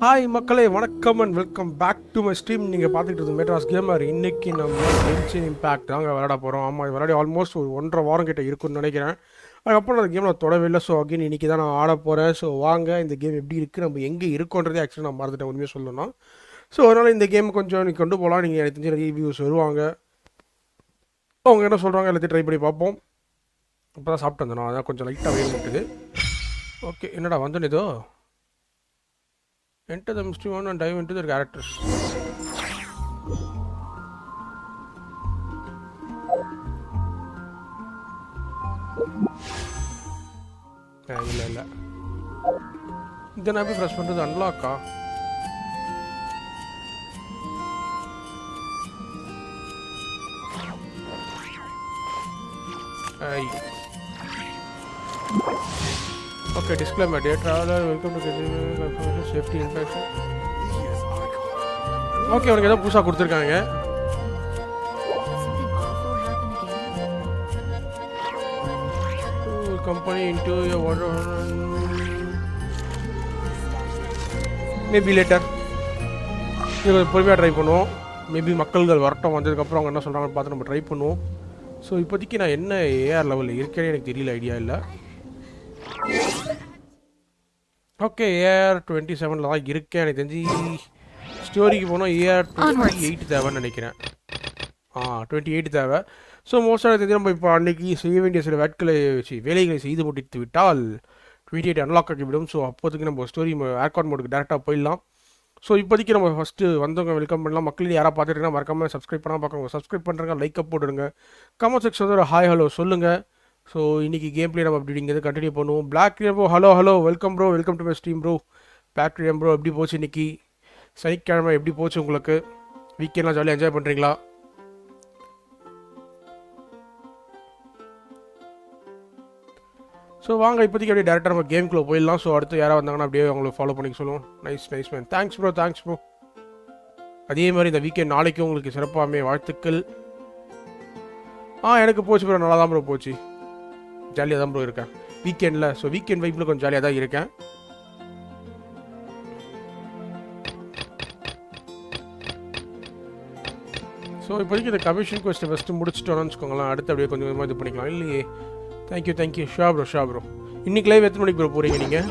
Hi மக்களே, வணக்கம் and welcome back to my stream. நீங்கள் பார்த்துக்கிட்டு இருந்தது Madraz Gamer. இன்றைக்கி நம்ம Genshin Impact தாங்க விளையாட போகிறோம். ஆமாம், இது விளையாடி ஆல்மோஸ்ட் ஒரு 1.5 வாரம் கிட்ட இருக்குன்னு நினைக்கிறேன். அதுக்கப்புறம் அந்த கேம் நான் தொடவே இல்லை. ஸோ அகைன் இன்றைக்கி தான் நான் ஆட போகிறேன். ஸோ வாங்க, இந்த கேம் எப்படி இருக்குது, நம்ம எங்கே இருக்கோன்றதே ஆக்சுவலி நான் மறந்துட்டேன் உண்மையாக சொல்லணும். ஸோ அதனால் இந்த கேம் கொஞ்சம் நீங்கள் கொண்டு போகலாம். நீங்கள் எனக்கு தெரிஞ்ச ரிவ்யூஸ் வருவாங்க, அவங்க என்ன சொல்கிறாங்க எல்லாத்தையும் ட்ரை பண்ணி பார்ப்போம். இப்போ தான் சாப்பிட்டு வந்தேன், அதான் கொஞ்சம் லைட்டாக வெயில் முட்டுது. ஓகே, என்னடா வந்தோன்னு ஏதோ enter the mystery one and dive into their characters. இல்ல இதை நான் எப்படி ப்ரெஸ் பண்ணுறது? அன்லாக்கா? Okay, disclaimer, dear traveler, welcome to Genshin safety inspection. Okay, உனக்கு ஏதோ புதுசாக கொடுத்துருக்காங்க. Company into your water. Maybe later. இது கொஞ்சம் பொறுமையாக ட்ரை பண்ணுவோம். மேபி மக்கள்கள் வரட்டும், வந்ததுக்கப்புறம் அவங்க என்ன சொல்கிறாங்கன்னு பார்த்து நம்ம ட்ரை பண்ணுவோம். ஸோ இப்போதைக்கு நான் என்ன ஏஆர் லெவலில் இருக்கேன்னு எனக்கு தெரியல, ஐடியா இல்லை. ஓகே, ஏஆர் 27 தான் இருக்கேன். எனக்கு தெரிஞ்சு ஸ்டோரிக்கு போனால் ஏஆர் 28 தேவைன்னு நினைக்கிறேன். 28 தேவை. ஸோ மோஸ்ட்டாக எனக்கு தெரிஞ்சு நம்ம இப்போ அன்றைக்கி செய்ய வேண்டிய சில வேலைகளை செய்து முடித்து விட்டால் 28 அன்லாக் ஆகிவிடும். ஸோ அப்போதைக்கு நம்ம ஸ்டோரி ஆர்கான் மோடுக்கு டேரெக்டாக போயிடலாம். ஸோ இப்போதைக்கு நம்ம ஃபஸ்ட்டு வந்தவங்க வெல்கம் பண்ணலாம். மக்கள் யாராவது பார்த்துட்டுருக்கா மறக்காமல் சப்ஸ்கிரைப் பண்ணால் பார்க்குறவங்க சப்ஸ்கிரைப் பண்ணுறாங்க, லைக்கப் போட்டுடுங்க, கமெண்ட் செக்ஷன் வந்து ஒரு ஹாய் ஹலோ சொல்லுங்கள். ஸோ இன்றைக்கி கேம் பிளே நம்ம அப்படிங்கிறது கண்டினியூ பண்ணுவோம். Black bro, hello welcome bro, welcome to my stream bro. Black bro எப்படி போச்சு இன்றைக்கி? சனிக்கிழமை எப்படி போச்சு உங்களுக்கு? வீக்கெண்ட்லாம் ஜாலியாக என்ஜாய் பண்ணுறீங்களா? ஸோ வாங்க இப்போதைக்கு அப்படியே டேரெக்டாக நம்ம கேம்குள்ளே போயிடலாம். ஸோ அடுத்து யாராவது வந்தாங்கன்னா அப்படியே அவங்களுக்கு ஃபாலோ பண்ணிக்க சொல்லுவோம். Nice man, thanks bro. அதே மாதிரி இந்த வீக்கெண்ட் நாளைக்கும் உங்களுக்கு சிறப்பாகவே வாழ்த்துக்கள். எனக்கு போச்சு ப்ரோ, நல்லா தான் ப்ரோ போச்சு. ஜாலியாக தான் ப்ரோ இருக்கேன் வீக்கெண்டில். ஸோ வீக்கெண்ட் வைப்பில் கொஞ்சம் ஜாலியாக தான் இருக்கேன். ஸோ இப்போதைக்கு இந்த கமிஷன் கொஸ்டின் ஃபஸ்ட்டு முடிச்சுட்டோன்னு வச்சுக்கோங்களேன். அடுத்து அப்படியே கொஞ்சம் கொஞ்சமாக இது பண்ணிக்கலாம். இல்லையே, தேங்க்யூ ஷா ப்ரோ. இன்னைக்கு லைவ் எத்தனை மணிக்கு ப்ரோ போகிறீங்க நீங்கள்?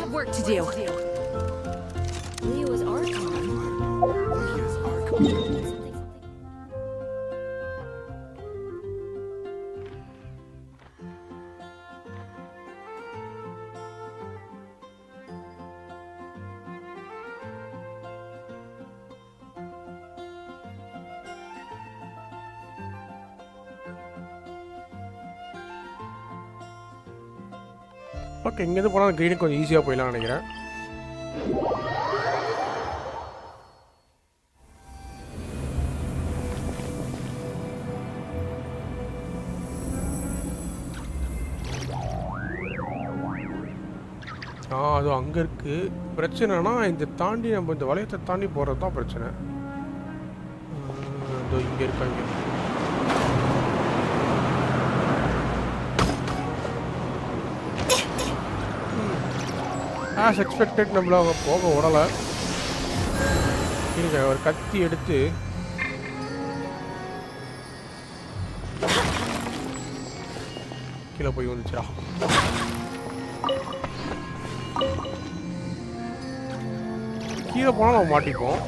ஓகே, இங்கேருந்து போனால் க்ரீனுக்கு கொஞ்சம் ஈஸியாக போயிடலாம் நினைக்கிறேன். அது அங்கே இருக்குது. பிரச்சனைனா இந்த தாண்டி நம்ம இந்த வளையத்தை தாண்டி போகிறது தான் பிரச்சனை. இங்கே இருக்காங்க. ஆஸ் எக்ஸ்பெக்டட் நம்மள அவங்க போக விடலை. இருங்க, ஒரு கத்தி எடுத்து கீழே போய் வந்துச்சா. கீழே போனால் நம்ம மாட்டிப்போம்.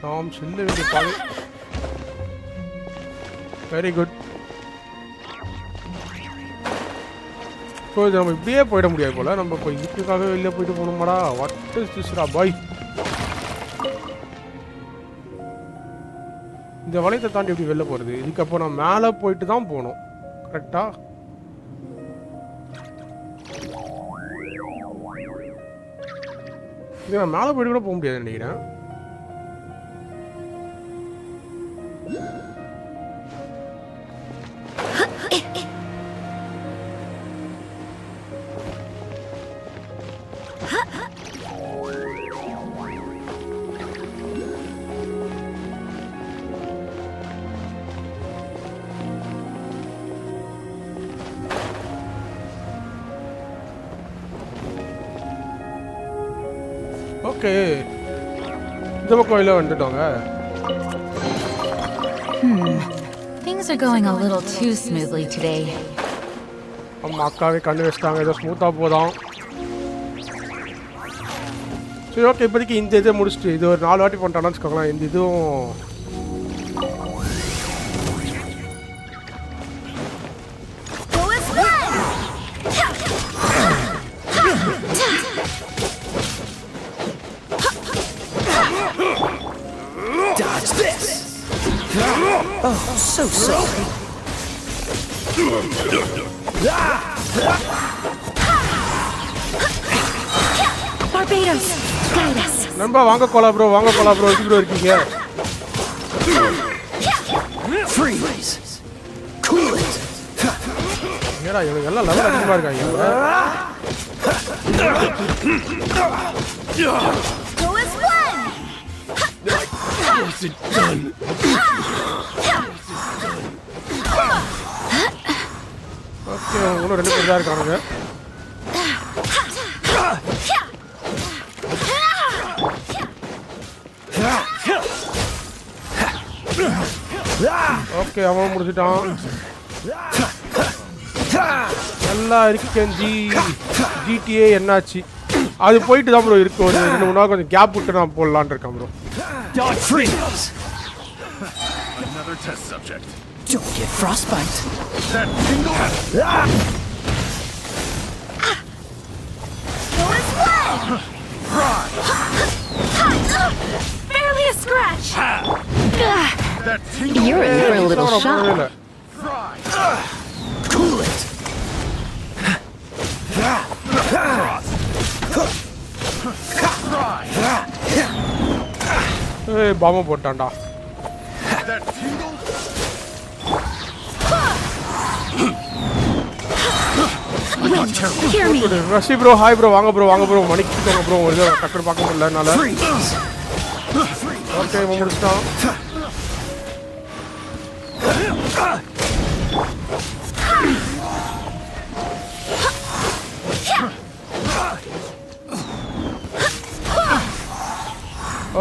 நாம் செல்ல வேண்டிய பாதை. Very good. இப்போ இது நம்ம இப்படியே போயிட முடியாது போல். நம்ம இப்போ இதுக்காக வெளியே போயிட்டு போகணுமாடா? வாட் இஸ் திஸ் ரா பாய்? இந்த வளையத்தை தாண்டி எப்படி வெளில போகிறது? இதுக்கப்போ நான் மேலே போயிட்டு தான் போகணும், கரெக்டா? இது நான் மேலே போயிட்டு கூட போக முடியாதுன்னு நினைக்கிறேன். ஓகே இந்த பக்கம் இல்ல வந்துட்டோங்க. Things are going a little too smoothly today. அம்மா அக்காவே கண்ணு வச்சிட்டாங்க, ஏதோ ஸ்மூத்தா போதும். சரி ஓகே, இப்போதைக்கு இந்த இதை முடிச்சுட்டு இது ஒரு 4 வாட்டி பண்ணிட்டான்னு வச்சுக்கோங்களேன். இந்த இதுவும் Dodge this! Oh, so sorry. Barbados, guide us. நண்பா வாங்க கோலா ப்ரோ, வாங்க கோலா ப்ரோ, எப்படி ப்ரோ இருக்கீங்க? Freeze! Cool it! ஏடா இவங்க எல்லாம் லெவல் அதிகமா இருக்காங்க. Go as one. Is it done? Okay, இன்னும் 2 பேர் தான் இருக்கானுங்க. ஓகே, அவன் முடிச்சிட்டான். நல்லா இருக்கு. GTA என்னாச்சு? அது போயிட்டு தான் ப்ரோ இருக்கு. ஒரு 2-3 நாள் கொஞ்சம் கேப் விட்டு நான் போடலான்னு இருக்கேன் bro. Dog freeze! Another test subject. Don't get frostbite. That tingle. Go as one. Barely a scratch. That tingle. You're in for a little shock. Cool it! ஏய் பாம்பு போட்டான்டா. That tingle. Hear me. Rashi bro, hi bro, வாங்க bro, வாங்க bro, மணிக்கிட்டோங்க bro. ஒரு டக்குனு பார்க்க முடியல என்னால. Okay, இவன் முடிச்சிட்டான்.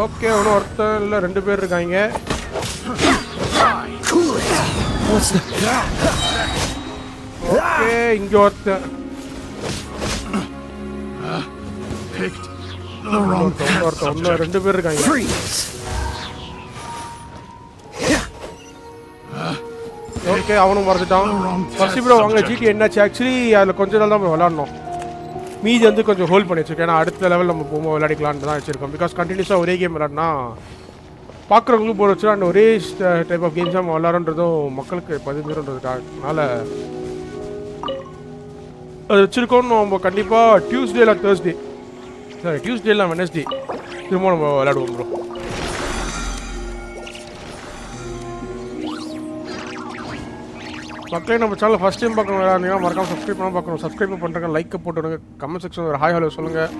ஓகே, இன்னும் ஒருத்தன் இல்லை 2 பேர் இருக்காங்க. ஓகே, இங்க ஒருத்தன். ஒருத்தன் 2 பேர் இருக்காங்க. ஓகே, அவனும் மறந்துட்டான். ஃபர்ஸ்ட் ப்ரோ வாங்க, ஜிடி என்னாச்சு? ஆக்சுவலி அதில் கொஞ்ச நாள் தான் விளாடணும். மீதி வந்து கொஞ்சம் ஹோல்ட் பண்ணி வச்சிருக்கேன். ஏன்னா அடுத்த லெவல் நம்ம போகும்போது விளையாடிக்கலான்னு தான் வச்சிருக்கோம். பிகாஸ் கண்டினியூஸாக ஒரே கேம் விளாட்னா பார்க்குறவங்களுக்கும் போர் வச்சு அண்ட் ஒரே டைப் ஆஃப் கேம்ஸ் நம்ம விளாட்றதும் மக்களுக்கு பதிஞ்சிருன்றதுக்காக அது வச்சுருக்கோம். நம்ம கண்டிப்பாக டியூஸ்டே இல்லை தேர்ஸ்டே, சாரி டியூஸ்டே இல்லை வெனஸ்டே திரும்ப நம்ம விளையாடுவோம் ப்ரோ. மக்களே, நம்ம சேனல் ஃபஸ்ட் டைம் பார்க்கணும் விளையாடுறீங்கன்னா மறக்காம சப்ஸ்கிரைப் பண்ணால் பார்க்கணும். சப்ஸ்கிரைப் பண்ணுறங்க, லைக்கை போட்டுவிடுங்க, கமெண்ட் செக்ஷன் ஒரு ஹாய் ஹலோ சொல்லுங்கள்.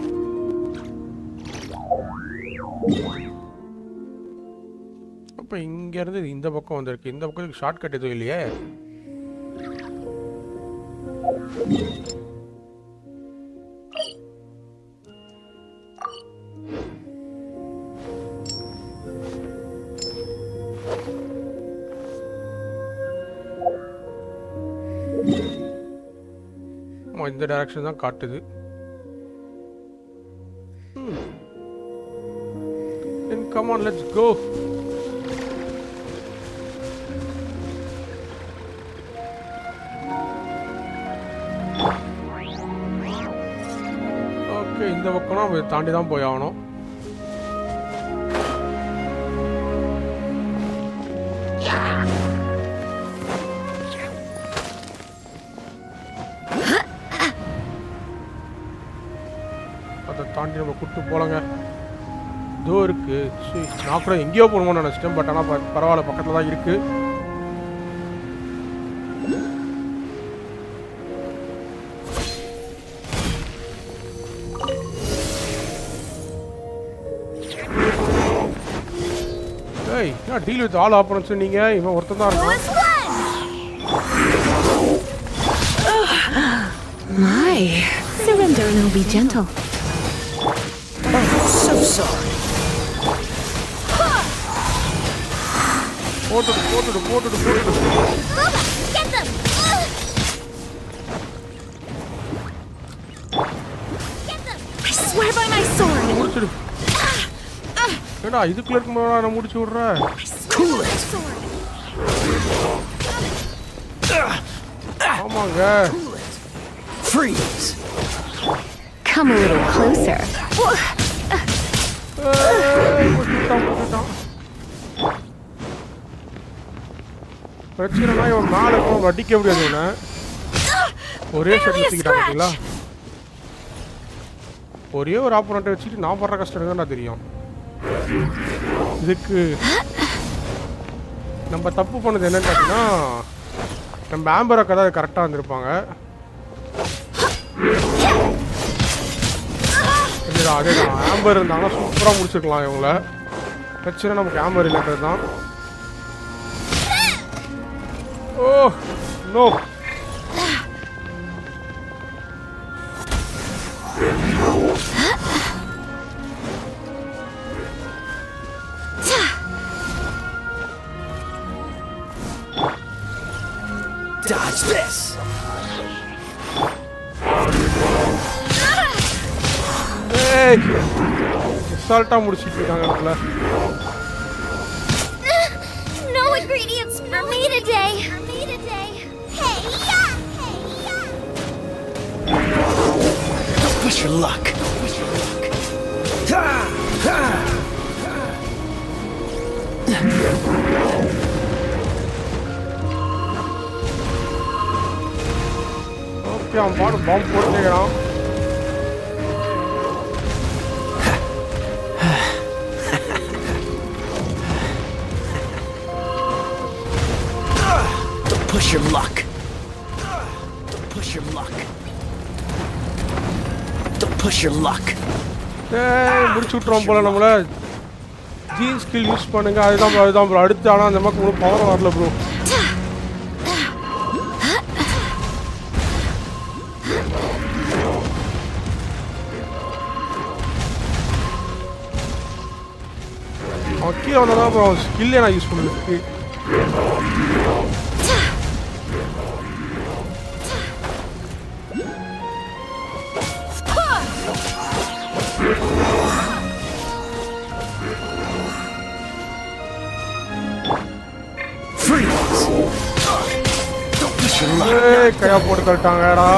அப்போ இங்கேருந்து இந்த பக்கம் வந்திருக்கு. இந்த பக்கம் ஷார்ட்கட் எதுவும் இல்லையே. இந்த டைரக்ஷன் தான் காட்டுது. Come on, let's go. Okay, இந்த பக்கம் நம்ம தாண்டி தான் போய் ஆகணும். அதை தாண்டி நம்ம கூப்பிட்டு போலங்க. இதோ இருக்கு. நான் கூட எங்கேயோ போகணும்னு நினச்சிட்டேன். பட் ஆனால் பரவாயில்ல, பக்கத்தில் தான் இருக்கு. ஏய், நான் டீல் வித் ஆல் ஆப்போனன்ட்ஸ் நீங்க. இவன் ஒருத்தன் தான் இருக்கான். My surrender and it'll be gentle. Oh, so sorry. போட்டுடு. Get them! I swear by my sword! முடிச்சிடு. ஏடா இதுக்குள்ள இருக்கும்போது நான் முடிச்சு விடுறேன். Cool it. ஆமாங்க. Freeze. Come a little closer. முடிச்சுட்டான். பிரச்சனைனா இவன் மேலே இருக்கும் அடிக்க முடியாது இவனை. ஒரே ஷர்ட் வச்சுக்கிட்டாங்களா? ஒரே ஒரு ஆப்போனண்ட்டை வச்சுட்டு நான் படுற கஷ்டம் தான் தெரியும். இதுக்கு நம்ம தப்பு பண்ணது என்னன்னு பார்த்தீங்கன்னா நம்ம ஆம்பர் அக்கா தான் கரெக்டாக வந்திருப்பாங்க. அதே தான் ஆம்பர் இருந்தாங்கன்னா சூப்பராக முடிச்சிருக்கலாம் இவங்கள. பிரச்சனை நமக்கு ஆம்பர் இல்லைன்றது தான். Oh no. Dodge this. ஏய் அசால்ட்டா முடிச்சிட்டு இருக்காங்க. No ingredients for me today. Hey, yeah! Push your luck. Ha! Ha! Okay அவன் பாடு பாம்பு போட்டுக்கிறான். Push your luck. Push your luck. Don't push your luck. ஏய் முடிச்சு விட்டுறோம் போல நம்மள. ஜீன் ஸ்கில் யூஸ் பண்ணுங்க. அதுதான் ப்ரோ அடுத்து. ஆனால் அந்த நமக்கு ஒரு பவர் வரல ப்ரோ. கீழே வந்தால் ப்ரோ ஸ்கில்லே நான் யூஸ் பண்ணுறதுக்கு. Freeze. Don't push your luck. ஏய் கையா போட்டு தள்ளிட்டாங்கடா.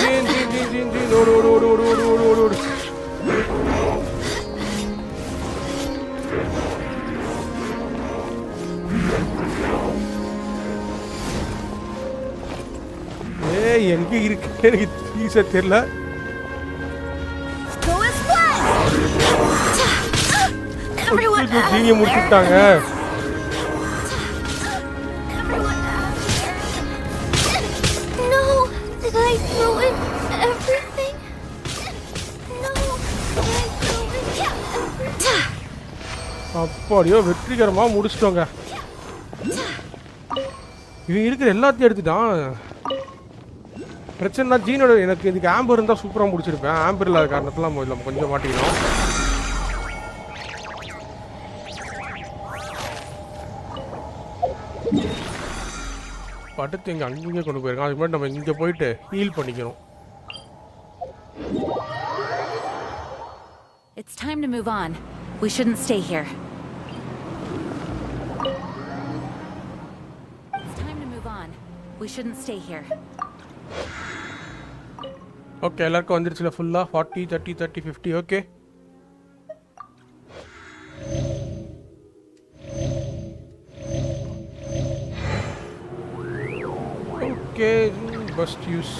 ஜீன் ஓடு. ஏய் எங்க இருக்கு எனக்கு ஈஸியா தெரியல. ஜீனியை முடிச்சுட்டாங்க. Did I ruin everything? No, did I ruin everything? அப்படியோ வெற்றிகரமாக முடிச்சிட்டோங்க. இவன் இருக்கிற எல்லாத்தையும் எடுத்துட்டான். பிரச்சனை தான் ஜீனோட. எனக்கு இதுக்கு ஆம்பர் இருந்தால் சூப்பராக முடிச்சிருப்பேன். ஆம்பர் இல்லாத காரணத்தில் நம்ம கொஞ்சம் மாட்டிக்கணும். படுத்து இங்கே அங்கேயே கொண்டு போயிருக்கோம். அதுக்கு முன்னாடி நம்ம இங்கே போயிட்டு ஹீல் பண்ணிக்கணும். It's time to move on. We shouldn't stay here. It's time to move on. We shouldn't stay here. Okay எல்லாருக்கும் வந்துருச்சுல ஃபுல்லாக 40 30 30 50. ஓகே ஓகே பஸ்ட் யூஸ்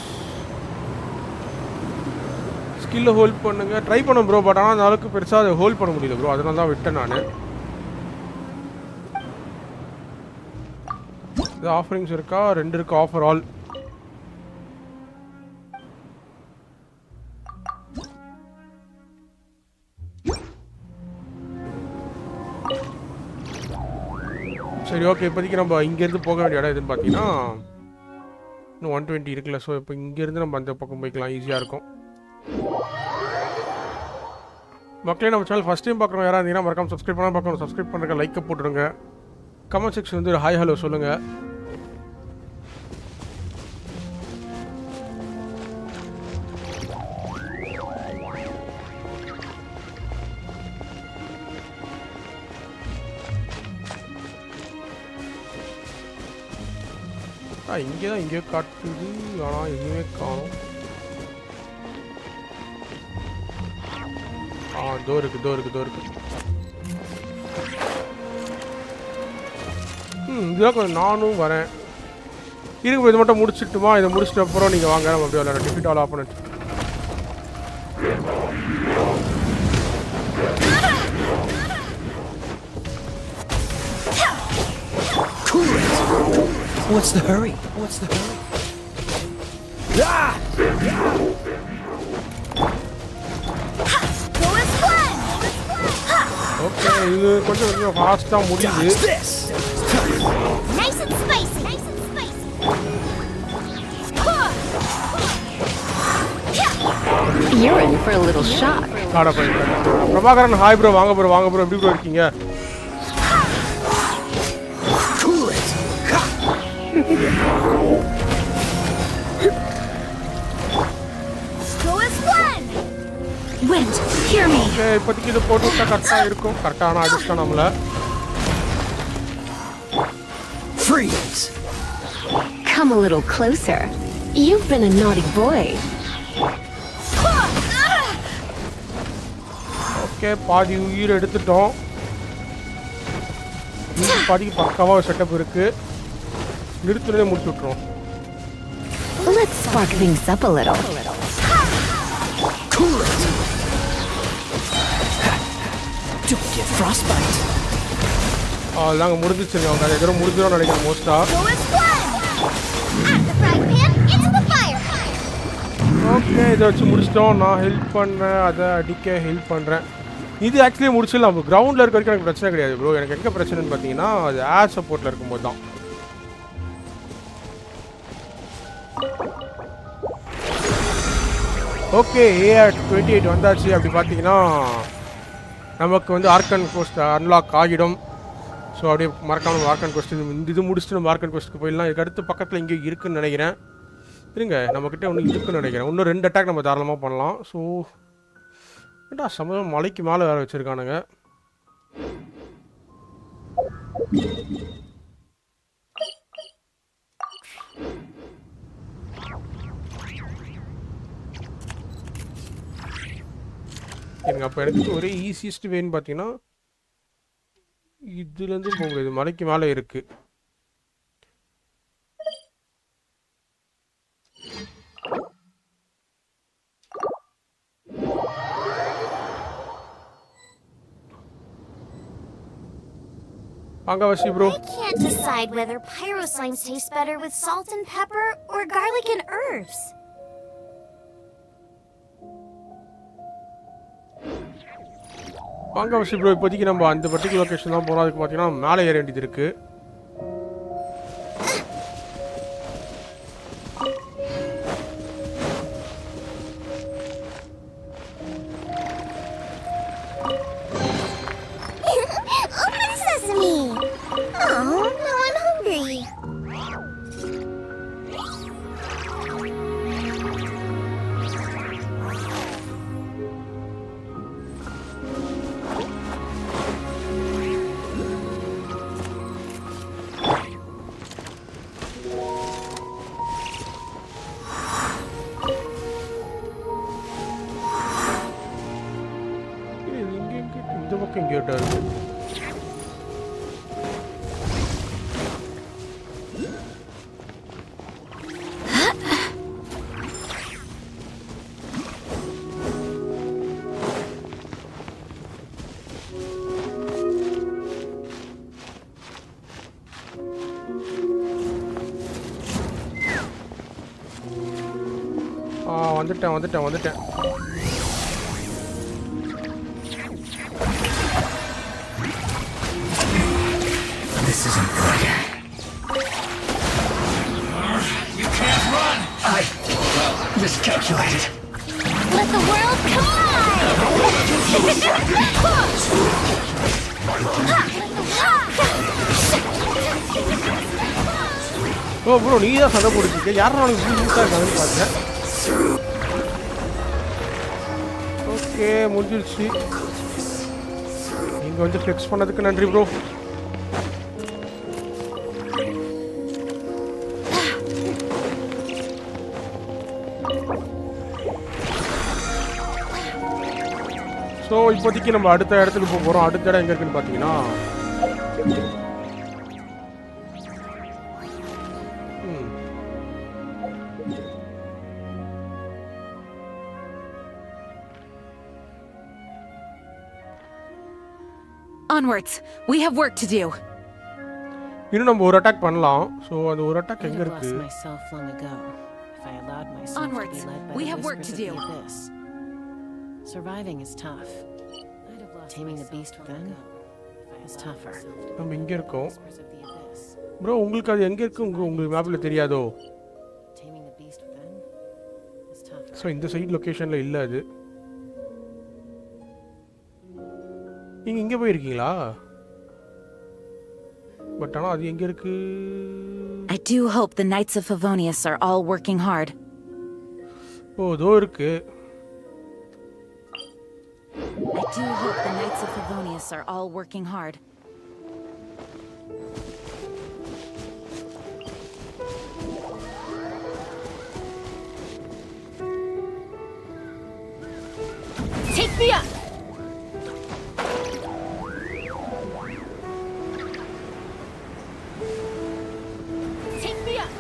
ஸ்கில்லை ஹோல்ட் பண்ணுங்க. ட்ரை பண்ண ப்ரோ. பட் ஆனால் அந்த அளவுக்கு பெருசாக அதை ஹோல்ட் பண்ண முடியல ப்ரோ. அதனால தான் விட்டேன் நான். இது ஆஃபரிங்ஸ் இருக்கா? 2 இருக்கு ஆஃபர் ஆல். சரி ஓகே இப்போதைக்கு நம்ம இங்கேருந்து போக வேண்டிய இடம் எதுன்னு பார்த்தீங்கன்னா இன்னும் 120 இருக்குல்ல. ஸோ இப்போ இங்கேருந்து நம்ம அந்த பக்கம் போய்க்கலாம், ஈஸியாக இருக்கும். மக்களே, நம்ம சேனல் ஃபஸ்ட் டைம் பார்க்குறோம் யாராவது இருந்தீங்கன்னா மறக்காம சப்ஸ்கிரைப் பண்ணால் பார்க்கணும். சப்ஸ்கிரைப் பண்ணுறக்க லைக்கை போட்டுருங்க. கமெண்ட் செக்ஷன் வந்து ஹாய் ஹலோ சொல்லுங்கள். இங்கே தான் இங்கேயோ காட்டுது, ஆனால் எதுவுமே காணும். தோ இருக்கு. இதுதான் கொஞ்சம் நானும் வரேன். இருக்கு, இது மட்டும் முடிச்சுட்டுமா? இதை முடிச்சிட்ட அப்புறம் நீங்கள் வாங்க, நம்ம அப்படியே விளையாட defeat all opponent. What's the hurry? Ah! Okay, இது கொஞ்சம் ஃபாஸ்ட்டாக முடியுது. Nice and spicy. You're in for a little shock. Prabhakaran hi bro, வாங்க ப்ரோ எப்படி ப்ரோ இருக்கீங்க? Wind, hear me. ஓகே, இப்போதைக்கு இது போட்டு விட்டா கரெக்டாக இருக்கும். கரெக்டான அடிச்சுட்டா நம்மள. Freeze! Come a little closer. You've been a naughty boy. Okay, பாதி உயிர் எடுத்துட்டோம். பாதிக்கு பக்காவாக செட்டப் இருக்கு. நிறுத்துறதே முடிச்சு விட்டுரும். Let's spark things up a little. Cool it! Don't get frostbite. நாங்கள் முடிஞ்சிச்சு. அவங்க அதை எதிரும் முடிஞ்சிடும் நினைக்கிறேன் மோஸ்ட்டாக. ஓகே, இதை வச்சு முடிச்சிட்டோம். நான் ஹெல்ப் பண்ணுறேன், அதை அடிக்க ஹெல்ப் பண்ணுறேன். இது ஆக்சுவலி முடிச்சிடலாம். கிரவுண்டில் இருக்க வரைக்கும் எனக்கு பிரச்சனை கிடையாது ப்ரோ. எனக்கு எங்கே பிரச்சனைன்னு பார்த்தீங்கன்னா, அது ஏர் சப்போர்ட்டில் இருக்கும்போது தான். ஓகே, ஏஆர் 28 வந்தாச்சு. அப்படி பார்த்தீங்கன்னா நமக்கு வந்து ஆர்கன் கோஸ்ட் அன்லாக் ஆகிடும். ஸோ அப்படியே மறக்காமல் ஆர்கன் கோஸ்ட் இது முடிச்சுட்டு நம்ம ஆர்கன் கோஸ்ட்டுக்கு போயிடலாம். இதுக்கு அடுத்து பக்கத்தில் இங்கே இருக்குதுன்னு நினைக்கிறேன். இருங்க, நம்மக்கிட்ட ஒன்று இருக்குன்னு நினைக்கிறேன். இன்னும் 2 அட்டாக் நம்ம தாராளமாக பண்ணலாம். ஸோ ஏட்டா சமயம் மலைக்கு மேலே வேறு வச்சுருக்கானுங்க. எனக்கு அப்போ எனக்கு ஒரே ஈஸியஸ்ட் வேன்னு பார்த்தீங்கன்னா இதுலேருந்து போக முடியாது, மலைக்கு மேலே இருக்குது. Angavashi bro. I can't decide whether pyro slimes taste better with salt and pepper or garlic and herbs. Angavashi bro, இப்போதைக்கு நம்ம அந்த பர்టిక్యులர் லொகேஷன் தான் போறோம். அதுக்கு பார்த்தீங்கன்னா மேலே ஏற வேண்டியது இருக்கு. வந்துட்டேன். This isn't good. You can't run! miscalculated. Let the world collide! ஓ ப்ரோ நீ தான் சண்டை போட்டுருக்க யாரும் அவனுக்கு புதுசாக இருக்காங்கன்னு பார்த்தேன். ஓகே முடிஞ்சிருச்சு. நீங்கள் வந்து ஃப்ளெக்ஸ் பண்ணதுக்கு நன்றி ப்ரோ. ஸோ இப்போதைக்கு நம்ம அடுத்த இடத்துக்கு போக போகிறோம். அடுத்த இடம் எங்கே இருக்குன்னு பார்த்தீங்கன்னா Onwards. We have work to do. இன்னும் நம்ம ஒரு அட்டாக் பண்ணலாம். ஸோ அந்த ஒரு அட்டாக் எங்கே இருக்கு? Onwards. We have work to do. Surviving is tough. Taming the beast within is tougher. நம்ம இங்கே இருக்கோம் ப்ரோ. உங்களுக்கு அது எங்கே இருக்கு உங்களுக்கு மேப்பில் தெரியாதோ? Taming the beast within is tougher. So இந்த சைட் லொக்கேஷனில் இல்லை அது. நீங்கள் இங்கே போயிருக்கீங்களா? பட் ஆனால் அது எங்கே இருக்கு? I do hope the Knights of Favonius are all working hard. ஓ இதோ இருக்கு. I do hope the Knights of Favonius are all working hard. Take me up! Take me up!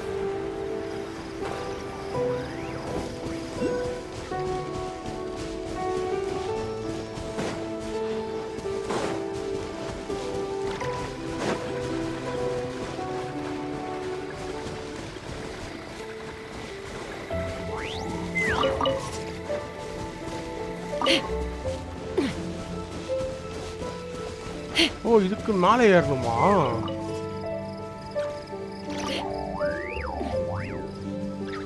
ஓ இதுக்கு மேலே ஏறணுமா?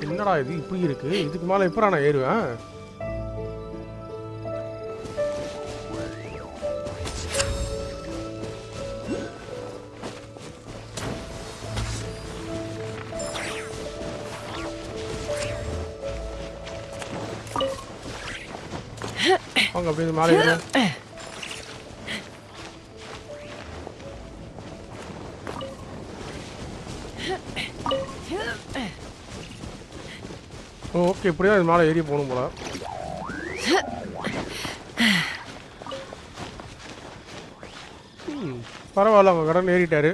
என்னடா இது இப்படி இருக்கு? இதுக்கு மேலே எப்போ நான் ஏறுவேன்? வாங்க அப்படியே மேலே ஏறு. ஓகே இப்படியே அது மேலே ஏறி போகணும் போல. பரவாயில்ல அவங்க கடன் ஏறிட்டாரு.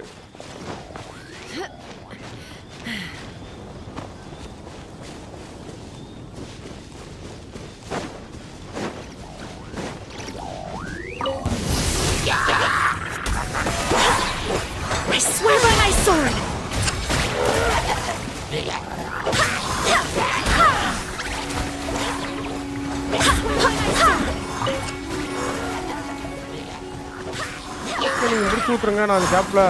I swear by my sword! நீங்கள் முடிச்சு விட்ருங்க. நான் அந்த கேப்பில்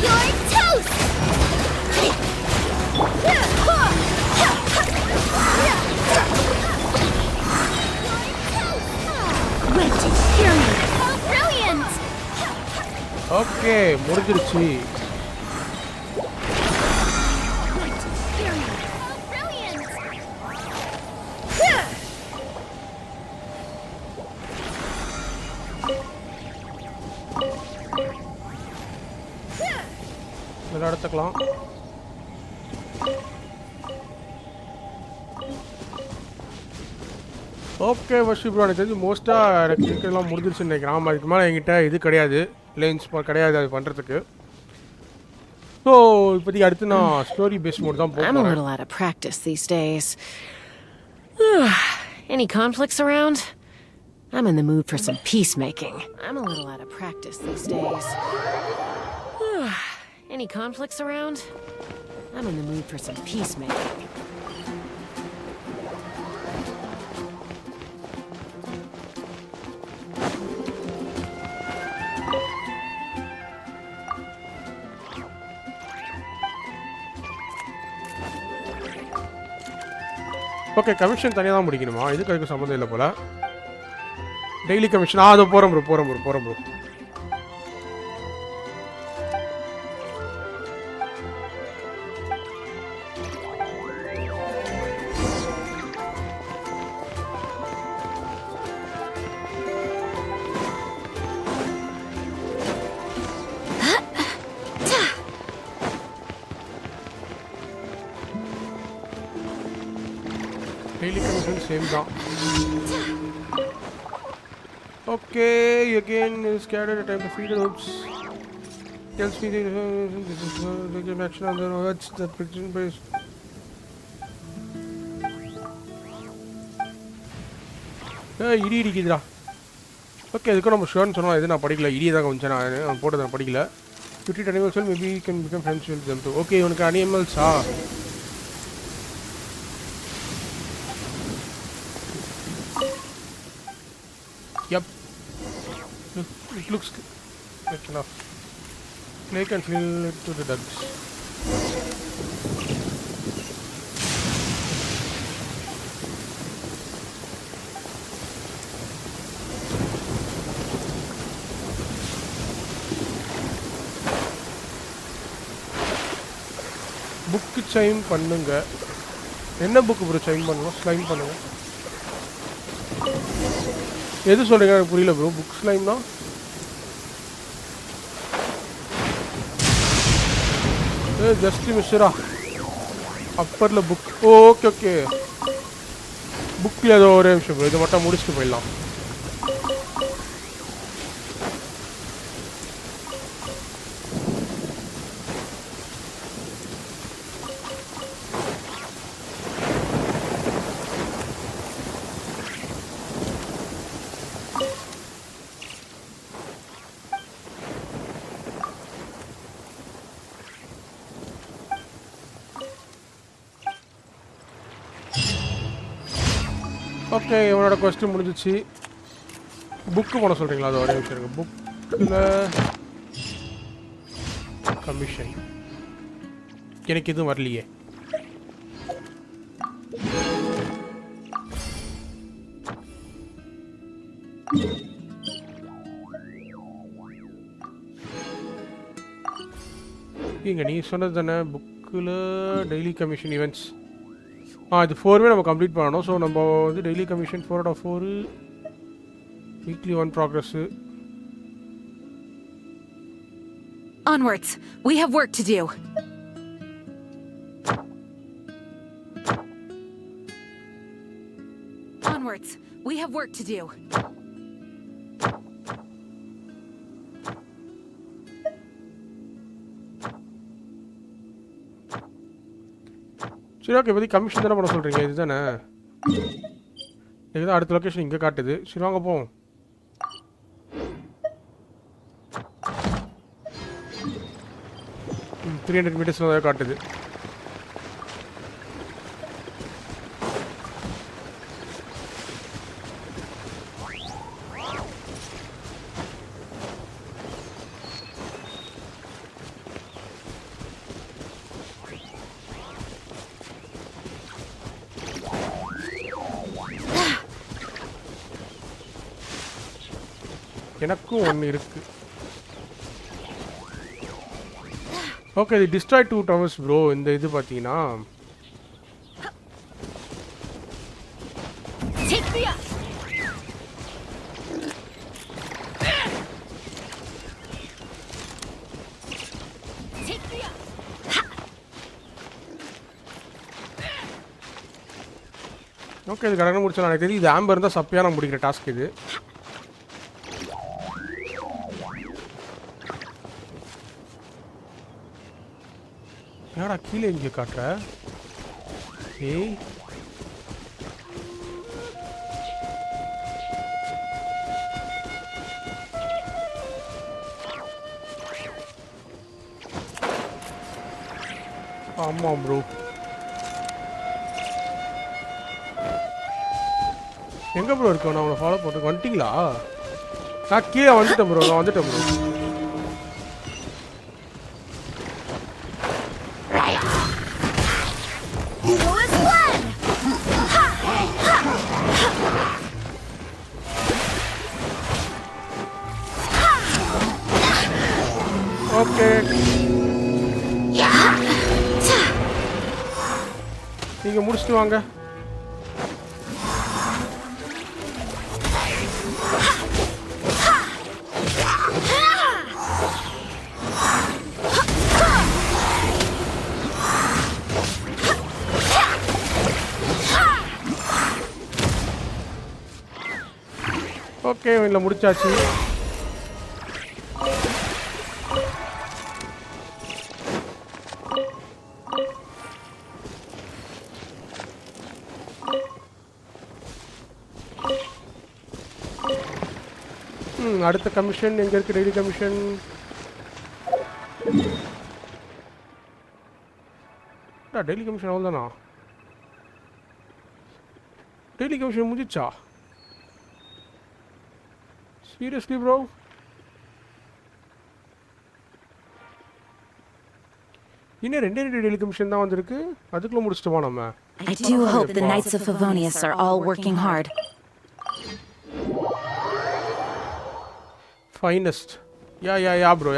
You're toast! Wait, hear me! Oh, brilliant! Okay முடிஞ்சிருச்சு. Wait, hear me! Oh, brilliant! இதில் எடுத்துக்கலாம். ஓகே வர்ஷி ப்ரோ எனக்கு தெரிஞ்சு மோஸ்ட்டாக எனக்கு இருக்கிறதெல்லாம் முடிஞ்சிருச்சுன்னு நினைக்கிறேன். ஆமாம் இதுக்கு மேலே என்கிட்ட இது கிடையாது, லேன்ஸ் கிடையாது அது பண்ணுறதுக்கு. ஸோ இப்போதைக்கு அடுத்து நான் ஸ்டோரி பேஸ் மோட் தான் I'm a போகிறேன். little out of practice these days. Any conflicts around? I'm in the mood for some peacemaking. I'm a little out of practice these days. Any conflicts around? I'm in the mood for some peacemaking. Okay commission தனியாக தான் முடிக்கணுமா? இதுக்கு அதுக்கு சம்மந்தம் இல்லை போல். Daily commission அது போகிறோம் bro. Daily commission same தான். Okay, again scattered at time to feed the hoops. Tells me this is the action on the words that prison base. இடி இடிக்குதுடா. ஓகே இதுக்கு நம்ம ஷோர்னு சொன்னோம். இது நான் படிக்கல, இடியை தான் கொஞ்சம் நான் போட்டு நான் படிக்கல. 50 animals maybe can become friends with them too. Okay இவனுக்கு அனிமல்ஸா? Yep. It looks like enough. Play can fill it to the ducks. Book sign பண்ணுங்க. என்ன புக்கு ப்ரோ சைன் பண்ணணும்? ஸ்லைம் பண்ணுங்க. எது சொல்றீங்க எனக்கு புரியல ப்ரோ. புக் ஸ்லைம் தான். ஜஸ்ட் மிஸ்டரா அப்பர்ல புக். ஓகே புக்கில் ஏதோ ஒரே நிமிஷம் ப்ரோ. இதை மட்டும் முடிச்சுட்டு போயிடலாம். ஓகே இவனோட கொஸ்டின் முடிஞ்சிச்சு. புக்கு போட சொல்கிறீங்களா? அது ஒரே விஷயம் இருக்குது. புக்கில் கமிஷன் எனக்கு எதுவும் வரலையே. இங்கே நீ சொன்னது தானே புக்கில் டெய்லி கமிஷன் ஈவெண்ட்ஸ். இது 4வே நம்ம கம்ப்ளீட் பண்ணணும். ஸோ நம்ம வந்து daily commission 4/4 weekly 1 progress. Onwards. We have work to do. Onwards. We have work to do. சரி ஓகே பற்றி கமிஷன் தானே பண்ண சொல்கிறீங்க? இது தானே இதுதான். அடுத்த லொக்கேஷன் இங்கே காட்டுது. சரி வாங்க போவோம். 300 மீட்டர்ஸில் தான் காட்டுது. எனக்கும் ஒன்று இருக்கு. ஓகே இது டிஸ்ட்ராய் 2 டவர்ஸ் ப்ரோ. இந்த இது பார்த்தீங்கன்னா ஓகே இது கடனை முடிச்சலாம். எனக்கு தெரியும் இது ஆம்பர் இருந்தால் சப்பையாக நான் முடிக்கிற டாஸ்க் இது. யாரா கீழே இங்கே காட்டுற? ஏய் ஆமாம் ப்ரோ. எங்கே ப்ரோ இருக்கோம்? நான் அவனை ஃபாலோ பண்ணுறேன். வந்துட்டிங்களா? நான் கீழே வந்துட்டேன் ப்ரோ. நான் வந்துட்டேன் ப்ரோ. ஓகே நீங்க முடிச்சிட்டு வாங்க. ஓகே இல்லை முடிச்சாச்சு. அடுத்த கமிஷன் எங்க இருக்கு? Daily commission. டெய்லி கமிஷன் அவ்வளோதானா? டெய்லி கமிஷன் முடிச்சா? Seriously bro? இன்னும் ரெண்டே டெய்லி கமிஷன் தான் வந்திருக்கு. அதுக்குள்ள முடிச்சிட்டுமா நம்ம? I do hope the Knights of Favonius are all working hard. Finest. Yeah bro.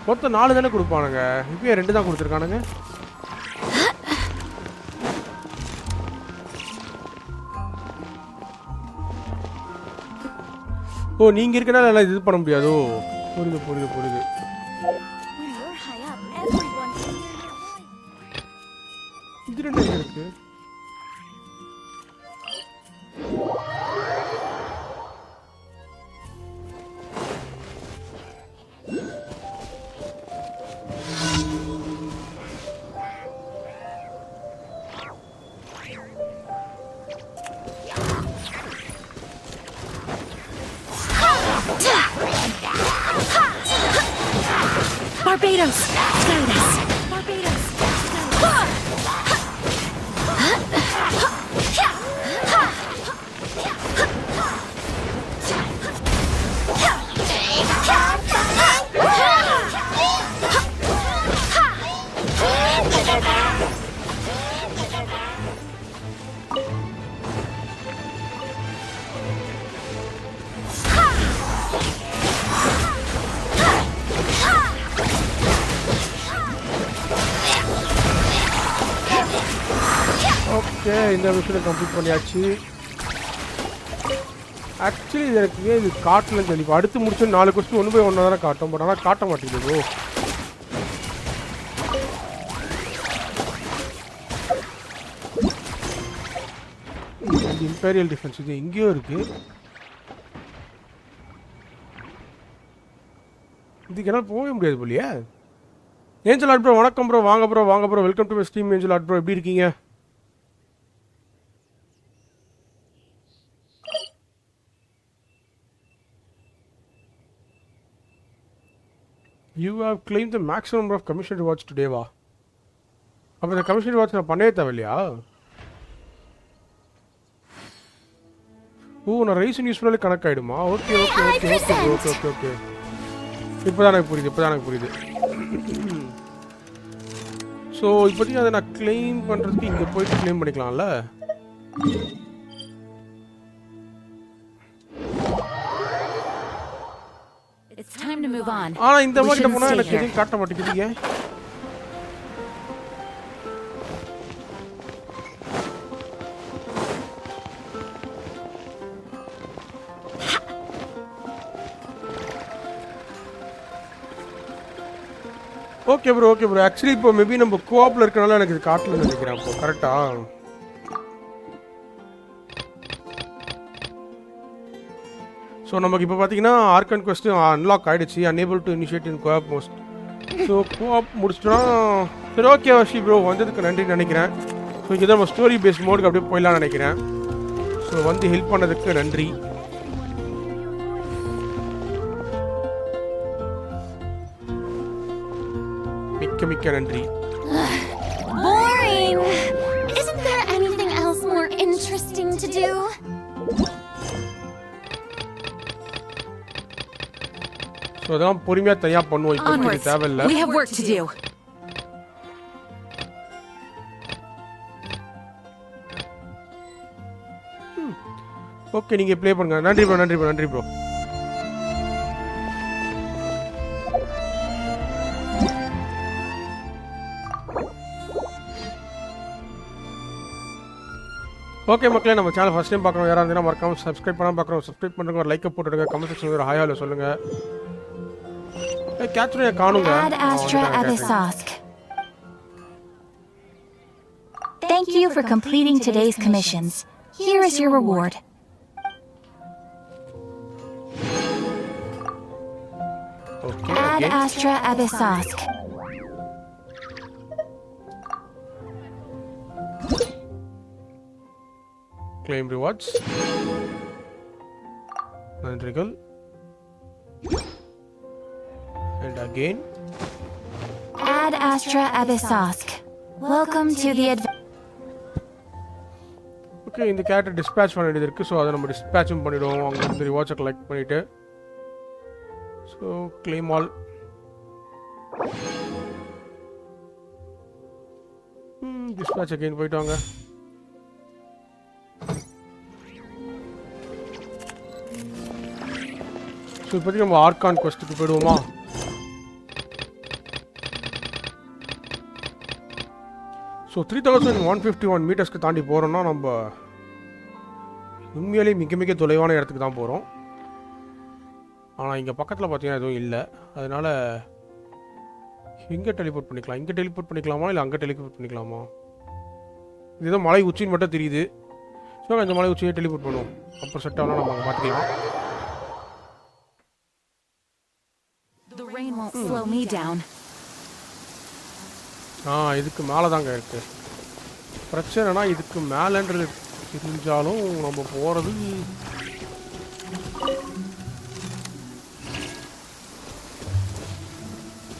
மொத்தம் 4 தானே கொடுப்பானுங்க. இப்பயே 2 தான் கொடுத்துருக்கானுங்க. ஓ நீங்க இருக்கனால எல்லாம் இது பண்ண முடியாதோ? புரியுது. இது 2 இருக்கு. Barbados! Barbados! ஓகே இந்த விஷயம் கம்ப்ளீட் பண்ணியாச்சு. ஆக்சுவலி எனக்கு இது காட்டலன்னு சொல்லி இப்போ அடுத்து முடிச்சு 4 கொஸ்டின் 1 by 1 தானே காட்டும். பட் ஆனால் காட்ட மாட்டேங்குது. இம்பீரியல் டிஃபென்ஸ் இது எங்கேயோ இருக்கு. இதுக்கு என்னால் போகவே முடியாது போலியா? ஏஞ்சல் ஆட் ப்ரோ வணக்கம் ப்ரோ. வாங்க bro welcome to my stream. Angel ad bro எப்படி இருக்கீங்க? You have claimed the maximum number of commission rewards today வா? அப்போ இந்த கமிஷன் ரிவார்ட்ஸ் நான் பண்ணவே தேவையில்லையா? நான் ரைஸ் யூஸ் பண்ணாலே கணக்காயிடுமா? ஓகே. இப்போதான் எனக்கு புரியுது. ஸோ இப்போதைக்கு அதை நான் கிளைம் பண்ணுறதுக்கு இங்கே போயிட்டு claim பண்ணிக்கலாம்ல? It's time to move on. ஆனால் இந்த மாதிரி போனால் எனக்கு எதுவும் காட்ட மாட்டேங்குது. Okay bro. ஆக்சுவலி இப்போ மேபி நம்ம கோஆப்பில் இருக்கனால எனக்கு இது காட்டலன்னு நினைக்கிறேன். அப்போ கரெக்டா? ஸோ நமக்கு இப்போ பார்த்தீங்கன்னா ஆர்கன் குவெஸ்ட் அன்லாக் ஆகிடுச்சு. Unable to initiate in co-op mode. So co-op முடிச்சிட்டோன்னா சரி. ஓகே வஷி ப்ரோ வந்ததுக்கு நன்றி நினைக்கிறேன். ஸோ இங்கே தான் நம்ம ஸ்டோரி பேஸ்ட் மோடுக்கு அப்படியே போயிடலாம்னு நினைக்கிறேன். ஸோ வந்து ஹெல்ப் பண்ணதுக்கு நன்றி. மிக்க நன்றி. Boring! Isn't there anything else more interesting to do? So அதெல்லாம் பொறுமையாக தனியாக பண்ணுவோம். இப்போ தேவையில்லை. We have work to do. Okay நீங்கள் ப்ளே பண்ணுங்க. நன்றி ப்ரோ. ஓகே மக்களே, நம்ம சேனல் ஃபர்ஸ்ட் டைம் பார்க்குறோம் யாராக இருந்தால் மறக்காம சப்ஸ்கிரைப் பண்ணால் பார்க்குறோம். சப்ஸ்கிரைப் பண்ணுங்க, ஒரு லைக்கை போட்டுடுங்க, கமெண்ட் செக்ஷன் ஒரு ஹாய் ஹலோ சொல்லுங்க. கேட்சுரியை காணுங்க. Ad Astra Abyssosk. Thank you for completing today's commissions. Here is your reward. Okay, Ad okay. Astra Abyssosk. Claim rewards. நன்றிகள். And again. Ad Astra Abyssosk. Welcome to the okay, இந்த character dispatch பண்ண வேண்டியது இருக்குது. So அதை நம்ம டிஸ்பேட்சும் பண்ணிவிடுவோம். அங்கே வந்து ரிவார்ட்ஸை கலெக்ட் பண்ணிவிட்டு. So claim all. Dispatch again போயிட்டு வாங்க. ஸோ இப்போதைக்கு நம்ம ஆர்கான் குவெஸ்ட்டுக்கு போயிடுவோமா? ஸோ 3151 மீட்டர்ஸ்க்கு தாண்டி போகிறோன்னா நம்ம உண்மையிலேயே மிக மிக தொலைவான இடத்துக்கு தான் போகிறோம். ஆனால் இங்கே பக்கத்தில் பார்த்தீங்கன்னா எதுவும் இல்லை. அதனால் எங்கே டெலிபோர்ட் பண்ணிக்கலாம்? இங்கே டெலிபோர்ட் பண்ணிக்கலாமா இல்லை அங்கே டெலிபோர்ட் பண்ணிக்கலாமா? இது ஏதோ மலை உச்சின்னு மட்டும் தெரியுது. ஸோ அந்த மலை உச்சியை டெலிபோர்ட் பண்ணுவோம். அப்புறம் செட் ஆனால் நம்ம அங்கே பார்த்துக்கலாம். The rain won't slow me down. இதுக்கு மேலே தாங்க இருக்கு பிரச்சனைனா. இதுக்கு மேலேன்றது தெரிஞ்சாலும் நம்ம போகிறது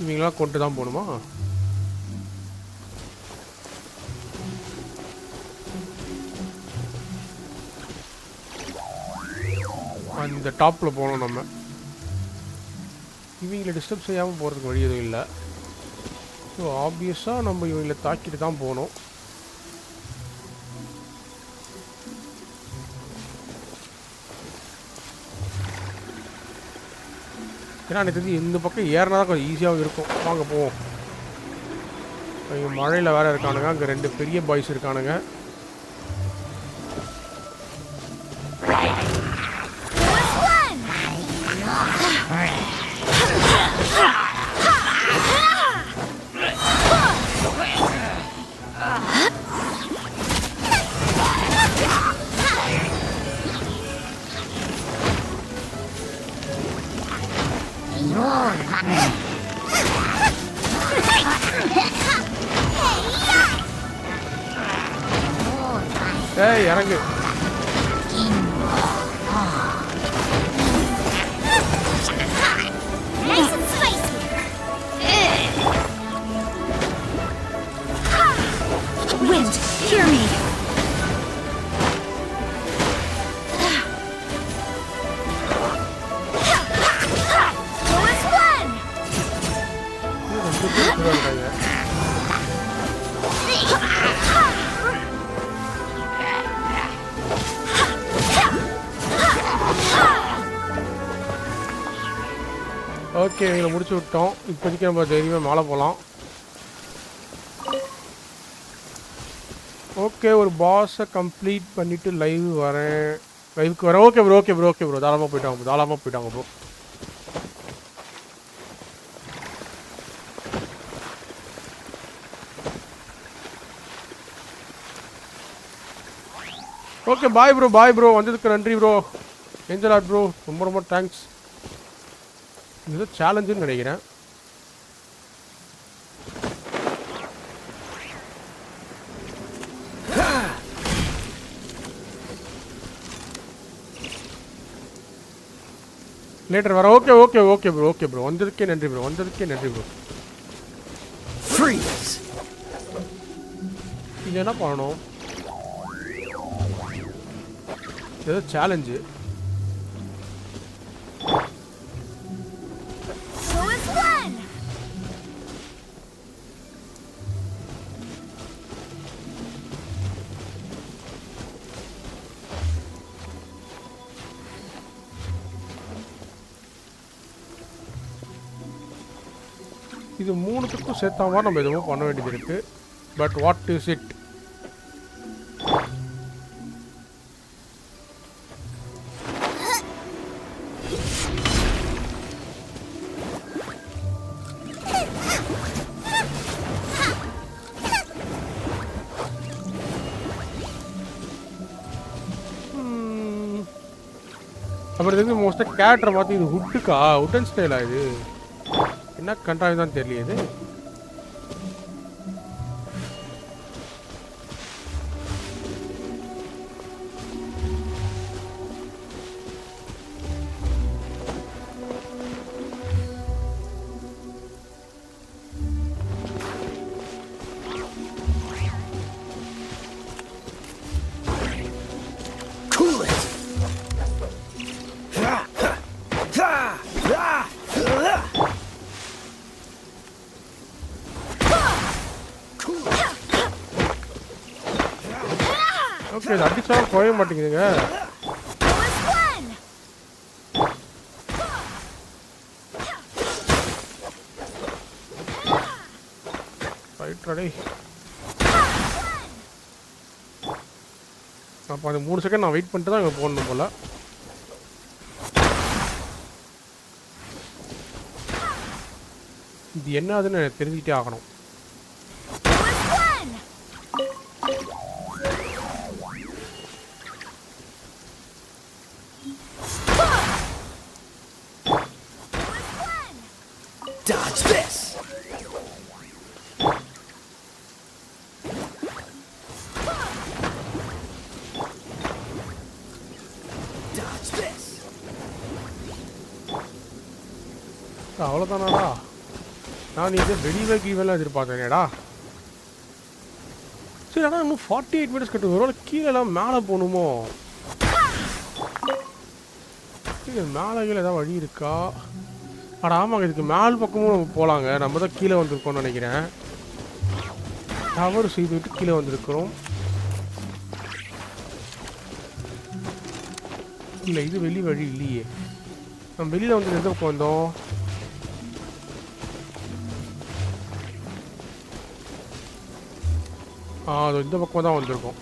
இவங்களா கொண்டு தான் போகணுமா? அந்த டாப்பில் போகணும் நம்ம. இவங்களை டிஸ்டர்ப் செய்யாமல் போகிறதுக்கு வழி எதுவும் இல்லை. ஸோ ஆப்வியஸாக நம்ம இவங்களை தாக்கிட்டு தான் போகணும். ஏன்னா எனக்கு தெரிஞ்சு இந்த பக்கம் ஏறினா தான் கொஞ்சம் ஈஸியாகவும் இருக்கும். வாங்க போவோம். இங்கே மழையில் வேறு இருக்கானுங்க. அங்கே 2 பெரிய பாய்ஸ் இருக்கானுங்க. ஏய் இறங்கு. Nice and spicy. Wind, hear me. Okay, இவங்களை முடிச்சு விட்டோம். இப்போதைக்கு நம்ம தைரியமாக மேலே போகலாம். ஓகே, ஒரு பாஸை கம்ப்ளீட் பண்ணிவிட்டு லைவுக்கு வரேன். Okay bro, okay bro, okay bro. தாராளமாக போயிட்டாங்க ப்ரோ. Okay, bye bro. வந்ததுக்கு நன்றி ப்ரோ. ஏஞ்சலாட் ப்ரோ, ரொம்ப ரொம்ப தேங்க்ஸ். இது சேலஞ்சுன்னு நினைக்கிறேன். லேட்டர் வர. Okay bro. வந்ததுக்கே நன்றி ப்ரோ. Freeze! இது என்ன பண்ணணும்? ஏதோ சேலஞ்சு. இது 3த்துக்கும் சேர்த்தா மாதிரி நம்ம எதுவும் பண்ண வேண்டியது இருக்குது. But what is it? அப்புறம் இது மோஸ்ட்டாக கேரக்டரை பார்த்து இது ஹுட்டுக்கா உட்டன் ஸ்டைலா இது என்ன கண்டாயம் தான் தெரியல இது ஓகே இது அடிச்சாலும் குறைய மாட்டேங்குதுங்க ரைட் ரெடி அப்போ அந்த 3 செகண்ட் நான் வெயிட் பண்ணிட்டு தான் இங்கே போடணும் போல் இது என்னதுன்னு எனக்கு தெரிஞ்சுக்கிட்டே ஆகணும் Dodge this! Dodge this! அவ்வளோதானாடா நான் இது வெளியே கீழெல்லாம் எதிர்பார்த்தேனேடா சரி ஆனால் இன்னும் 48 மினிட்ஸ் கட்டு வரும் கீழெல்லாம் மேலே போகணுமோ மேலே கீழே ஏதாவது வழி இருக்கா அட ஆமாங்க இதுக்கு மேல் பக்கமும் நம்ம போகலாங்க நம்ம தான் கீழே வந்திருக்கோம்னு நினைக்கிறேன் தவறு செய்துவிட்டு கீழே வந்திருக்கிறோம் இல்லை இது வெளி வழி இல்லையே நம்ம வெளியில் வந்து எந்த பக்கம் வந்தோம் அது இந்த பக்கம் தான் வந்திருக்கோம்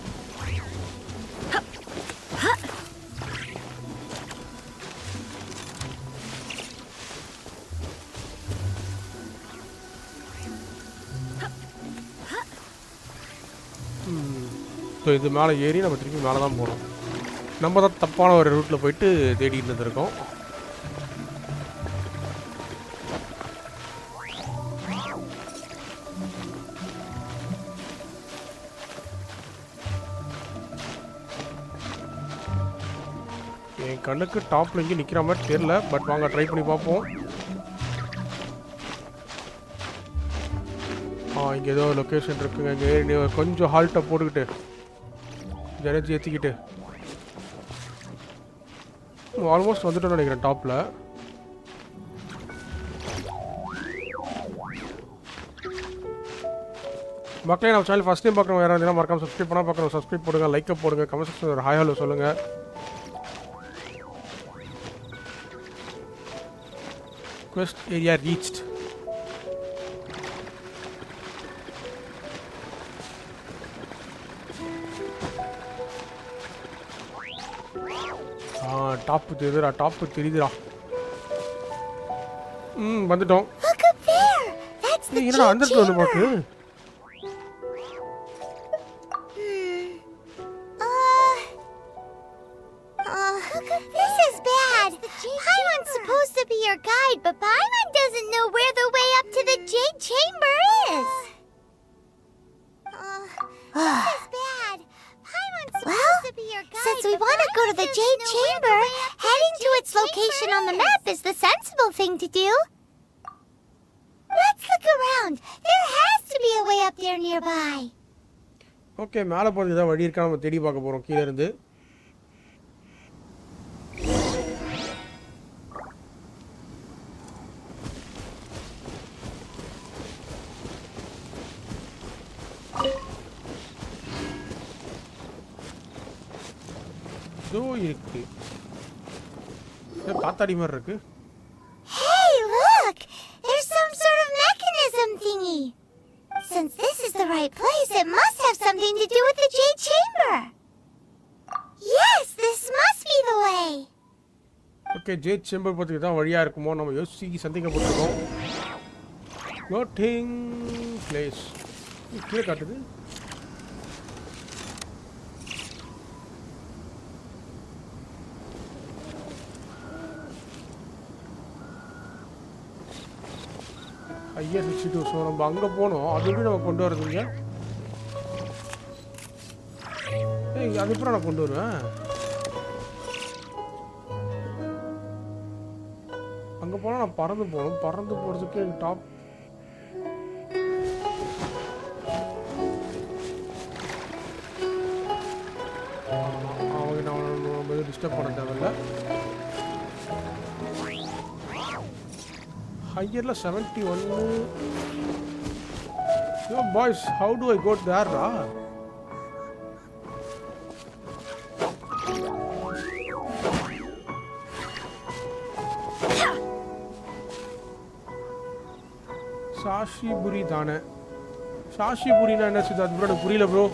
ஸோ இது மேலே ஏறி நம்ம திருப்பி மேலே தான் போகணும் நம்ம தான் தப்பான ஒரு ரூட்டில் போயிட்டு தேடிட்டு இருந்திருக்கோம் என் கண்ணுக்கு டாப்பில் இங்கே நிற்கிற மாதிரி தெரியல பட் வாங்க ட்ரை பண்ணி பார்ப்போம் இங்கே ஏதோ லொக்கேஷன் இருக்குங்க இங்கே ஏறி கொஞ்சம் ஹால்ட்டை போட்டுக்கிட்டு எனர்ஜி ஏற்றிக்கிட்டு ஆல்மோஸ்ட் வந்துட்டோன்னு நினைக்கிறேன் டாப்பில் மக்களே நம்ம சேனல் ஃபஸ்ட் டைம் பார்க்குறோம் வேறு இருந்தால் மறக்காம சப்ஸ்கிரைப் பண்ணால் பார்க்குறோம் சப்ஸ்கிரைப் போடுங்க லைக்கை போடுங்க கமெண்ட் செக்ஷன் ஒரு ஹாய் ஹலோ சொல்லுங்கள் quest area reached டாப் தெரியுதுடா டாப் தெரியுதுடா வந்துட்டோம் என்னடா அந்த இடத்துல வந்து பாக்கு This is bad. Paimon's supposed to be your guide, but Paimon doesn't know where the way up to the Jade Chamber is. This is bad. Paimon's supposed to be your guide. Since we want to go to the Jade Chamber, heading to its location on the map is the sensible thing to do. Let's look around. There has to be a way up there nearby. Okay மேலே போகிறதுக்கு ஏதாவது வழி இருக்கா நம்ம தேடி பார்க்க போகிறோம் கீழே இருந்து இருக்கு காத்தாடி மாதிரி இருக்கு Hey, look! There's some sort of mechanism thingy. Since this is the right place, it must have something to do with the Jade Chamber. Yes, this must be the way. Okay jade chamber பார்த்துக்கு தான் வழியாக இருக்குமோ நம்ம யோசிச்சு சந்தேகப்பட்டிருக்கோம் noting place கீழே காட்டுது Iyer 62 so நம்ம அங்கே போனோம். அது எப்படி நம்ம கொண்டு வரதுங்க? ஏய் அது எப்படி நான் கொண்டு வருவேன்? அங்கே போனால் நான் பறந்து போகணும். பறந்து போகிறதுக்கு எனக்கு டாப் அவங்க நம்ம டிஸ்டர்ப் பண்ண தேவையில்ல. ஹையர்ல 71. Yo boys, how do I go there? சாஷிபுரி தானே. சாஷிபுரினா என்ன சித்தார்த் ப்ரோ? எனக்கு புரியல ப்ரோ.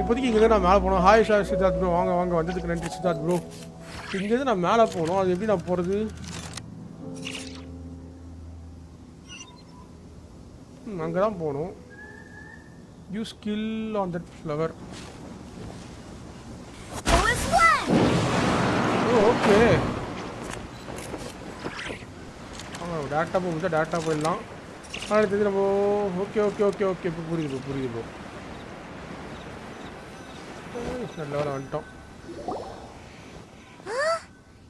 இப்போதைக்கு இங்கே நான் மேலே போனோம். ஹாய் சார் சித்தார்த் ப்ரோ, வாங்க வாங்க, வந்ததுக்கு நன்றி சித்தார்த் ப்ரோ. இங்கேருந்து நான் மேலே போகணும். அது எப்படி நான் போகிறது? அங்கே தான் போகணும். You skill on that flower. Okay data போகுது. டேட்டா போயிடலாம். ஆனால் தெரிஞ்சு நம்ம ஓகே ஓகே ஓகே ஓகே இப்போ புரியுது புரியுது. லெவலில் வந்துட்டோம்.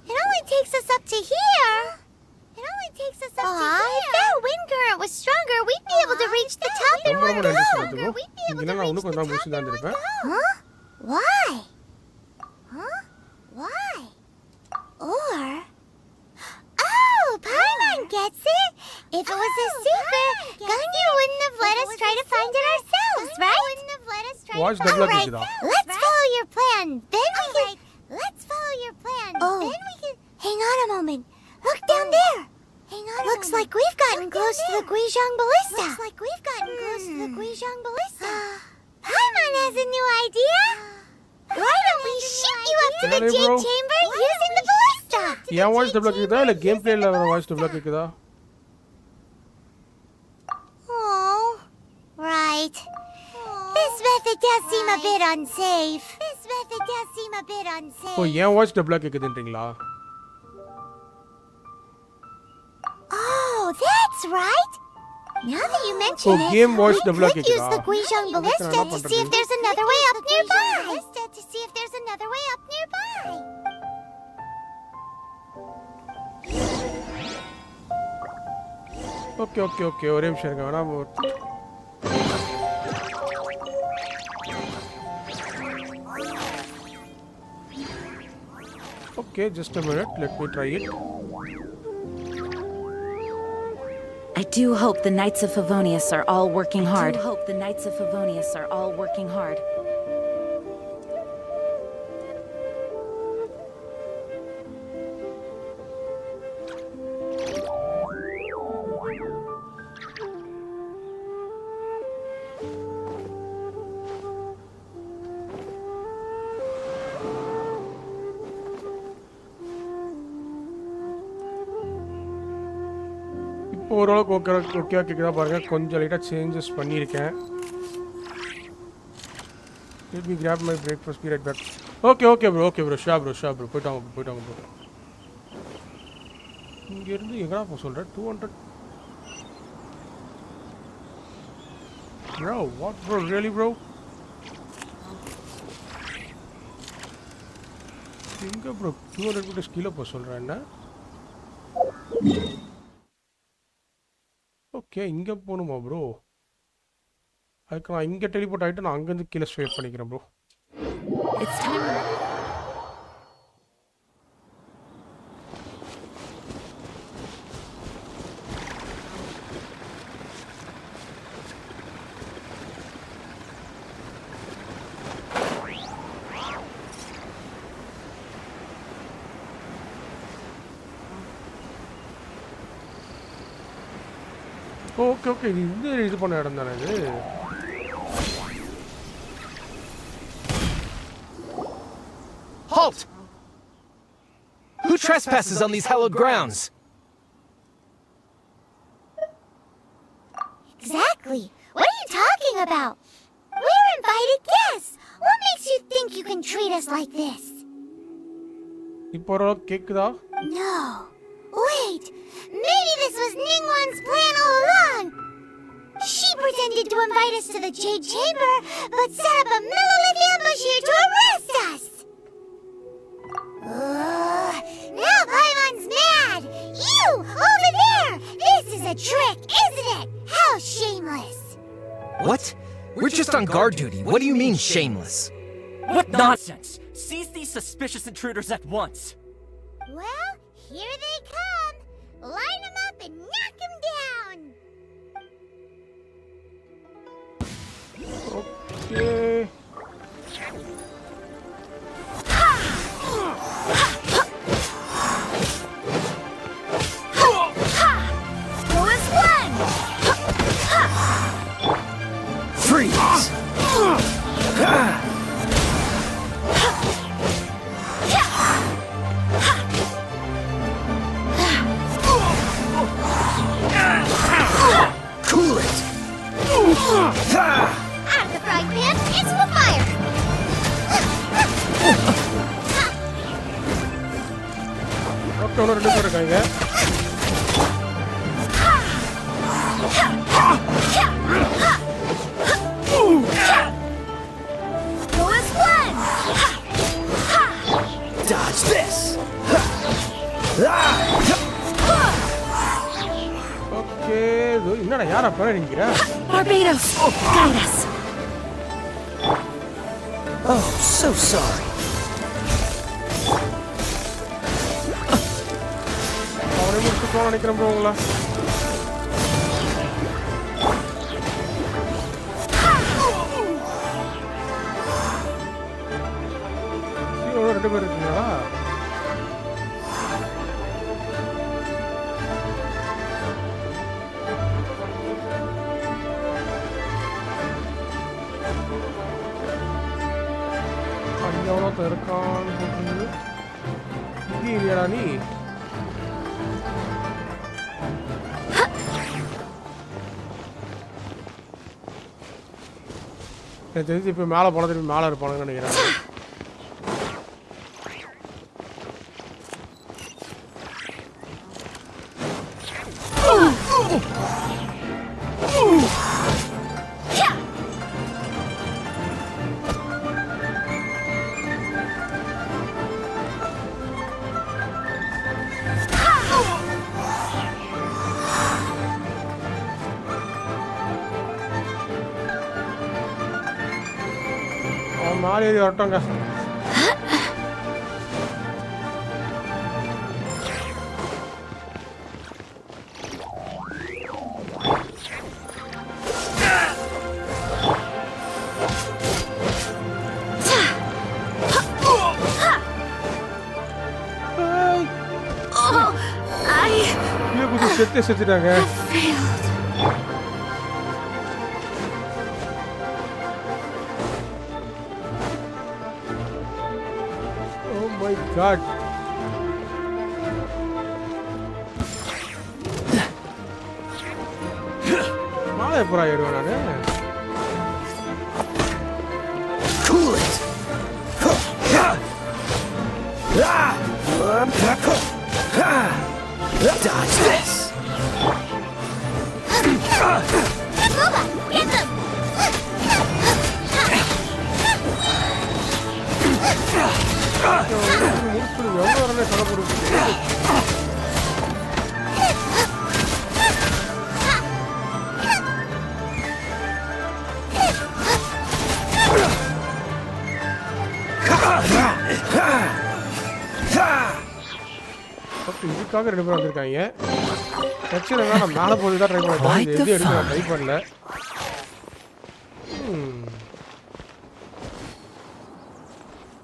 It only takes us up to here. It only takes us up to here. If that wind current was stronger, we'd be able to reach the top in one go. இங்கே நான் இன்னும் கொஞ்சம் முடிச்சு தான் இருப்பேன். Huh? Why? Huh? Why? Or... Oh, Paimon gets it. If it was a secret, Ganyu wouldn't have let us try to find it ourselves, right? Watch the blood is it? Let's follow your plan. Then we can... Let's follow your plan. Then we can... Hang on a moment. Look down there. Looks like we've gotten close to the Guizhong Ballista. Paimon has a new idea. Why don't we shoot you up to the Jade Chamber using the ballista? Yeah, watch the blood இருக்குதா இல்ல game பிளேல வர watch the blood இருக்குதா? Oh, right. This method does seem a bit unsafe. ஓ ஏன் watch the blood இருக்குதுன்றீங்களா? Oh, that's right. Now that you mention it, game watch the blood we could use the Guizhong Ballista to see if there's another way up nearby. Okay okay okay ஒரே நிமிஷம் இருங்க. வேணா okay, just a minute. Let me try it. I do hope the Knights of Favonius are all working hard. ஓரளவுக்கு okay okay கேட்குதா பாருங்க. கொஞ்சம் லைட்டாக changes பண்ணியிருக்கேன். let me grab my breakfast, be right back. Okay okay bro Shah bro போயிட்டாங்க bro. இங்கேருந்து எங்கடா போக சொல்கிறேன்? 200 bro, what bro, really bro? எங்கே ப்ரோ 200 meters கீழே போக சொல்கிறேன் என்ன? ஓகே இங்கே போகணுமா ப்ரோ? அதுக்கு நான் இங்கே டெலிபோர்ட் ஆகிட்டு நான் அங்கேருந்து கீழே ஸ்வேப் பண்ணிக்கிறேன் ப்ரோ. ஓகே ஓகே இது பண்ண இடம் தானே இது? Halt! Who trespasses on these hallowed grounds? Exactly. What are you talking about? We're invited guests. What makes you think you can treat us like this? இப்போ ஓரளவுக்கு கேட்குதா? No. Wait! Maybe this was Ningguang's plan all along! She pretended to invite us to the Jade Chamber, but set up a monolith ambush here to arrest us! Now Paimon's mad! You! Over there! This is a trick, isn't it? How shameless! What? We're just on guard duty. What do you mean, shameless? What nonsense! Seize these suspicious intruders at once! Well, here they come! Line them up and knock them down! Okay. Who is one? Freeze! Cool it! Out of the frying pan, into the fire! Okay இன்னும் 2 பேர் இருக்காங்க. Who is one? Dodge this! Okay என்னடா யாரா பேர நிக்கிற? Barbados, guide us. Oh, so sorry. அவரே முடிச்சு போன நினைக்கிறேன் bro உங்கள. இவங்க 2 பேர் இருக்கீங்களா? அங்க எவ்வளோ இருக்கான்னு போட்டு இங்கே இல்லையாடா நீ? எனக்கு தெரிஞ்சு இப்போ மேலே போன திருப்பி மேலே இருப்பானுங்கன்னு நினைக்கிறேன். அவன் மேலே ஏறி வரட்டோங்க. கீழே குதிச்சு செத்துட்டாங்க. Oh my god. மேலே எப்பரா ஏறுவேன் நானு? Cool it! Dodge this! Booba, get them! முடிச்சுடு எவ்வளோ நேரம் கடை கொடுக்குது. ஓகே இதுக்காக 2 பேர் வந்திருக்காங்க. பிரச்சனை என்ன நான் மேலே போய் தான் ட்ரை பண்ணேன். இது எது எடுக்க நான் ட்ரை பண்ணல.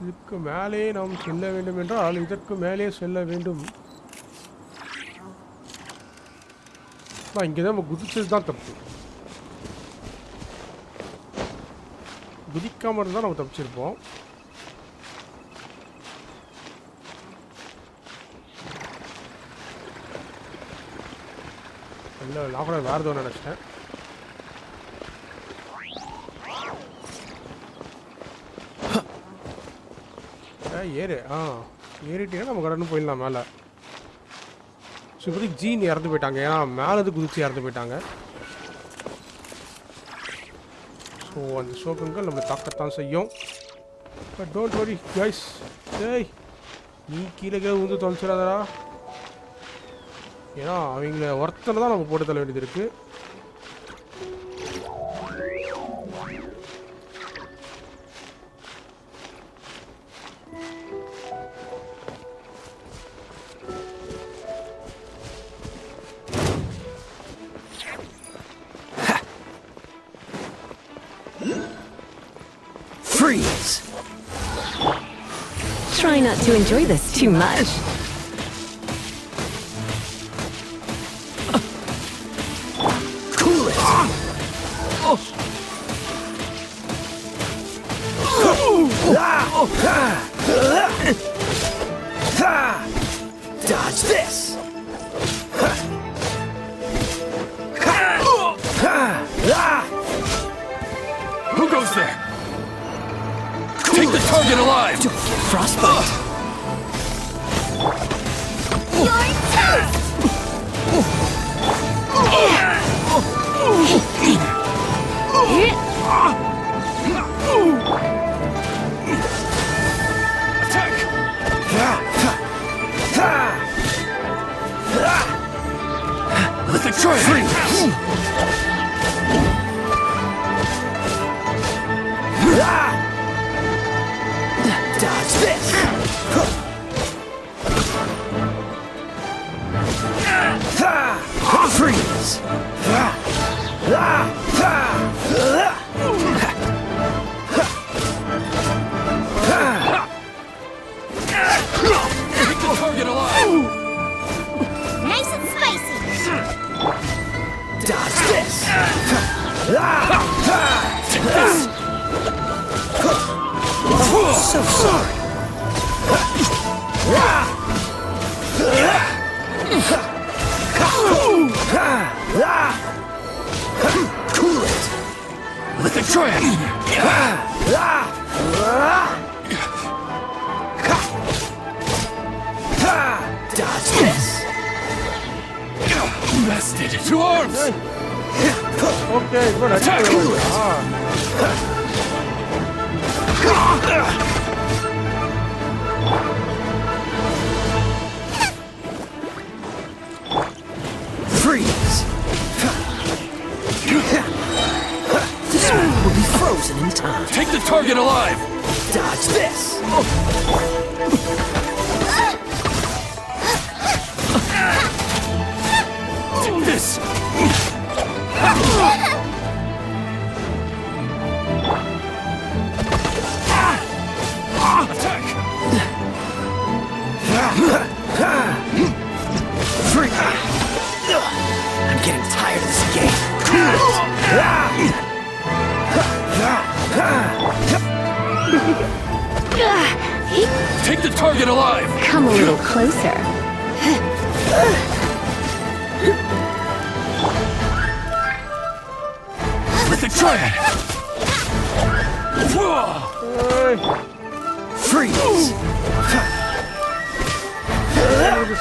இதுக்கு மேலே நாம் செல்ல வேண்டும் என்றால் இதற்கு மேலே செல்ல வேண்டும். இங்கே தான் நம்ம குதிச்சது தான் தப்பு. குதிக்காமல் இருந்தால் நம்ம தப்பிச்சிருப்போம். இல்லை நான் கூட வேறு எதுவும் நினச்சிட்டேன். ஏறு ஏறிட்டீங்கன்னா நம்ம கடன்னு போயிடலாம் மேலே. ஸோ இப்போதைக்கு ஜீன் இறந்து போயிட்டாங்க, ஏன்னா மேலேருந்து குதிச்சு இறந்து போயிட்டாங்க. ஸோ அந்த ஷோக்குங்கள் நம்மளை தாக்கத்தான் செய்யும். But don't worry guys. டேய் நீ கீழே வந்து தொலைச்சிடாதடா, ஏன்னா அவங்கள ஒருத்தனை தான் நம்ம போட்டு தள்ள வேண்டியது இருக்குது. Freeze! Try not to enjoy this too much. Cool it! Dodge this! Who goes there? Take the target alive! Frostbite! Let the try! Dodge this! Freeze! Take the target alive! Nice and spicy. Dodge this! So sorry! Cool it! Let the try it! Dodge this! Bested! To arms! Okay இப்போ Freeze! This one will be frozen in time. Take the target alive! Dodge this! Take this! Attack! Free! I'm getting tired of this game. Take the target alive! Come a little closer. Let the try it! Freeze!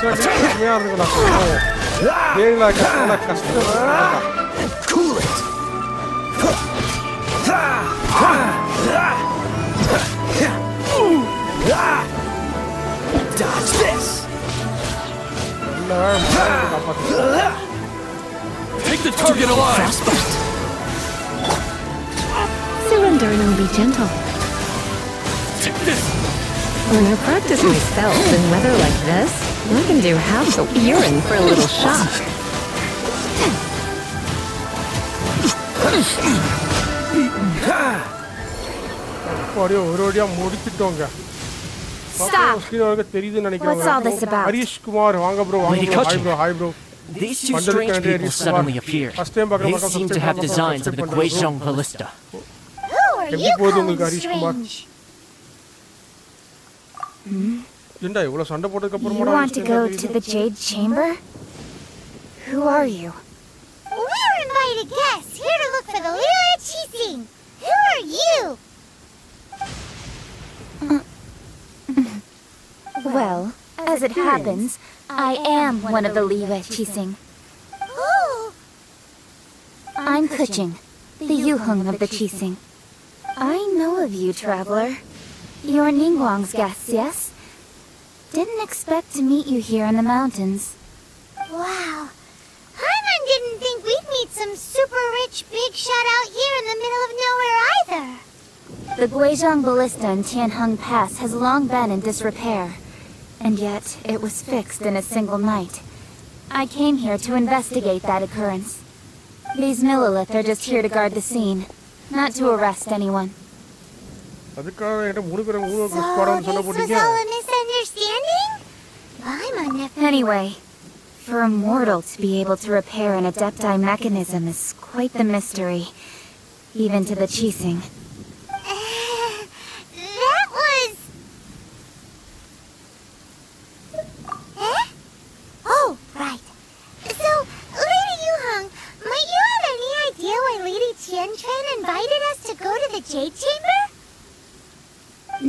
கம்மியாக இருக்கலாம். கேங்களா கஷ்டம். Cool it! Dodge this! Take the target alive! Frostbite! Surrender and I'll be gentle. Take this! When I practice myself in weather like this, I can do half the urine for a little shock. அப்படியே ஒரு வழியா முடிச்சிட்டோங்க. Stop! தெரியுதுன்னு What's நினைக்கிறேன். all this about? Harish Kumar வாங்க bro, வாங்க Lady bro, hi Kochi. Bro, hi bro. These two strange people suddenly appeared. They seem to have designs of the Guizhong Ballista. Who are எப்படி you போகுது calling உங்களுக்கு Harish Kumar? strange? ஏண்டா இவ்வளவு சண்டை போட்டதுக்கு You அப்புறமா want to go to the Jade Chamber? Who are you? We're invited guests here to look for the Lila Chising. Who are you? Well, As it happens, I am one of the Liyue Qixing. Ooh. I'm Kuching, the Yuheng of the Qixing. I know of you, traveler. You're Ningguang's guests, yes? Didn't expect to meet you here in the mountains. Wow. Paimon didn't think we'd meet some super rich big shot out here in the middle of nowhere either. The Guizhong Ballista in Tianheng Pass has long been in disrepair, and yet it was fixed in a single night. I came here to investigate that occurrence. These Millilith are just here to guard the scene, not to arrest anyone. So this was all a misunderstanding? Paimon never... Anyway, for a mortal to be able to repair an Adepti mechanism is quite the mystery, even to the Qixing. That was... Eh? Oh, right. So, Lady Yuheng, might you have any idea why Lady Tianquan invited us to go to the Jade Chamber?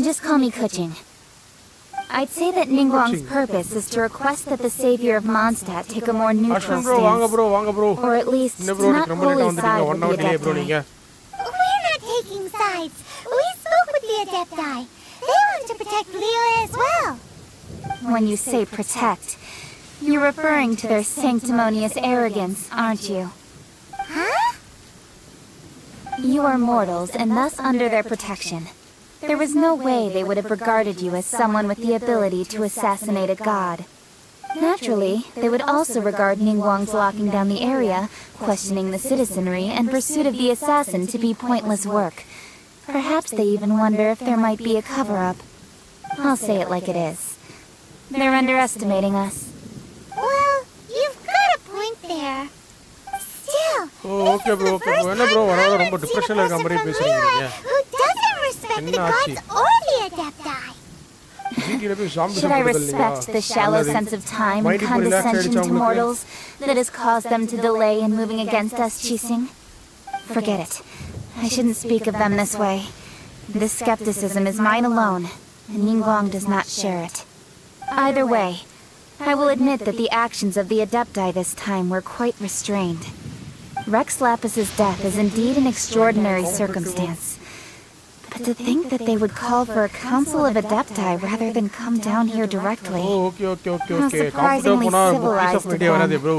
Just call me Kuching. I'd say that Ningguang's purpose is to request that the savior of Mondstadt take a more neutral stance. Or at least, to not wholly side with the Adepti. We're not taking sides. We spoke with the Adepti. They want to protect Liyue as well. When you say protect, you're referring to their sanctimonious arrogance, aren't you? Huh? You are mortals and thus under their protection. There was no way they would have regarded you as someone with the ability to assassinate a god. Naturally, they would also regard Ningguang's locking down the area, questioning the citizenry, and pursuit of the assassin to be pointless work. Perhaps they even wonder if there might be a cover-up. I'll say it like it is. They're underestimating us. Well, you've got a point there. Still, Oh, okay bro, okay bro. என்ன bro வராத ரொம்ப டிப்ரெஷன்ல இருக்க மாதிரி பேசுறீங்க. who doesn't respect the gods or the Adepti. ஜிடில போய் zombie Should I respect the shallow sense of time and condescension to mortals that has caused them to delay in moving against us, Qixing? Forget it. I shouldn't speak of them this way. This skepticism is mine alone, and Ningguang does not share it. Either way, I will admit that the actions of the Adepti this time were quite restrained. Rex Lapis's death is indeed an extraordinary circumstance. But to think that they would call for a council of Adepti rather than come down here directly. Oh, okay. How surprisingly civilized piece of media வராதே bro.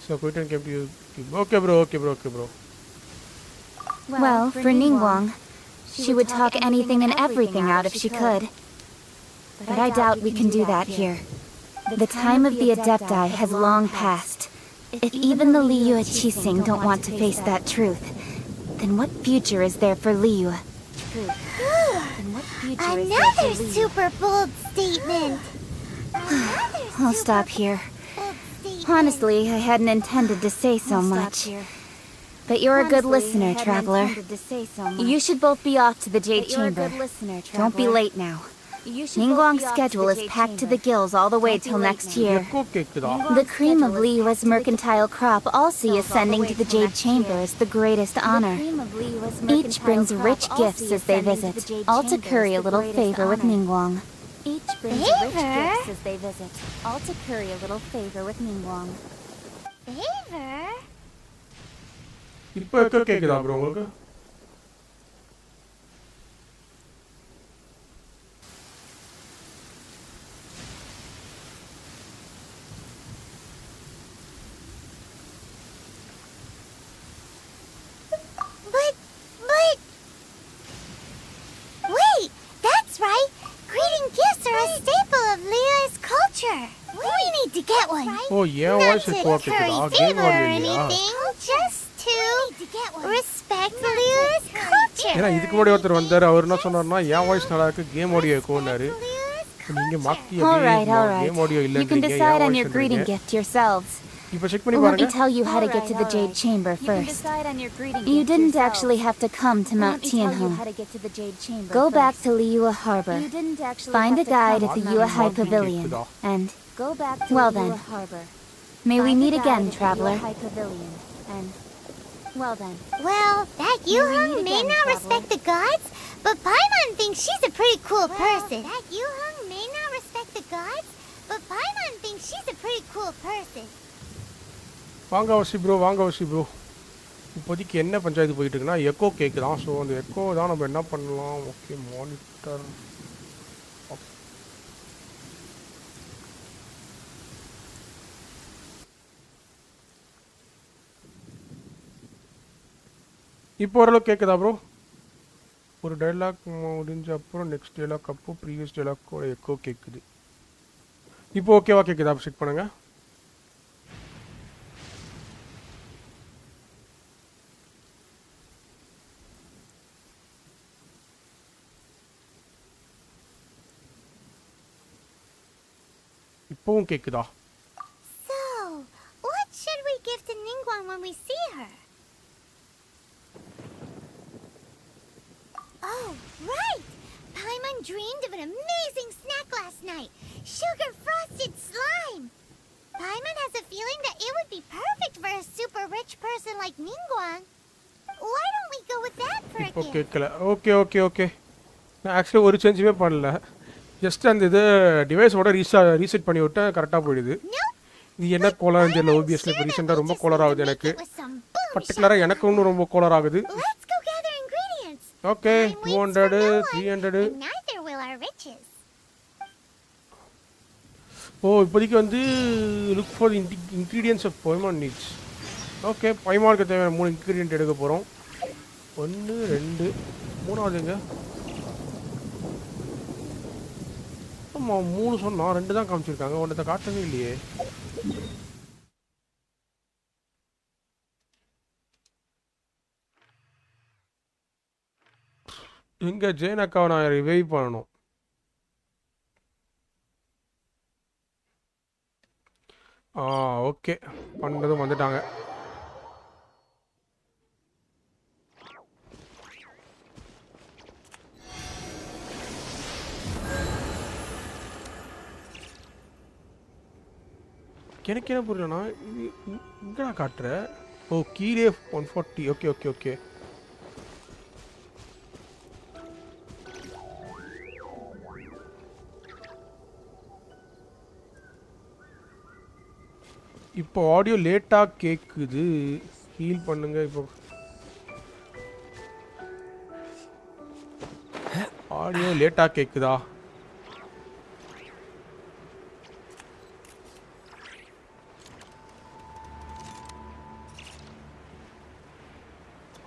So quit and keep you. Okay bro. Well, for Ningguang, she would talk anything and everything out if she could. But I doubt we can do that here. The time of the Adepti has long passed. If even the Liyue Qixing don't want to face that truth, then what future is there for Liyue? Another super bold statement. I'll stop here. Honestly, I hadn't intended to say so much. But you're a good listener, traveler. You should both be off to the Jade Chamber. Don't be late now. Ningguang's schedule is packed to the gills all the way till next year. The cream of Liyue's mercantile crop all see ascending to the Jade Chamber as the greatest honor. Each brings rich gifts as they visit, all to curry a little favor with Ningguang. Favor? இப்போ echo கேக்குதா bro உங்களுக்கு? But... Wait, that's right. Greeting gifts are a staple of Liyue's culture. We need to get one. Oh, yeah, why is it Not called to curry favor favor or இல்லையா? anything, just to respect Liyue's culture. ஏன்னா இதுக்கு முன்னாடி ஒருத்தர் வந்தாரு அவர் என்ன சொன்னாருன்னா என் voice நல்லா இருக்கு கேம் ஆடியோ எக்கோன்னாரு நீங்க மாத்தி All right. கேம் ஆடியோ இல்ல You can decide on your greeting gift yourselves. இப்போ செக் பண்ணி Let me பாருங்க tell you how to get to the Jade Chamber first. You didn't actually have to come to Mount Tianheng. Go back to Liyue Harbor. Find a guide at the Yuehai Pavilion. And, well then, may we meet again, traveler. Well, that Yuheng may not respect the gods, But Paimon thinks she's a pretty cool person. That Yuheng may not respect the gods, but Paimon thinks she's a pretty cool person. வாங்க வசி bro வாங்க வசி bro. இப்போதைக்கு என்ன பஞ்சாயத்து போயிட்டு இருக்குன்னா echo கேட்குதான். So அந்த echo தான் நம்ம என்ன பண்ணலாம். ஓகே மானிட்டர் இப்போ ஓரளவு கேட்குதா ப்ரோ? ஒரு டைலாக் முடிஞ்ச அப்புறம் நெக்ஸ்ட் டைலாக் அப்போ ப்ரீவியஸ் டைலாக்கோட எக்கோ கேட்குது. இப்போ ஓகேவா கேட்குதா? செக் பண்ணுங்கள். இப்போவும் கேட்குதா? So, what should we give to Ningguang when we see her? Oh, right! Paimon dreamed of an amazing snack last night. Sugar frosted slime. Paimon has a feeling that it would be perfect for a super rich person like Ningguang. Why don't we go with that for a இப்போ gift? கேட்கல. Okay okay okay. நான் actually ஒரு சேஞ்சுமே பண்ணல. Just அந்த இது டிவைஸோட reset பண்ணி விட்டா கரெக்டாக போயிடுது. இது என்ன கோளாறு தெரியல. ஓபிஎஸ்ல இப்போ ரீசெண்டாக ரொம்ப கோளார் ஆகுது எனக்கு. பர்டிகுலராக எனக்கு இன்னும் ரொம்ப கோளார் ஆகுது. ஓகே 200 300. ஓ இப்போதைக்கு வந்து look for ingredients of Paimon needs. Okay Paimonக்கு தேவையான 3 இன்க்ரீடியன்ட் எடுக்க போகிறோம். 1 2 மூணாவதுங்க. ஆமாம் 3 சொன்னோம், 2 தான் காமிச்சிருக்காங்க. ஒன்றத்தை காட்டவே இல்லையே. இங்கே ஜெயின் அக்காவை நான் ரிவைவ் பண்ணணும். ஓகே பண்ணதும் வந்துட்டாங்க. எனக்கு என்ன புரியலண்ணா, இது இங்கே நான் காட்டுறேன். ஓ கீழே 140. Okay okay okay. இப்போ ஆடியோ லேட்டாக கேட்குது. ஹீல் பண்ணுங்க. இப்போ ஆடியோ லேட்டாக கேட்குதா?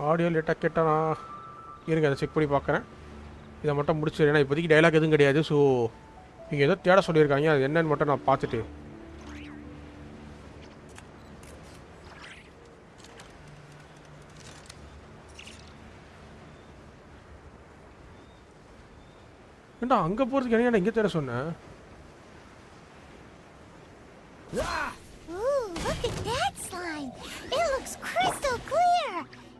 ஆடியோ லேட்டாக கேட்டால் நான் இருங்க அதை செக் பண்ணி பார்க்குறேன். இதை மட்டும் முடிச்சிடு. ஏன்னா இப்போதைக்கு டைலாக் எதுவும் கிடையாது. ஸோ நீங்கள் ஏதோ தேட சொல்லியிருக்காங்க, அது என்னன்னு மட்டும் நான் பார்த்துட்டு. ஏண்டா அங்கே போகிறதுக்கு என்ன இங்கே தேட சொன்னேன்? Ooh, look at that slime. It looks crystal clear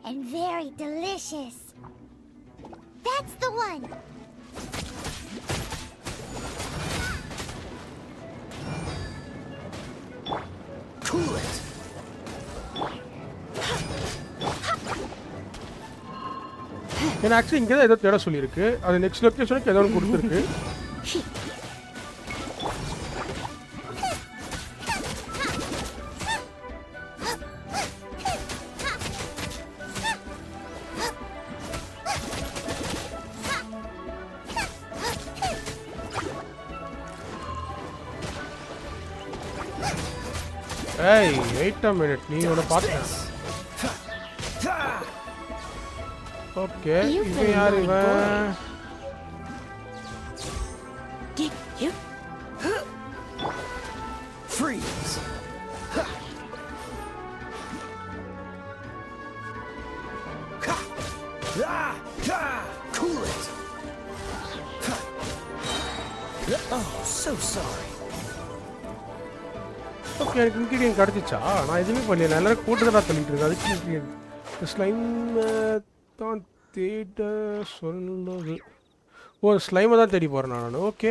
and very delicious. That's the one. Cool it. ஏன்னா ஆக்சுவலி இங்கே தான் ஏதோ தேட சொல்லியிருக்கு. அது நெக்ஸ்ட் லொக்கேஷனுக்கு ஏதோ ஒன்று கொடுத்துருக்கு. ஏய் வெயிட் அ மினிட், நீ ஒன்று பார்த்தேன். ஓகே இவன் யார் இவன்? Freeze. Cool it. Oh, so sorry. Okay எனக்கு இன்க்ரீடியன்ட் கிடச்சிச்சா? நான் எதுவுமே பண்ணல, நான் எல்லாரும் கூட்டு தான் தள்ளிட்டு இருக்கேன். அதுக்கு இன்க்ரீடியன்ட் ஸ்லைம் தான் தேட சொன்னது. ஓ ஸ்லைமை தான் தேடி போகிறேன் நான். ஓகே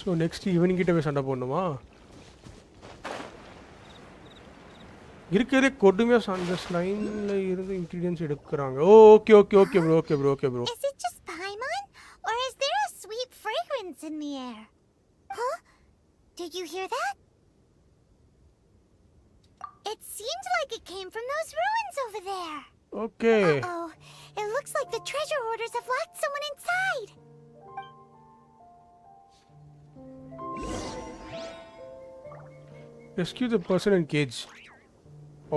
ஸோ நெக்ஸ்ட் இவன்கிட்ட போய் சண்டை போடணுமா? இருக்கிறதே கொடுமையாக அந்த ஸ்லைனில் இருந்து இன்க்ரீடியன்ஸ் எடுக்கிறாங்க. Okay okay okay bro okay bro okay bro. Is it just Paimon? Or is there a sweet fragrance in the air? Huh? Did you hear that? It seemed like it came from those ruins over there. Okay. Uh-oh. It looks like the treasure hoarders have locked someone inside. Rescue the person in cage.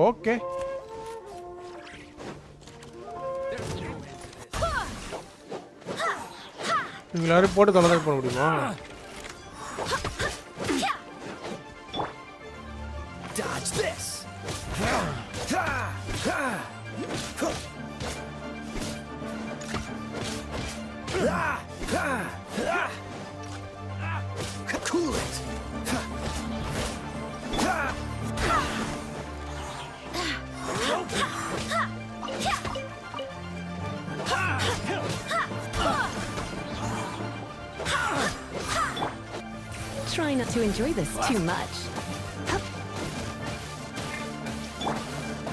Okay. எல்லாரும் போட்டு தொலைதான் பண்ண முடியுமா? Dodge this. Cool it. Try not to enjoy this too much.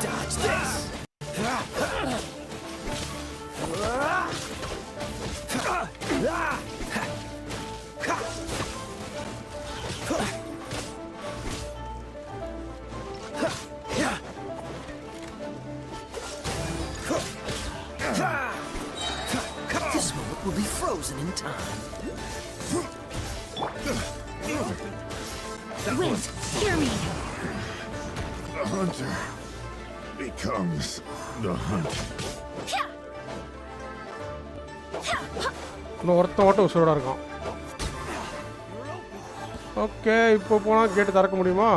Dodge this. This moment will be frozen in time. Wind, hear me. The hunter becomes the hunt. இன்னும் ஒருத்த மட்டும் உசுரோட இருக்கான். Okay இப்போ போனால் கேட்டு திறக்க முடியுமா?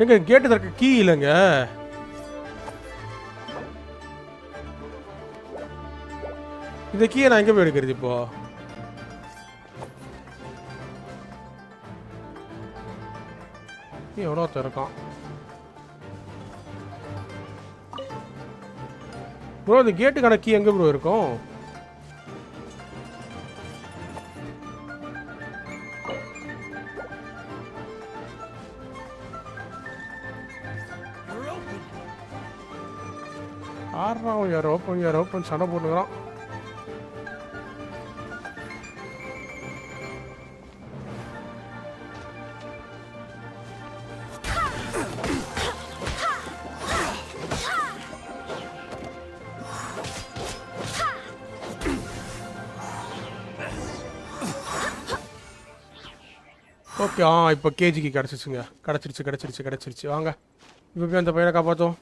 எங்க கேட்டு திறக்க கீ இல்லைங்க. இந்த கீயை நான் எங்கே போய் எடுக்கிறது இப்போ? எவ்வளோ திறக்கான் ப்ரோ? இந்த கேட்டுக்கான கீ எங்கே ப்ரோ இருக்கும்? ஆறாம் யார் ஓப்பன் சண்டை போட்டுக்கிறான். ஓகே இப்போ கேஜிக்கு கிடச்சிச்சுங்க. கிடச்சிருச்சு வாங்க இப்போ போய் அந்த பையனை காப்பாற்றோம்.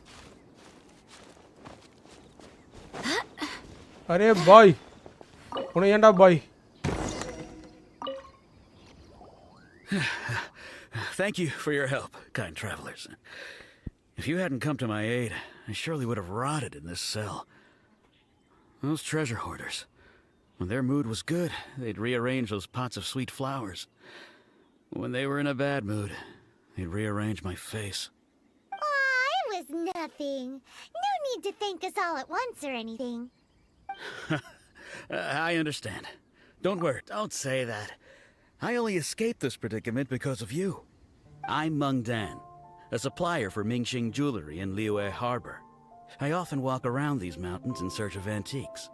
அரே பாய் உன ஏண்டா பாய்? Thank you for your help, kind travelers. If you hadn't come to my aid, I surely would have rotted in this cell. Those treasure hoarders, when their mood was good, they'd rearrange those pots of sweet flowers. When they were in a bad mood, they'd rearrange my face. Aw, it was nothing. No need to thank us all at once or anything. I understand. Don't worry, don't say that. I only escaped this predicament because of you. I'm Meng Dan, a supplier for Mingxing Jewelry in Liyue Harbor. I often walk around these mountains in search of antiques.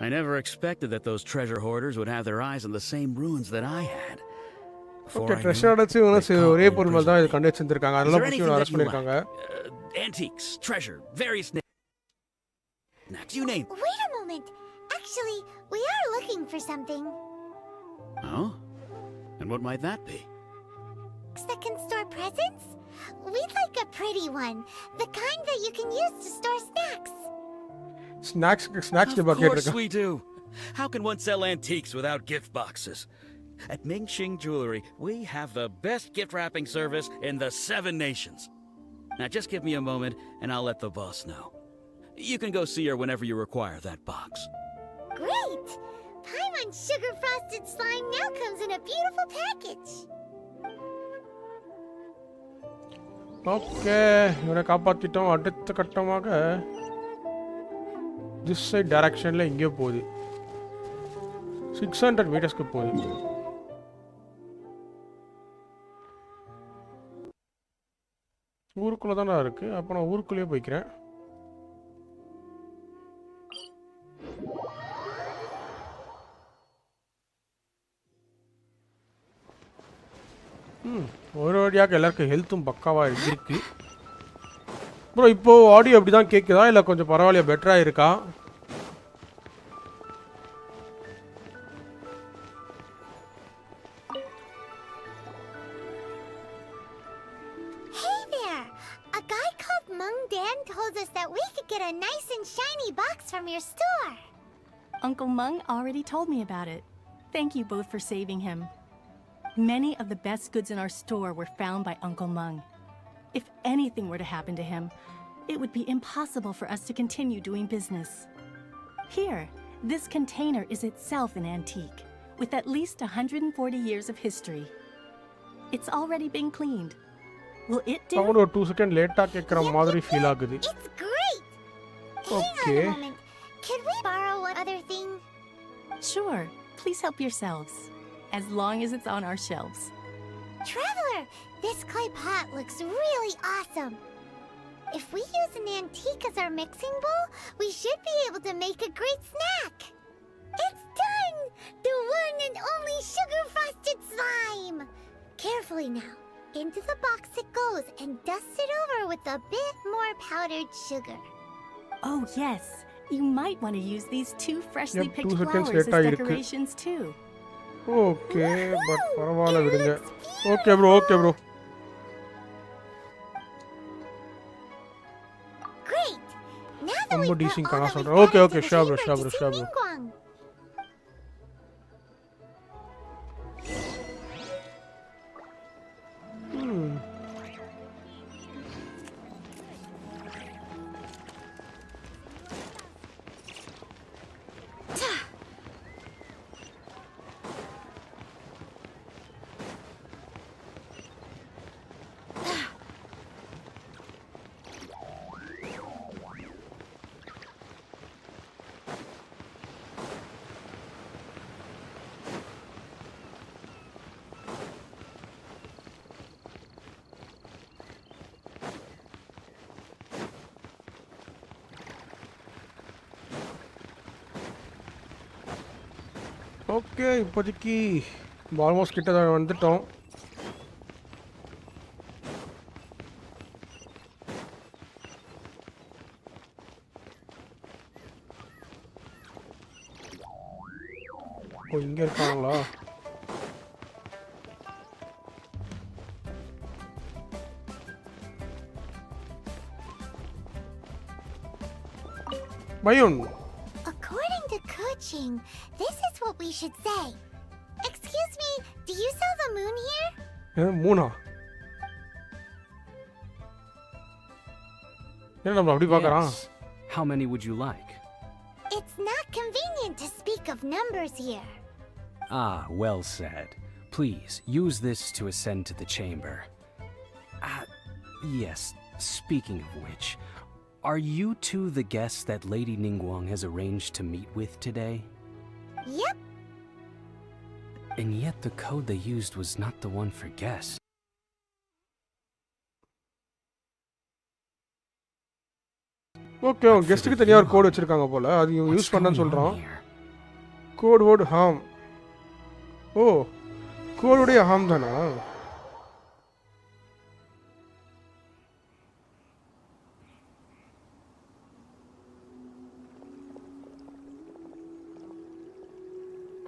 I never expected that those treasure hoarders would have their eyes on the same ruins that I had. Okay treasure அடிச்சு ஒரே பொருள் மேல தான் இது கண்டு வச்சிருக்காங்க. அதெல்லாம் பத்தி அரெஸ்ட் பண்ணிருக்காங்க. Antiques, treasure, various snacks, you name. Wait a moment. Actually, we are looking for something. Oh? And what might that be? That can store presents? We'd like a pretty one. The kind that you can use to store snacks. Snacks Of course we do. How can one sell antiques without gift boxes? At Mingxing Jewelry, we have the best gift wrapping service in the 7 nations. Now just give me a moment and I'll let the boss know. You can go see her whenever you require that box. Great! Paimon's sugar frosted slime now comes in a beautiful package. Okay இவனை காப்பாற்றிட்டோம். அடுத்த கட்டமாக this side டைரக்ஷனில் எங்கேயோ போகுது. 600 மீட்டர்ஸ்க்கு போகுது. ஊருக்குள்ள தானே இருக்கு. அப்ப நான் ஊருக்குள்ளே போய்க்கிறேன். ஒரு வழியாக எல்லாருக்கும் ஹெல்த்தும் பக்காவா இருக்கு. ப்ரோ இப்போ ஆடியோ அப்படி தான் கேட்குதா இல்லை கொஞ்சம் பரவாயில்லையா பெட்டராக இருக்கா? Hey there! A guy called Mung Dan told us that we could get a nice and shiny box from your store. Uncle Mung already told me about it. Thank you both for saving him. Many of the best goods in our store were found by Uncle Mung. If anything were to happen to him, it would be impossible for us to continue doing business. Here, this container is itself an antique, with at least 140 years of history. It's already been cleaned. Will it do? Sound 2 seconds later கேக்குற மாதிரி feel ஆகுது. It's great. Okay. Hang on a moment. Can we borrow one other thing? Sure. Please help yourselves, as long as it's on our shelves. Traveler, this clay pot looks really awesome. If we use an antique as our mixing bowl, we should be able to make a great snack. It's done! The one and only sugar-frosted slime! Carefully now. Into the box it goes and dust it over with a bit more powdered sugar. Oh yes, you might want to use these 2 freshly Yep, picked 2 seconds flowers as later இருக்கு. decorations too. Okay, but பரவாயில்ல விடுங்க. Okay bro, okay bro. Great! Now that ரொம்ப we've decent got all காணா that சொல்றேன். we've Okay, got okay, into the sure bro, chamber sure to bro, see sure bro. Ningguang. Okay இப்போதைக்கு almost கிட்ட தான் வந்துட்டோம். ஓ இங்கே இருக்காங்களா? பயோன் According to Kuching, this is what we should say. Excuse me, do you sell the moon here? மூணா? என்ன நம்ம அப்படி பார்க்கறான்? Yes. How many would you like? It's not convenient to speak of numbers here. Ah, well said. Please, use this to ascend to the chamber. Yes, speaking of which, are you two the guests that Lady Ningguang has arranged to meet with today? Yep. And yet the code they used was not the one for guests. Okay கெஸ்ட்டுக்கு தனியாக ஒரு code வச்சுருக்காங்க போல், அது இவங்க use பண்ணன்னு சொல்கிறான். Code vote ஹாம். ஓ கோடுடைய ஹாம் தானா?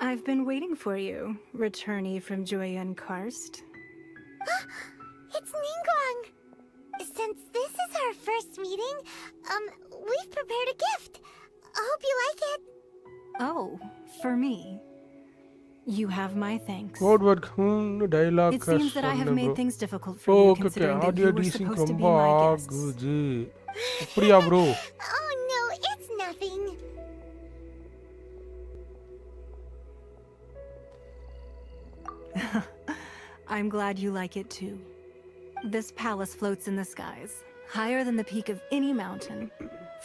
I've been waiting for you, returnee from Joyun Karst. It's Ningguang. Since this is our first meeting, we've prepared a gift. I hope you like it. Oh, for me. You have my thanks. Code work dialogue It seems that I have made things difficult for you, okay considering that audio you were teasing supposed to ரொம்ப be my guests. ஆகுது. அப்படியா ப்ரோ? Oh no, it's nothing. I'm glad you like it too. This palace floats in the skies, higher than the peak of any mountain.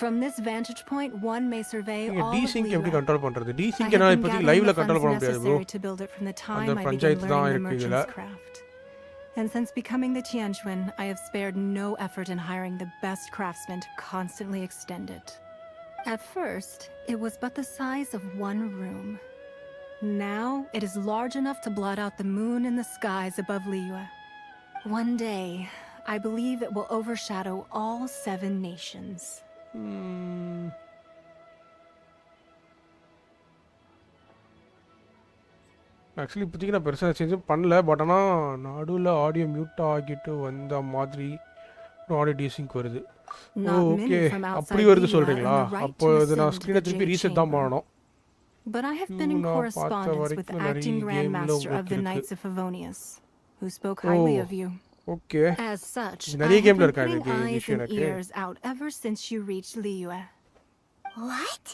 From this vantage point, one may survey all of டீசிங்க் எப்படி Liyue. Control பண்றது? I டீசிங்க் have என்னால been இப்போதைக்கு gathering லைவ்ல the control funds பண்ண முடியாது bro. necessary to build it from the time அந்த I began panchayat தான் learning the இருக்கு இதுல. merchant's craft. And since becoming the Tianquan, I have spared no effort in hiring the best craftsmen to constantly extend it. At first, it was but the size of one room. Now, it is large enough to blot out the moon in the skies above Liyue. One day, I believe it will overshadow all 7 nations. Actually இப்போதைக்கு நான் பெருசாக சேஞ்சும் பண்ணல. But ஆனால் நடுவில் audio mute ஆகிட்டு வந்த மாதிரி audio டீசிங்க் வருது. ஓகே, அப்படி வருது சொல்கிறீங்களா? அப்போ இது நான் ஸ்க்ரீனை திருப்பி ரீசெட் தான் பண்ணணும். But I have been in correspondence with the acting grandmaster of the Knights of Favonius, who spoke highly of you. Okay. As such, I நிறைய have கேம்ல been இருக்காங்க putting eyes and எனக்கு. ears out ever since you reached Liyue. What?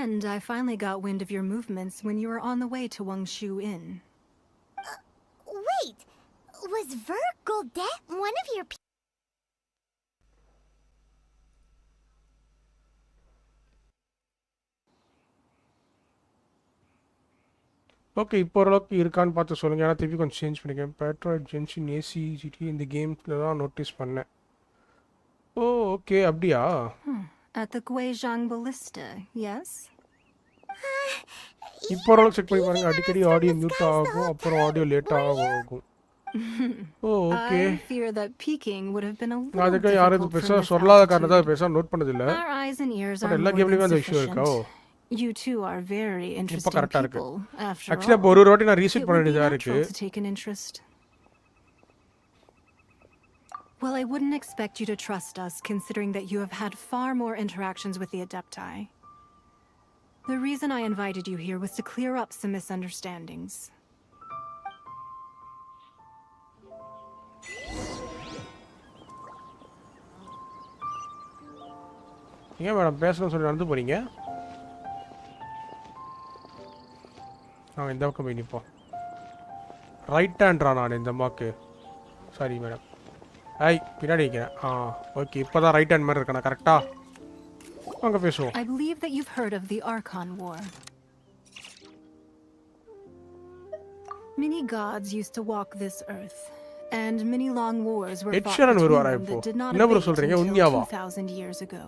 And I finally got wind of your movements when you were on the way to Wangshu Inn. Wait, was Ver Goldet one of your people? Okay, இப்போ ஓரளவுக்கு இருக்கான்னு பார்த்து சொல்லுங்கள். ஏன்னா திருப்பி கொஞ்சம் change பண்ணிக்கேன். பேட்ராய்ட் Genshin AC GT இந்த கேம்ஸில் தான் நோட்டீஸ் பண்ணேன். ஓ ஓகே, அப்படியா? At the Guizhang Ballista, yes? இப்போ ஓரளவுக்கு செக் பண்ணி பாருங்கள். அடிக்கடி ஆடியோ மியூட் ஆகும், அப்புறம் ஆடியோ லேட்டாக ஆகும். ஓ okay. I fear that peaking would have been a little அதுக்கு யாரும் இது difficult பெருசாக from சொல்லாத this காரணம் தான் altitude. பெருசாக நோட் பண்ணதில்லை. Our eyes and ears but are எல்லா more கேம்லேயுமே than அந்த இஷ்யூ இருக்கா? sufficient. You two are very இப்போ interesting கரெக்டாக இருக்கு. people, after actually all. அப்போ ஒரு வாட்டி நான் It ரீசெட் would பண்ண be வேண்டியதாக natural இருக்குது. to take an interest. Well, I wouldn't expect you to trust us, considering that you have had far more interactions with the Adepti. The reason I invited you here was to clear up some misunderstandings. ஏன் madam பேசணும்னு சொல்லி நடந்து போகிறீங்க? நாங்கள் இந்த பக்கம் போய் நிற்போம். ரைட் ஹேண்ட்ரா நான் இந்த அம்மாவுக்கு? Sorry madam. பின்னாடி வைக்கிறேன். ஓகே, இப்போ தான் ரைட் ஹேண்ட் மாதிரி இருக்கேன் கரெக்டாக? வாங்க பேசுவோம். I believe that you've heard of the Archon War. Many gods used to walk this earth, and many long wars were fought between them that did not abate until 2,000 years ago.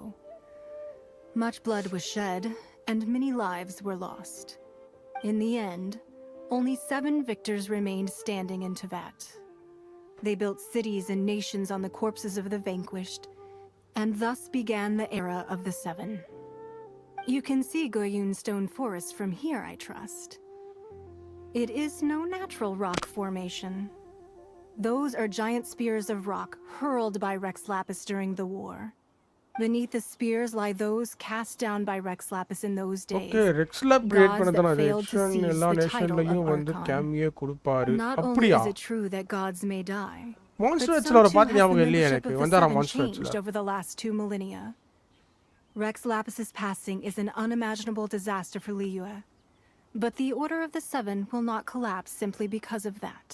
Much blood was shed, and many lives were lost. In the end, only 7 victors remained standing in Teyvat. They built cities and nations on the corpses of the vanquished, and thus began the era of the 7. You can see Goyun Stone Forest from here, I trust. It is no natural rock formation. Those are giant spears of rock hurled by Rex Lapis during the war. Beneath the spears lie those cast down by Rex Lapis in those days. Okay, Rex Lapis create gods that பண்ணதனால failed to seize எல்லா the title நேஷன்லயும் of வந்து Archon. Cameo கொடுப்பாரு. Not only அப்படியா? is it true that gods may die, monster but வெட்ஸ்ல so ஒரு too பாத்து has ஞாபகம் the இல்லையே membership எனக்கு. of the வந்தாரா 7 monster changed வெட்ஸ்ல? over the last 2 millennia. Rex Lapis's passing is an unimaginable disaster for Liyue. But the Order of the 7 will not collapse simply because of that.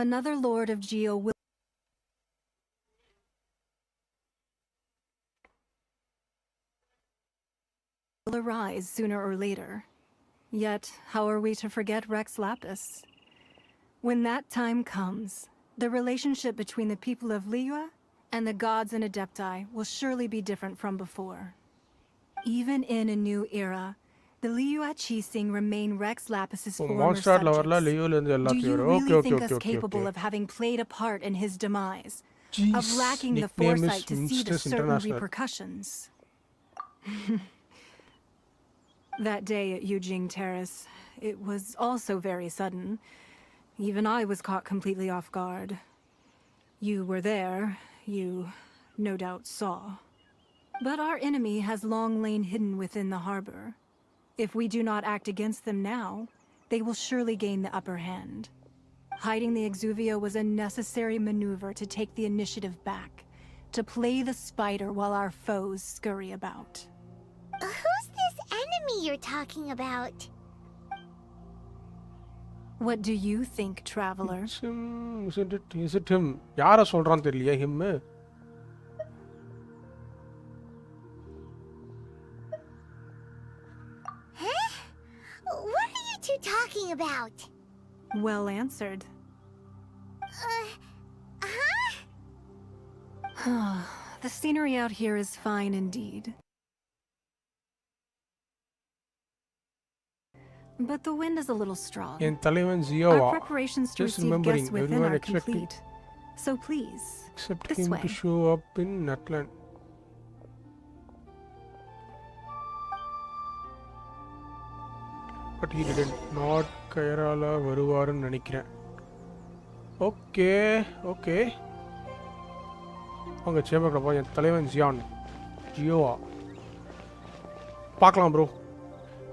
Another Lord of Geo will arise sooner or later. Yet, how are we to forget Rex Lapis? When that time comes, the relationship between the people of Liyue and the gods and Adepti will surely be different from before. Even in a new era, the Liyue Qixing remain Rex Lapis's former monster லவர்ல subjects. லியோல இருந்து Do எல்லாத்தையும் you வரும். really okay okay think okay us okay capable okay. of having played a part in his demise? Of Jeez, lacking the nickname is foresight to see the Mistress certain International. repercussions? That day at Yujing Terrace, it was also very sudden. Even I was caught completely off guard. You were there, you no doubt saw. But our enemy has long lain hidden within the harbor. If we do not act against them now, they will surely gain the upper hand. Hiding the Exuvio was a necessary maneuver to take the initiative back, to play the spider while our foes scurry about. Who's this enemy you're talking about? What do you think, traveler? Is it him? யார சொல்றான் தெரியலையே him. Huh? What are you two talking about? Well answered. The scenery out here is fine indeed. But the wind is a little strong. என் தலைவன் ஜியோவா. Our preparations to Just receive remembering, guests within everyone are expecting complete. So please, except this him way. to show up in Nutland. But he didn't. Not Kairala வருவாருன்னு நினைக்கிறேன். Okay okay. அவங்க சேம்பர்ல போய் என் தலைவன் ஜியோவா. பார்க்கலாம் bro.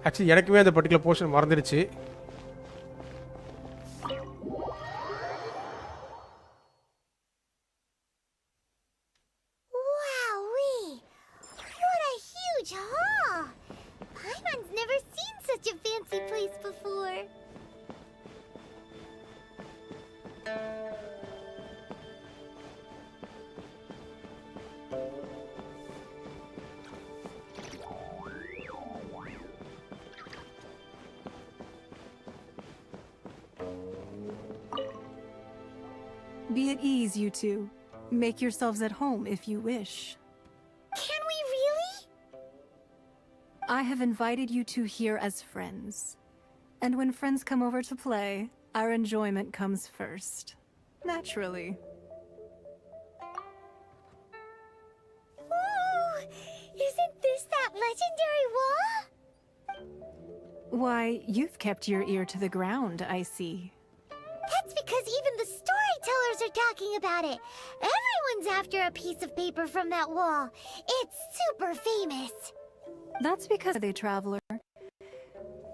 Actually எனக்குமே அந்த particular portion மறந்துடுச்சு. Wowee! What a huge hall! Paimon's never seen such a fancy place before. Be at ease, you two. Make yourselves at home if you wish. Can we really? I have invited you two here as friends. And when friends come over to play, our enjoyment comes first. Naturally. Ooh, isn't this that legendary wall? Why, you've kept your ear to the ground, I see. That's because even the storytellers are talking about it. Everyone's after a piece of paper from that wall. It's super famous. That's because of the traveler.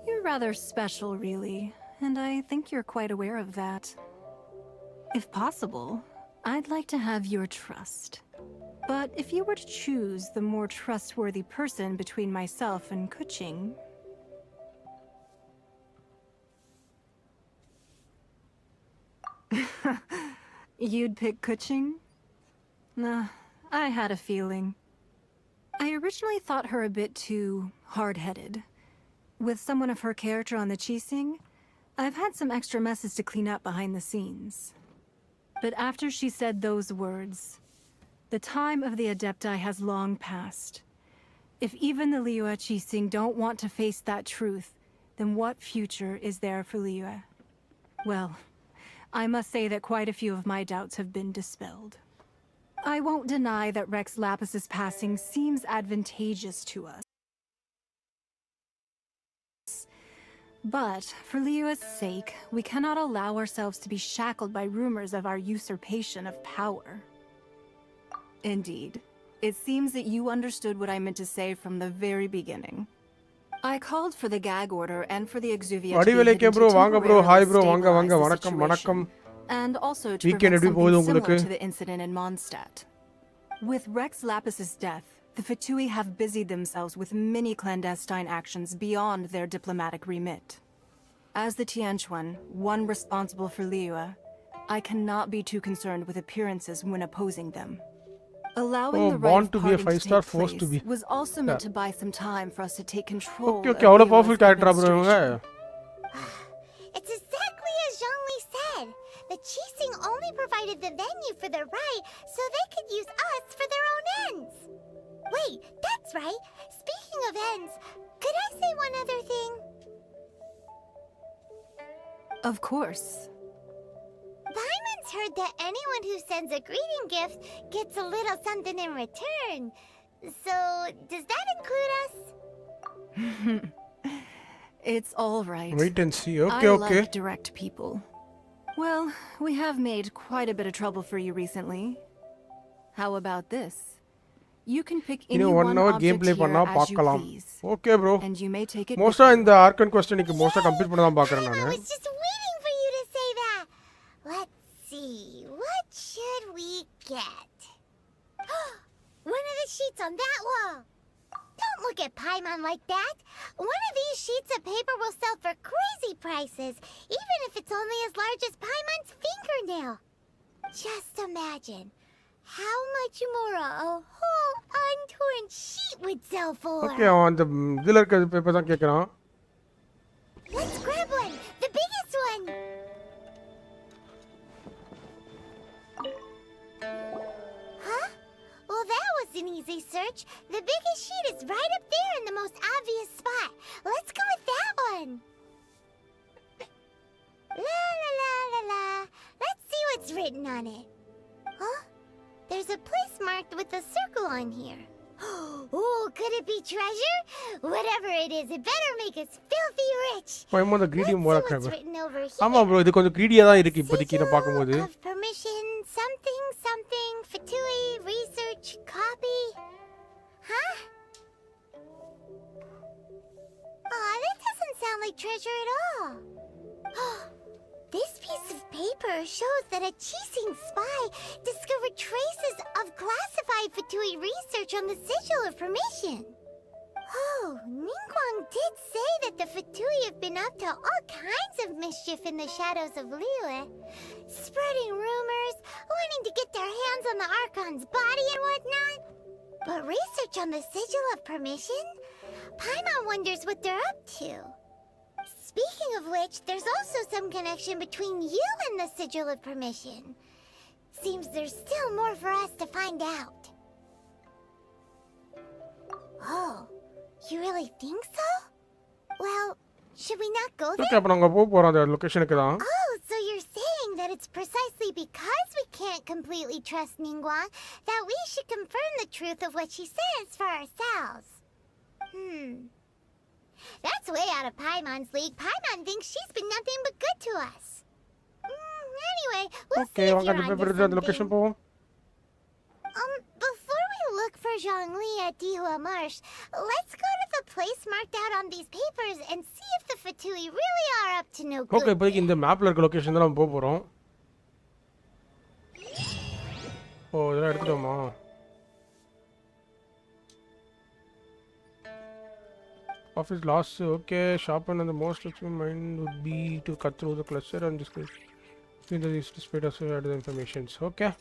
You're rather special, really, and I think you're quite aware of that. If possible, I'd like to have your trust. But if you were to choose the more trustworthy person between myself and Kuching... You'd pick Kuching? Nah, I had a feeling. I originally thought her a bit too hard-headed. With someone of her character on the Qixing, I've had some extra messes to clean up behind the scenes. But after she said those words, the time of the Adepti has long passed. If even the Liyue Qixing don't want to face that truth, then what future is there for Liyue? Well, I must say that quite a few of my doubts have been dispelled. I won't deny that Rex Lapis's passing seems advantageous to us. But, for Liyue's sake, we cannot allow ourselves to be shackled by rumors of our usurpation of power. Indeed, it seems that you understood what I meant to say from the very beginning. I called for the gag order and for the exuvia to be hidden to temporarily stabilize the situation, and also to prevent something similar to the incident in Mondstadt. With Rex Lapis's death, the Fatui have busied themselves with many clandestine actions beyond their diplomatic remit. As the Tianquan, one responsible for Liyue, I cannot be too concerned with appearances when opposing them. Allowing the right of parting to take place was also meant to buy some time for us to take control of Liyue's administration. It's exactly as Zhongli said. The Qixing only provided the venue for the rite so they could use us for their own ends. Wait, that's right. Speaking of ends, could I say one other thing? Of course. Paimon's heard that anyone who sends a greeting gift gets a little something in return. So, does that include us? It's all right. Wait and see. Okay, I okay. like direct people. Well, we have made quite a bit of trouble for you recently. How about this? You can pick any one object gameplay here பண்ணா as you பார்க்கலாம். please. Okay bro. And you may take it மோஸ்டா இந்த Archon questionக்கு மோஸ்டா complete பண்ண தான் பார்க்கறேன் I நான். was just waiting for you to say that. Let's see. What should we get? One of the sheets on that wall. Don't look at Paimon like that. One of these sheets of paper will sell for crazy prices, even if it's only as large as Paimon's fingernail. Just imagine how much more a whole untorn sheet would sell for. Okay, அவன் அந்த இதுல இருக்க paper தான் கேக்குறான். Let's grab one, the biggest one. search, the biggest sheet is right up there in the most obvious spot. Let's go with that one. La la la la la. Let's see what's written on it. Huh? There's a place marked with a circle on here. Oh, could it be treasure? Whatever it is, it better make us filthy rich. பயமா அந்த greedy Let's more see what's grape. written over here. ஆமா bro, இது கொஞ்சம் greedy-ஆ தான் இருக்கு இப்போதைக்கு நான் பாக்கும்போது. Of permission, something, something, Fatui, research, copy. Huh? Aw, that doesn't sound like treasure at all. This piece of paper shows that a Qixing spy discovered traces of classified Fatui research on the sigil of permission. Oh, Ningguang did say that the Fatui have been up to all kinds of mischief in the shadows of Liyue, spreading rumors, wanting to get their hands on the Archon's body and whatnot. But research on the sigil of permission? Paimon wonders what they're up to. Speaking of which, there's also some connection between you and the sigil of permission. Seems there's still more for us to find out. Oh, you really think so? Well, should we not go there? Okay அப்ப நாங்க போறோம் அந்த லொகேஷனுக்கு தான். Oh, so you're saying that it's precisely because we can't completely trust Ningguang that we should confirm the truth of what she says for ourselves. That's way out of Paimon's league. Paimon thinks she's been nothing but good to us. Anyway, we'll see if you're onto அந்த location something. போவோம். Before we look for Zhongli at Dihua Marsh, let's go to the place marked out on these papers and see if the Fatui really are up to no good. Okay இப்போதைக்கு இந்த மேப்ல இருக்க location தான் நம்ம போறோம். ஓ இதெல்லாம் எடுத்துட்டோமா? Office lost. Okay, sharpen and the most likely mind would be to cut through the cluster and discuss these displayed as well as the information. Okay.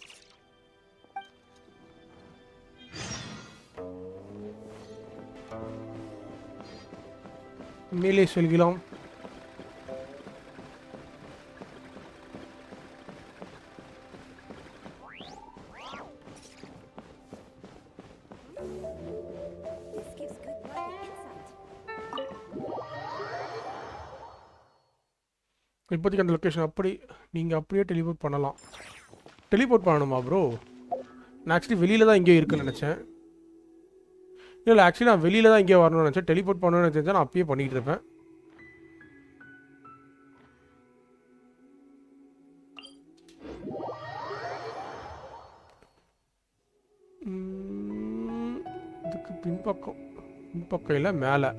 மேலே செல்கிறோம். இப்போதைக்கு அந்த லொக்கேஷன் அப்படி நீங்கள் அப்படியே டெலிபோர்ட் பண்ணலாம். டெலிபோர்ட் பண்ணணுமா ப்ரோ? நான் ஆக்சுவலி வெளியில் தான் இங்கே இருக்குன்னு நினச்சேன். இல்லை ஆக்சுவலி நான் வெளியில் தான் இங்கே வரணும்னு நினச்சேன். டெலிபோர்ட் பண்ணணும்னு தெரிஞ்சால் நான் அப்பயே பண்ணிகிட்டு இருப்பேன். இதுக்கு பின்பக்கம் இல்லை மேலே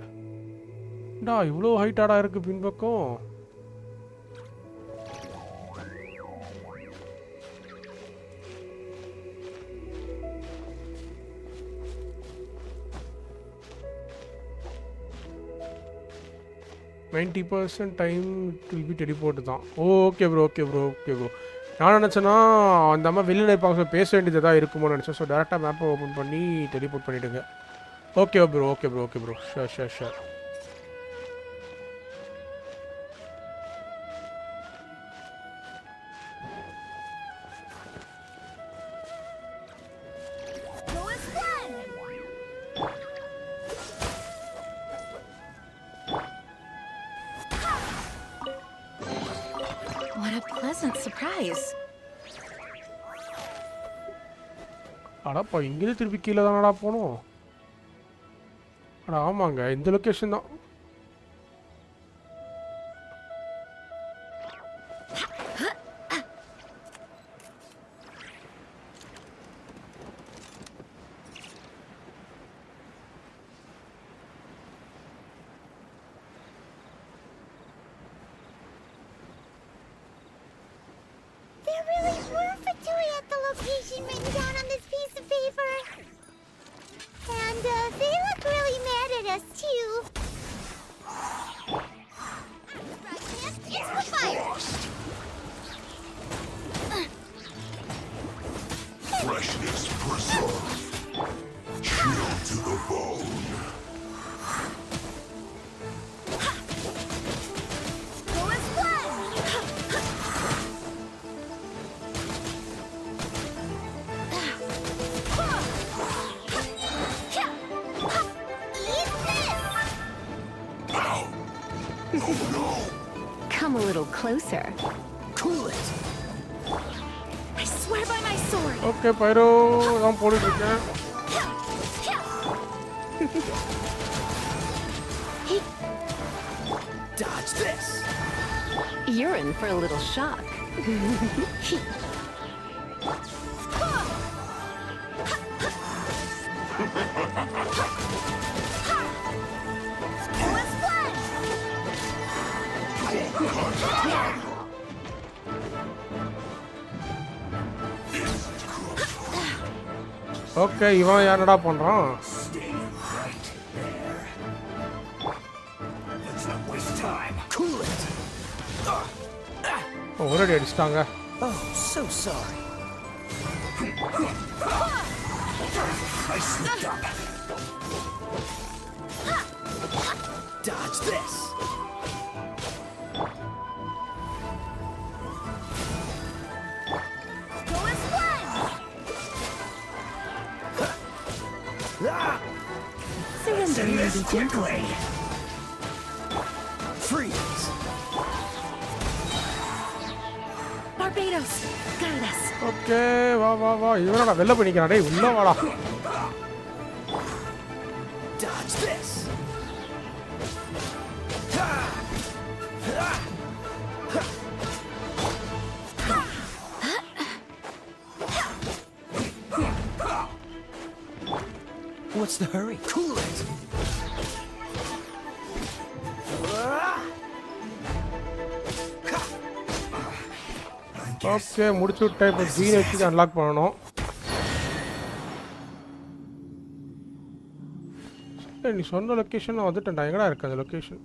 டா இவ்வளோ ஹைட்டாடா இருக்குது பின்பக்கம். டைம் வில் பி டெலிபோர்ட் தான். Okay bro okay bro okay bro. நான் நினச்சேன்னா அந்த அம்மா வெளியில் இருப்பாங்க பேச வேண்டியது தான் இருக்குமோ நினச்சேன். ஸோ டேரெக்டாக மேப்பை ஓப்பன் பண்ணி டெலிபோர்ட் பண்ணிவிடுங்க. Okay bro okay bro okay bro sure sure sure. What a pleasant surprise. அடாப்பா இங்கேருந்து திருப்பி கீழே தானடா போகணும். அடா ஆமாங்க இந்த லொக்கேஷன் தான். There really were Fatui at the location written down on this piece of paper. And they look really mad at us too. It's the fire! Freshness preserved. Chill to the bone. Go as one! come a little closer. Cool it. I swear by my sword. Okay, Pyro, I'm pulling it down. Dodge this. You're in for a little shock. Okay, இவன் என்னடா பண்றான்? Stay right there. Let's not waste time. Cool it. ஒரேடி அடிச்சிட்டாங்க. Oh, so sorry. I slipped up. Dodge this. Surrender may be gentle. Freeze. Barbados, guide us. Okay, வா. இவனடா வெல்ல பண்ணிக்கிறான். டேய் உள்ள வாடா. Dodge this. What's the hurry? Cool it. Okay, முடிச்சு விட்டா இப்போ green வச்சு அன்லாக் பண்ணனும். நீ சொன்ன லொகேஷன் நான் வந்துட்டேன்டா. எங்கடா இருக்கு அந்த லொகேஷன்?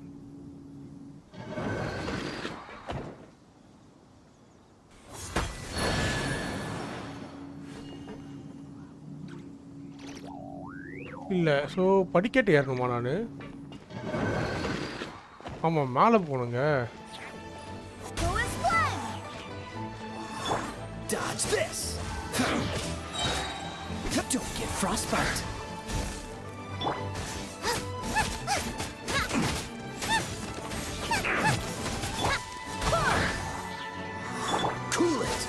இல்ல சோ படிக்கட்டு ஏறணுமா நானு? ஆமா மேலே போணுங்க. Dodge this. Don't get frostbite. Cool it.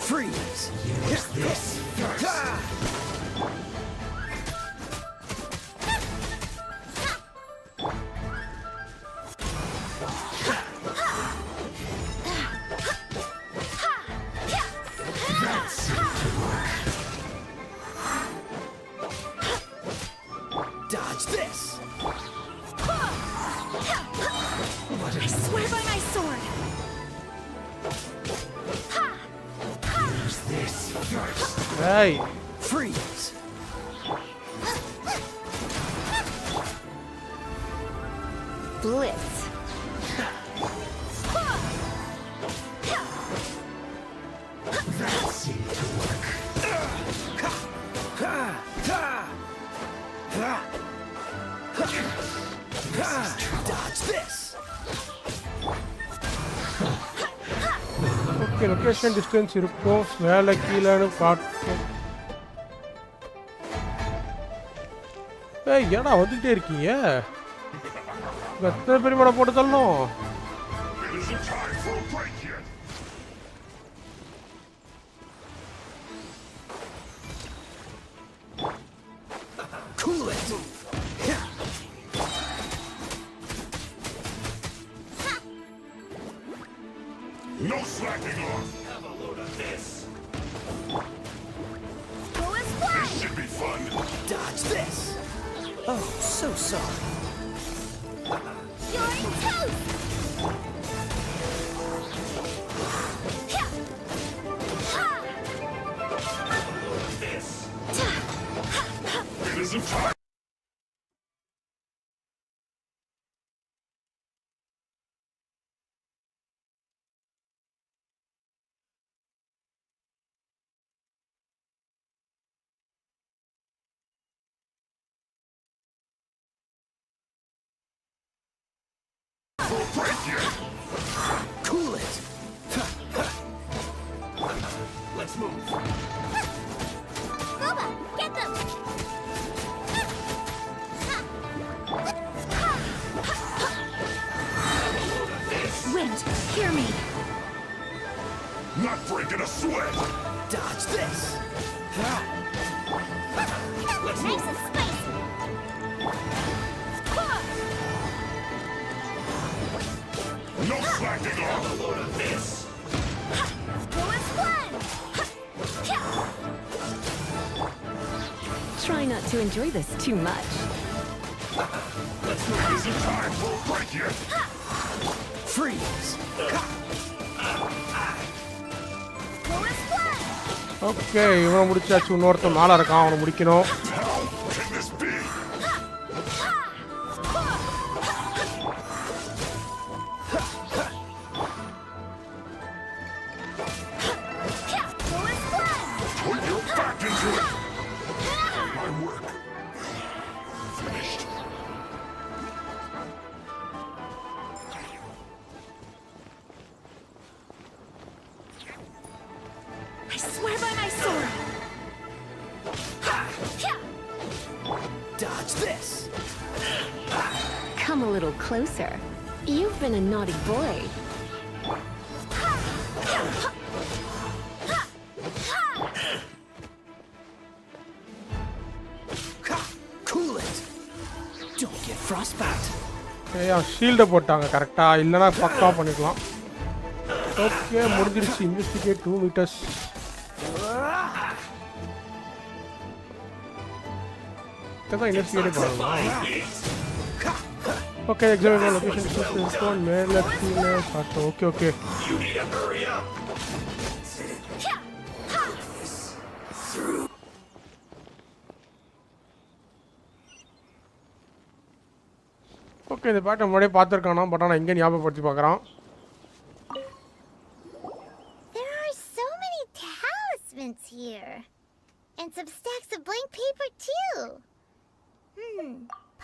Freeze. Use this first. Dodge this. I swear by my sword. Use this first. Hey. Freeze. Blitz. That seemed to work. Dodge this. Okay location distance இருக்கும். மேலே கீழேன்னு காட்டும். ஏய் ஏடா வந்துட்டே இருக்கீங்க? எத்தனை பேர் மேலே போட்டு தள்ளணும்? It isn't time for a break yet. Cool it. No slacking off. Have a load of this. This should be fun. Dodge this. Oh, so sorry. You're in toast! This. It isn't time. Break it. Cool it. Let's move. Go breaking a sweat. Dodge this. Let's Nice and spicy. No slacking off. Have a load of this. Go and fun. Try not to enjoy this too much. Let's not waste some time. We'll break you. Freeze. Go and fun. Okay இவனை முடிச்சாச்சு. இன்னொருத்தன் மேலே இருக்கான், அவனை முடிக்கணும். How can this be? Put your back into it. My work. Finished. I swear by my sword. Dodge this. Come a little closer. You've been a naughty boy. Cool it. Don't get frostbite. ஏன் ஷீல்டை போட்டாங்க கரெக்டாக, இல்லைனா பக்கா பண்ணிக்கலாம். Okay முடிஞ்சிருச்சு. Investigate 2 meters. இதான் investigate பண்ணலாம். Okay example location distance one மேல கீழே பார்த்தோம். Okay okay You need to hurry up. Okay இந்த பேட்டை முன்னாடியே பார்த்துருக்கானா, பட் ஆனால் எங்கே ஞாபகப்படுத்தி பார்க்குறான். There are so many talismans here. And some stacks of blank paper too.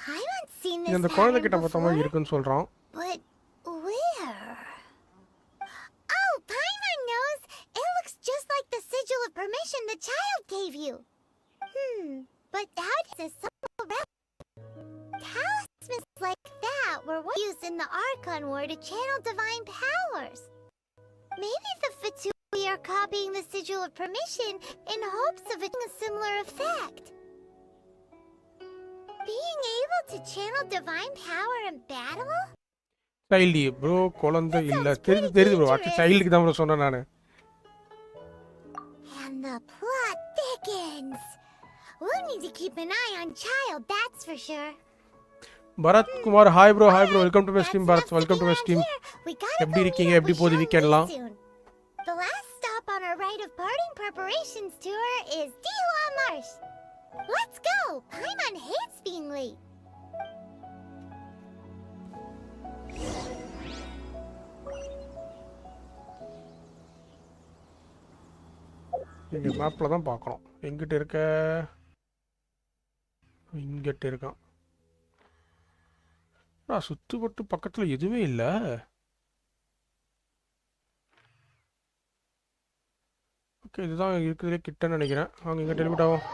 Paimon's seen this இந்த குழந்தை pattern கிட்ட பார்த்த மாதிரி before, இருக்குன்னு சொல்கிறான். but where? Oh, Paimon knows. It looks just like the sigil of permission the child gave you. But how does this circle around? Talismans like that were used in the Archon War to channel divine powers. Maybe the Fatui are copying the sigil of permission in hopes of a similar effect. Being able to channel divine power in battle? Child bro குழந்தை இல்லை, தெரியுது bro. அடுத்த சைல்டுக்கு தான் bro சொன்னேன் நான். And the plot thickens. We'll need to keep an eye on child, that's for sure. Bharath Kumar hi bro. Hi bro, welcome to my stream. Bharath welcome to my stream. எப்படி இருக்கீங்க? எப்படி போகுது வீக்கெண்ட்லாம்? The last stop on our rite of parting preparations tour is Dihua Marsh. Let's go! Paimon hates being late. இங்கே மேப்பில் தான் பார்க்கணும். எங்கிட்ட இருக்க, இங்கிட்ட இருக்கான். சுற்றுப்பட்டு பக்கத்தில் எதுவுமே இல்லை. ஓகே இதுதான் இருக்கிறதுலே கிட்டன்னு நினைக்கிறேன். அவங்க இங்கே டெலிமிட் ஆகும்.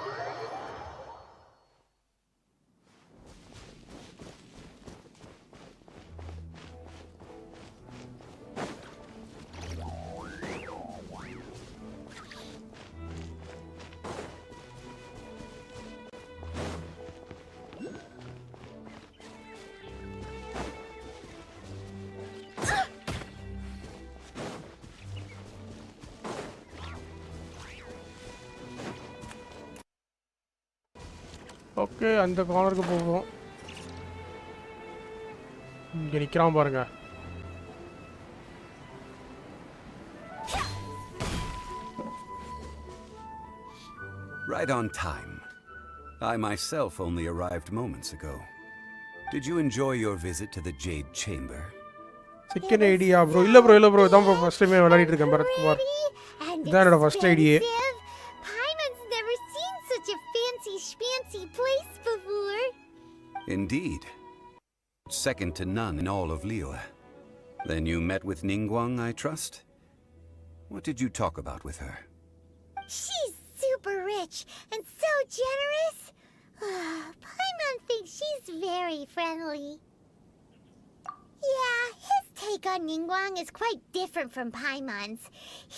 ஓகே அந்த கார்னருக்கு போவோம். இங்கே நிற்கிறான் பாருங்க. Right on time. I myself only arrived moments ago. Did you enjoy your visit to the Jade Chamber? Second idea bro. இல்லை ப்ரோ இல்லை ப்ரோ, இதான் ப்ரோ ஃபர்ஸ்ட் டைமே விளையாடிட்டு இருக்கேன் பரத் குமார். இதான் என்னோட first ஐடியே. Paimon's never seen such a fancy schmancy place before. Indeed. Second to none in all of Liyue. Then you met with Ningguang, I trust? What did you talk about with her? She's super rich and so generous. Paimon thinks she's very friendly. Yeah, his take on Ningguang is quite different from Paimon's.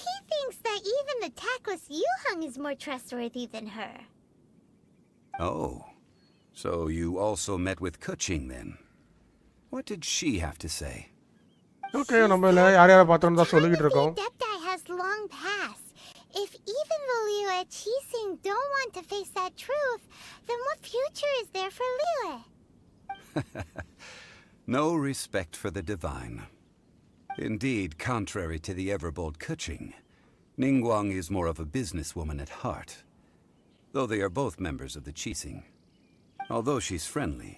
He thinks that even the tactless Yuheng is more trustworthy than her. Oh, so you also met with Keqing then? What did she have to say? Okay, நம்ம யார் யாரை பார்த்தோம்னு தான் சொல்லிட்டு இருக்கோம். Deptai has long passed. If even the Liyue Qixing don't want to face that truth, then what future is there for Liyue? No respect for the divine. Indeed, contrary to the ever-bold Keqing, Ningguang is more of a businesswoman at heart, though they are both members of the Qixing. Although she's friendly,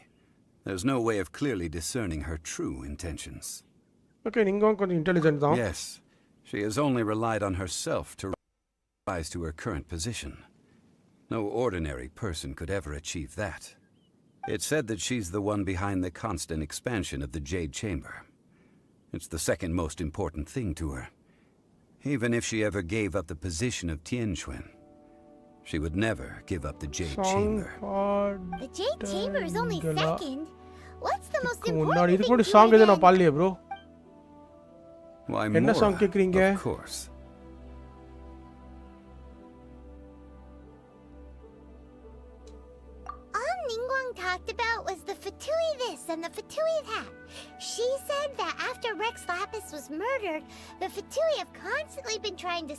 there's no way of clearly discerning her true intentions. Okay, Ningguang கொஞ்சம் intelligent தான். Yes, she has only relied on herself to rise to her current position. No ordinary person could ever achieve that. It's said that she's the one behind the constant expansion of the Jade Chamber. It's the second most important thing to her. Even if she ever gave up the position of Tianquan, she would never give up the Jade Chamber. The Jade Chamber is only second. What's the most முன்னாடி important இதுக்கு thing முன்னாடி to song you எது then? நான் பாடலையே bro. Why என்ன more? Song கேக்குறீங்க? Of course. All Ningguang talked about was the Fatui this and the Fatui that. She said that after Rex Lapis was murdered, the Fatui have constantly been trying to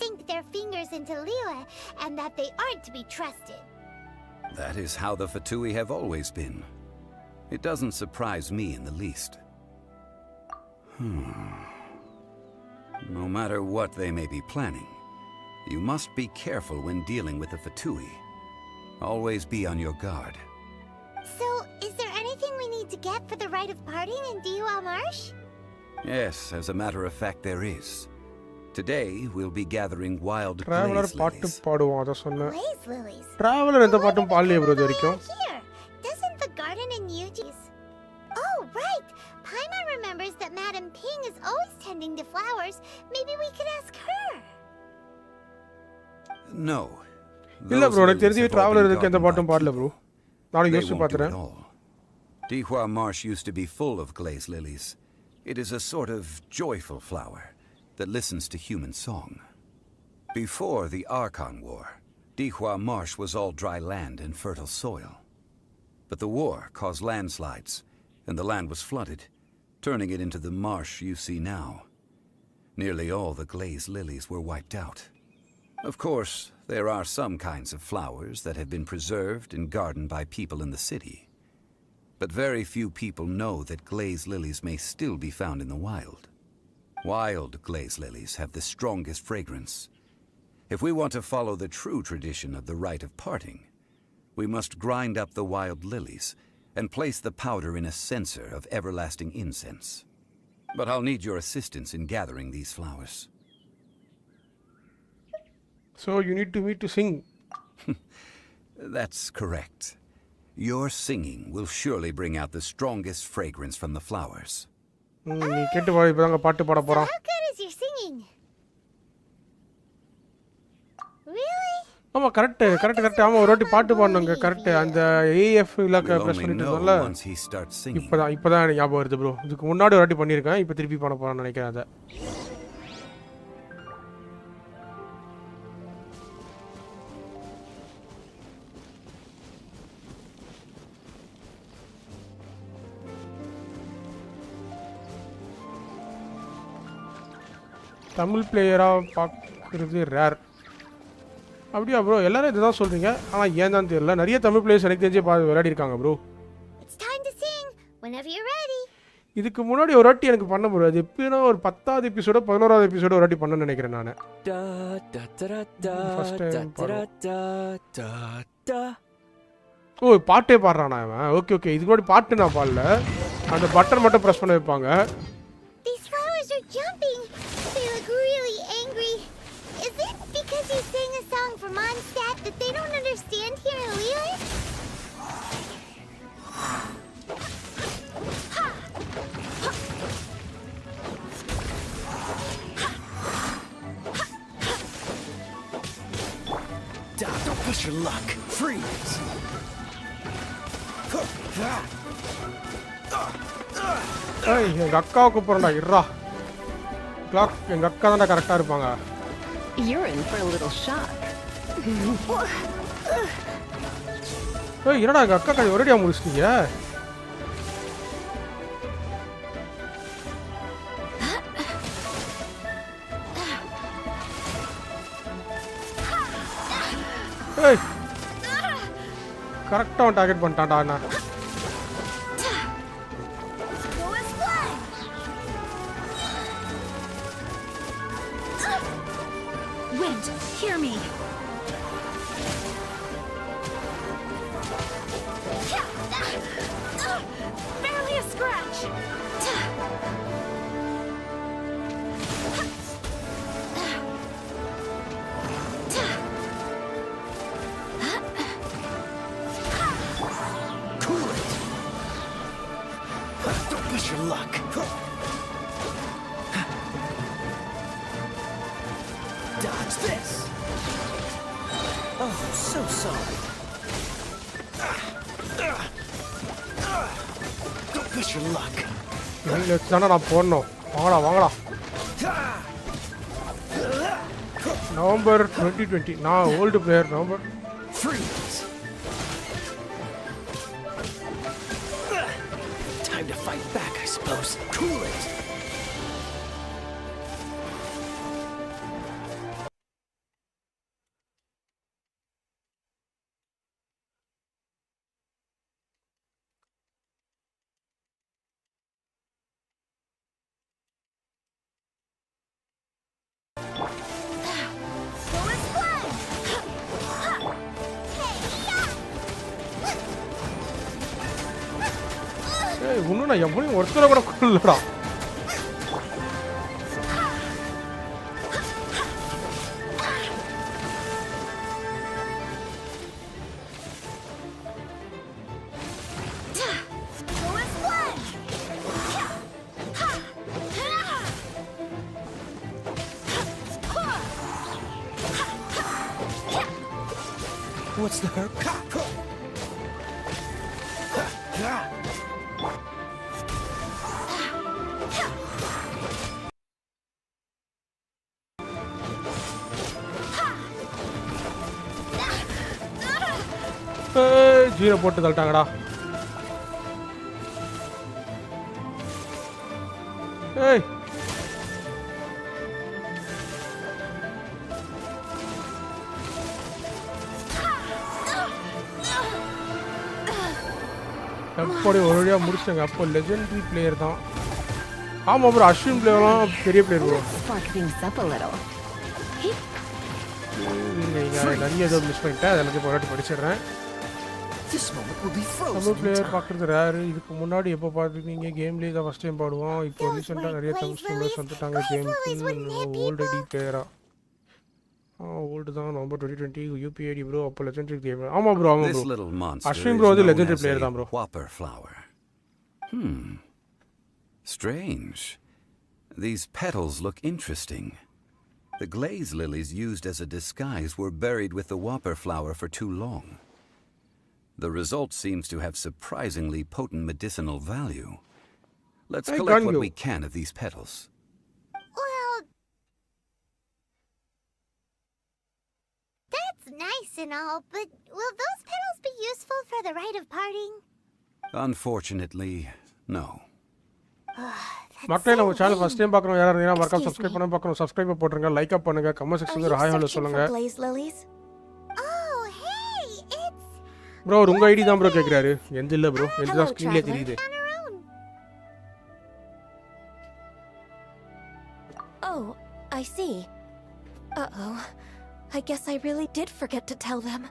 sink their fingers into Liyue and that they aren't to be trusted. That is how the Fatui have always been. It doesn't surprise me in the least. No matter what they may be planning, you must be careful when dealing with the Fatui. Always be on your guard. So, is there anything we need to get for the rite of parting in Dihua Marsh? Yes, as a matter of fact, there is. Today, we'll be gathering wild Traveler glaze பாட்டு lilies. பாடுவோம் அத சொன்னேன். Blaze lilies. Traveler எந்த பாட்டும் பாடலையே bro இது வரைக்கும். Here, doesn't the garden in Yuji's? Oh, right. Paimon remembers that Madame Ping is always tending to flowers. Maybe we could ask her. No. இல்ல Those bro எனக்கு lilies தெரிஞ்சு have all Traveler been இதுக்கு எந்த gotten பாட்டும் by பாடல bro. நானும் They யோசிச்சு won't do it பார்த்தேன். all. Dihua Marsh used to be full of glaze lilies. It is a sort of joyful flower that listens to human song. Before the Archon War, Dihua Marsh was all dry land and fertile soil. But the war caused landslides, and the land was flooded, turning it into the marsh you see now. Nearly all the glaze lilies were wiped out. Of course, there are some kinds of flowers that have been preserved and gardened by people in the city. But very few people know that glaze lilies may still be found in the wild. Wild glaze lilies have the strongest fragrance. If we want to follow the true tradition of the rite of parting, we must grind up the wild lilies and place the powder in a censer of everlasting incense. But I'll need your assistance in gathering these flowers. So you need me to sing. That's correct. Your singing will surely bring out the strongest fragrance from the flowers. நீ கேட்டு வா இப்பதாங்க பாட்டு பாட போறான். How good is your singing? Really? ஆமா correct ஆமா ஒரு வாட்டி பாட்டு பாடணுங்க கரெக்ட் அந்த ஏஎஃப் இலக்க பிரஸ் பண்ணிட்டு இருந்தோம்ல இப்பதான் எனக்கு ஞாபகம் வருது ப்ரோ இதுக்கு முன்னாடி ஒரு வாட்டி பண்ணியிருக்கேன் இப்போ திருப்பி பண்ண போறான்னு நினைக்கிறேன் அதை தமிழ் பிளேயராக பார்க்குறது ரேர் அப்படியா ப்ரோ எல்லாரும் இதுதான் சொல்கிறீங்க ஆனால் ஏன் தான் தெரியல நிறைய தமிழ் பிளேயர்ஸ் எனக்கு தெரிஞ்சு விளையாடி இருக்காங்க ப்ரோ இதுக்கு முன்னாடி ஒரு வாட்டி எனக்கு பண்ண ப்ரோ அது எப்படின்னா ஒரு 10வது எபிசோடோ 11வது எபிசோடோ ஒரு வாட்டி பண்ணணும்னு நினைக்கிறேன் நான் ஓ பாட்டே பாடுறானா அவன் ஓகே ஓகே இதுக்கு முன்னாடி பாட்டு நான் பாடல அந்த பட்டன் மட்டும் ப்ரெஸ் பண்ண வைப்பாங்க They look really angry. Is it because you sang a song for Mondstadt that they don't understand here in Liyue? Don't push your luck. Freeze. ஏய் எங்க அக்காவை கூப்பிடுறா இருடா. கிளாக் எங்க அக்கா தான்டா கரெக்டா இருப்பாங்க. You're in for a little shock. ஏய் என்னடா எங்க அக்கா கை ஒரேடியா முடிச்சிட்டீங்க? ஏய் கரெக்டா target பண்ணிட்டான்டா Anna. Wind, hear me. Barely a scratch. Cool it. Don't push your luck. Dodge this. Oh, so sorry. Don't push your luck. இவங்கள தானே நான் போடணும். வாங்கடா வாங்கடா. நவம்பர் 2020 நான் old player. November Freeze. Time to fight back, I suppose. Cool it. ஏய் இன்னும் நான் எவ்வளவு ஒருத்தர கூட கொல்லடா. What's the hurt? ஜீரோ போட்டு தள்ளிட்டாங்கடா. ஏய் எப்படி ஒரு வழியா முடிச்சிட்டாங்க. அப்போ லெஜெண்டரி பிளேயர் தான். ஆமா ப்ரோ அஸ்வின் பிளேயர்லாம் பெரிய player bro. Spark things up a little. நிறைய ஏதோ மிஸ் பண்ணிட்டேன். அதெல்லாம் போராட்டி படிச்சிடுறேன். This moment will be frozen. Tamil player பார்க்குறது ரேரு. இதுக்கு முன்னாடி எப்போ பார்த்துருக்கீங்க? கேம்லேயே தான் ஃபஸ்ட் டைம் பாடுவோம். இப்போ ரீசெண்டாக நிறைய தமிழ் ஸ்ட்ரீமர்ஸ் வந்துட்டாங்க கேமுக்கு. ஓல்டு டி பிளேயரா? ஓல்டு தான். நவம்பர் 2020 யூபிஐடி ப்ரோ. அப்போ லெஜெண்டரி கேம். ஆமாம் ப்ரோ ஆமாம் ப்ரோ. அஸ்வின் ப்ரோ வந்து லெஜெண்டரி பிளேயர் தான் bro. Whopper flower. Strange. These petals look interesting. The glaze lilies used as a disguise were buried with the whopper flower for too long. The result seems to have surprisingly potent medicinal value. Let's collect what we can of these petals. Well, that's nice and all, but will those petals be useful for the rite of parting? Unfortunately, no. மக்களே நம்ம channel first time பார்க்குறோம். யாராவது இருந்தால் மறக்காம subscribe பண்ண பார்க்கணும். Subscribe போட்டுருங்க. Like up பண்ணுங்க. கமெண்ட் செக்ஷன்ல ஹாய் ஹலோ சொல்லுங்க. ப்ரோ உங்க ஐடி தான் ப்ரோ கேக்குறாரு. எந்த இல்ல ப்ரோ. எந்த தான் ஸ்கிரீன்ல தெரியுது. Oh, I see. Uh-oh. I guess I really did forget to tell them.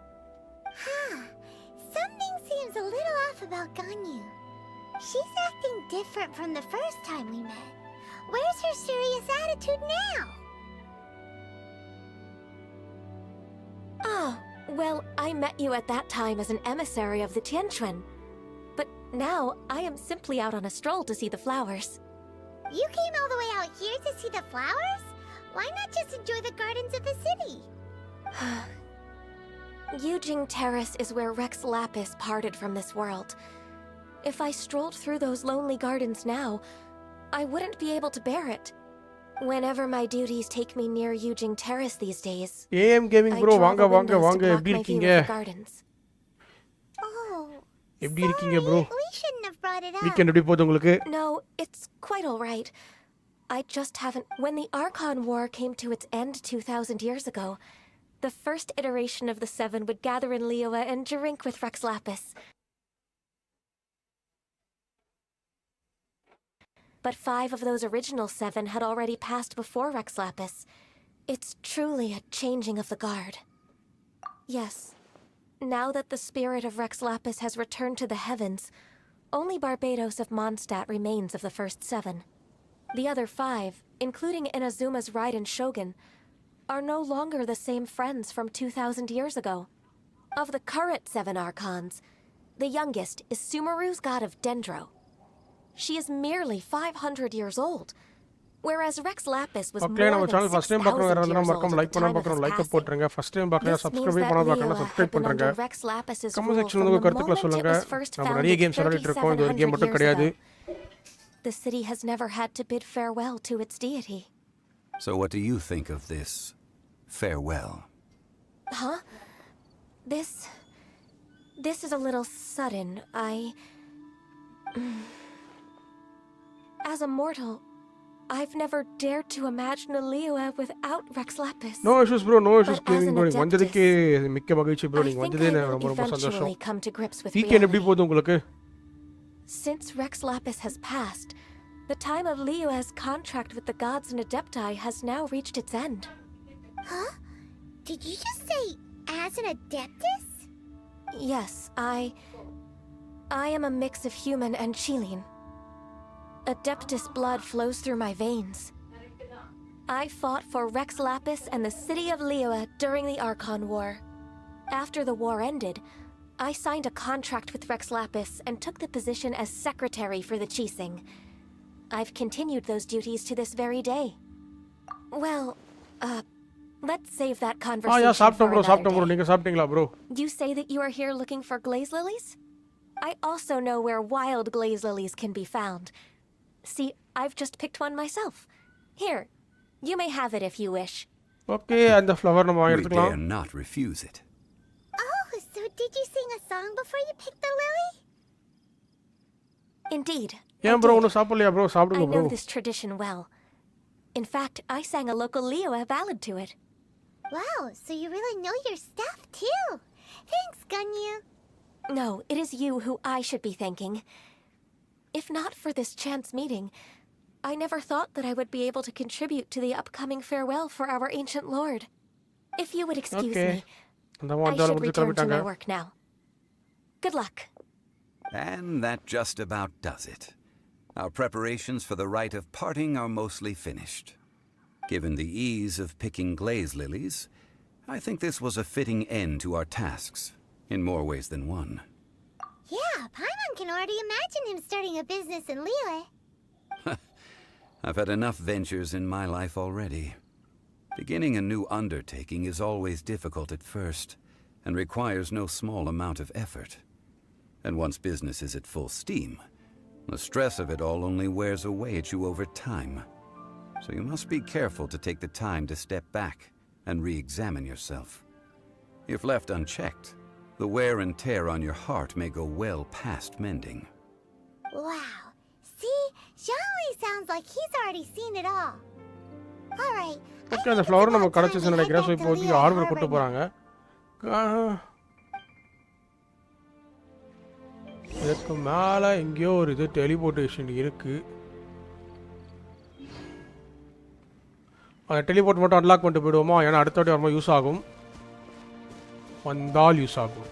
Something seems a little off about Ganyu. She's acting different from the first time we met. Where's her serious attitude now? Oh, well, I met you at that time as an emissary of the Tianquan. But now, I am simply out on a stroll to see the flowers. You came all the way out here to see the flowers? Why not just enjoy the gardens of the city? Yujing Terrace is where Rex Lapis parted from this world. If I strolled through those lonely gardens now, I wouldn't be able to bear it. Whenever my duties take me near Yujing Terrace these days, AM gaming bro I draw வாங்க the வாங்க windows to வாங்க block எப்படி my view இருக்கீங்க of the gardens. Oh, எப்படி இருக்கீங்க bro we shouldn't have brought it up. Weekend எப்படி போகுது உங்களுக்கு No, it's quite all right. I just haven't. When the Archon War came to its end 2,000 years ago, the first iteration of the Seven would gather in Liyue and drink with Rex Lapis. But 5 of those original 7 had already passed before Rex Lapis. It's truly a changing of the guard. Yes, now that the spirit of Rex Lapis has returned to the heavens, only Barbados of Mondstadt remains of the first 7. The other 5, including Inazuma's Raiden Shogun, are no longer the same friends from 2,000 years ago. Of the current 7 Archons, the youngest is Sumeru's god of Dendro. She is merely 500 years old, whereas Rex Lapis was more than 6,000 years old at the time of his passing. First time பார்க்கறவங்க This subscribe means that பண்ணாதவங்க Liyue subscribe had been பண்றங்க under Rex Lapis's comment rule செக்ஷன்ல from உங்க the கருத்துக்களை moment சொல்லுங்க it was first நம்ம நிறைய founded games விளையாடிட்டு இருக்கோம் இது ஒரு 3,700 கேம் மட்டும் years கிடையாது ago. The city has never had to bid farewell to its deity. So what do you think of this farewell? Huh? This is a little sudden. As a mortal, I've never dared to imagine a Liyue without Rex Lapis. No issues bro, no issues But as gaming an bro நீங்க வந்ததுக்கே மிக்க மகிழ்ச்சி bro I நீங்க think வந்ததே I எனக்கு will ரொம்ப சந்தோஷம் eventually come to grips with weekend எப்படி reality. போகுது உங்களுக்கு Since Rex Lapis has passed, the time of Liyue's contract with the gods and Adepti has now reached its end. Huh? Did you just say as an Adeptus? Yes, I am a mix of human and Qilin. Adeptus blood flows through my veins. I fought for Rex Lapis and the city of Liyue during the Archon War. After the war ended, I signed a contract with Rex Lapis and took the position as secretary for the Qixing. I've continued those duties to this very day. Well, let's save that conversation yeah சாப்பிட்டோம் for bro another சாப்பிட்டோம் bro day. நீங்க சாப்பிட்டீங்களா bro You say that you are here looking for glaze lilies? I also know where wild glaze lilies can be found. See, I've just picked one myself. Here, you may have it if you wish. Okay, அந்த flower நம்ம வாங்கி We எடுத்துக்கலாம் dare not refuse it. Oh, so did you sing a song before you picked the lily? Indeed. ஏன் bro ஒன்னு சாப்பிடலையா bro I சாப்பிடுங்க bro know this tradition well. In fact, I sang a local Liyue ballad to it. Wow, so you really know your stuff too. Thanks, Gunyu. No, it is you who I should be thanking. If not for this chance meeting, I never thought that I would be able to contribute to the upcoming farewell for our ancient lord. If you would excuse Okay. me, அந்த I வாண்டால should முடிச்சு return to கிளம்பிட்டாங்க my work now. Good luck. And that just about does it. Our preparations for the rite of parting are mostly finished. Given the ease of picking glaze lilies, I think this was a fitting end to our tasks, in more ways than one. Yeah, Paimon can already imagine him starting a business in Liyue. I've had enough ventures in my life already. Beginning a new undertaking is always difficult at first, and requires no small amount of effort. And once business is at full steam, the stress of it all only wears away at you over time. So you must be careful to take the time to step back and re-examine yourself. If left unchecked, the wear and tear on your heart may go well past mending. Wow. See? Zhongli sounds like he's already seen it all. Alright. Okay அந்த flower நம்ம கடைச்சிச்சு நினைக்கிறேன் so இப்போ வந்து ஆர்வர் கூட்டு போகிறாங்க இதுக்கு மேலே எங்கேயோ ஒரு இது டெலிபோர்ட்டேஷன் இருக்குது அந்த டெலிபோர்ட் மட்டும் அன்லாக் பண்ணிட்டு போயிடுவோமா ஏன்னா அடுத்த வாட்டி வரும்போது யூஸ் ஆகும் வந்தால் யூஸ் ஆகும்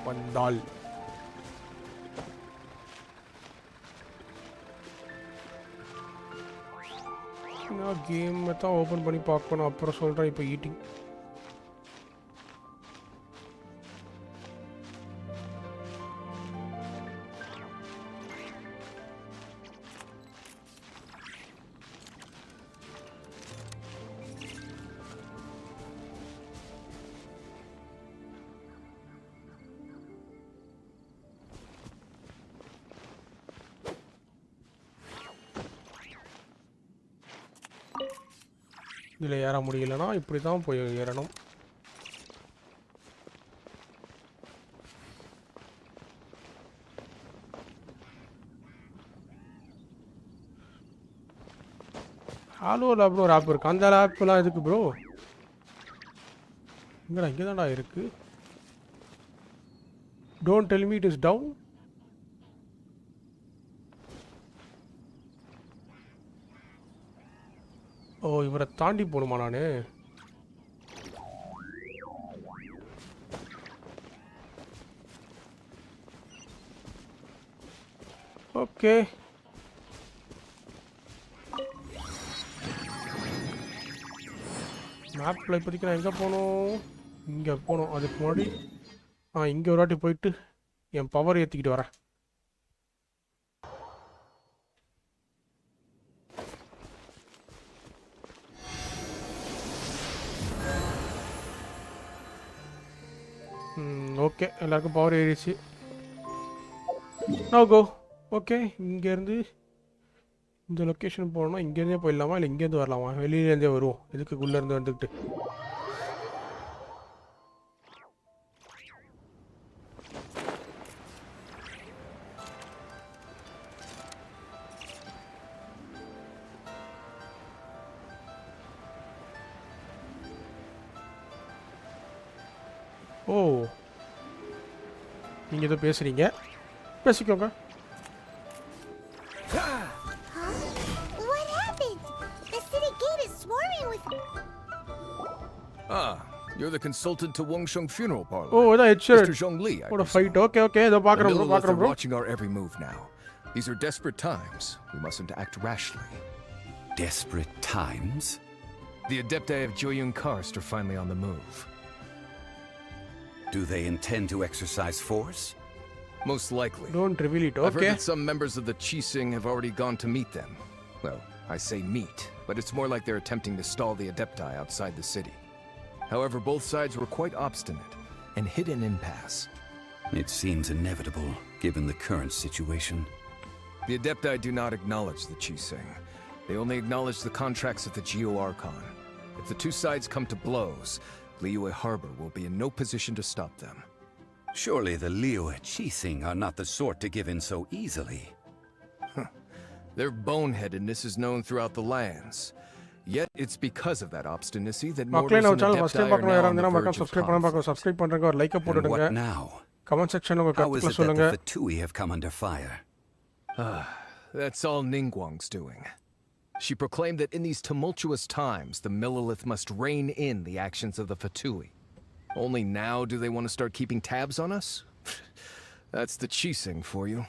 வந்தால் நான் கேமை தான் ஓப்பன் பண்ணி பார்க்கணும் அப்புறம் சொல்கிறேன் இப்போ ஈட்டிங் இதில் ஏற முடியலன்னா இப்படி தான் போய் ஏறணும். ஹாலோ லேப்னு ஒரு ஆப் இருக்குது. அந்த ஆப்லாம் எதுக்கு ப்ரோ? இங்கே தான்டா இருக்குது. Don't tell me it is down. Oh, இவரை தாண்டி போகணுமா நான்? ஓகே, மேப்பில் இப்போதைக்கு நான் எங்கே போகணும்? இங்கே போகணும். அதுக்கு முன்னாடி இங்கே ஒரு வாட்டி போயிட்டு என் பவர் ஏற்றிக்கிட்டு வரேன். ஓகே, எல்லாருக்கும் பவர் ஏறிச்சு. No go. ஓகே, இங்கேருந்து இந்த லொக்கேஷன் போகணும்னா இங்கேருந்தே போயிடலாமா இல்லை இங்கேருந்து வரலாமா? வெளியிலேருந்தே வருவோம். எதுக்கு உள்ளேருந்து வந்துக்கிட்டு? ஓ, நீங்கள் ஏதோ பேசுகிறீங்க, பேசிக்கோங்க. You're the consultant to Wangsheng Funeral Parlor. Oh, that's it. Mr. Zhongli. What a fight. Okay. The Lilith are watching our every move now. These are desperate times. We mustn't act rashly. Desperate times? The Adepti of Joyun Karst are finally on the move. Do they intend to exercise force? Most likely. Don't reveal it, okay? I've heard that some members of the Qixing have already gone to meet them. Well, I say meet, but it's more like they're attempting to stall the Adepti outside the city. However, both sides were quite obstinate and hit an impasse. It seems inevitable, given the current situation. The Adepti do not acknowledge the Qixing. They only acknowledge the contracts of the Geo Archon. If the two sides come to blows, Liyue Harbor will be in no position to stop them. Surely the Liyue Qixing are not the sort to give in so easily. Their boneheadedness is known throughout the lands. Yet it's because of that obstinacy that mortals and Adepti are now on the verge of conflict. And what now? Comment section lo How is it that the Fatui have come under fire? That's all Ningguang's doing. She proclaimed that in these tumultuous times, the Millelith must rein in the actions of the Fatui. Only now do they want to start keeping tabs on us? That's the Qixing for you.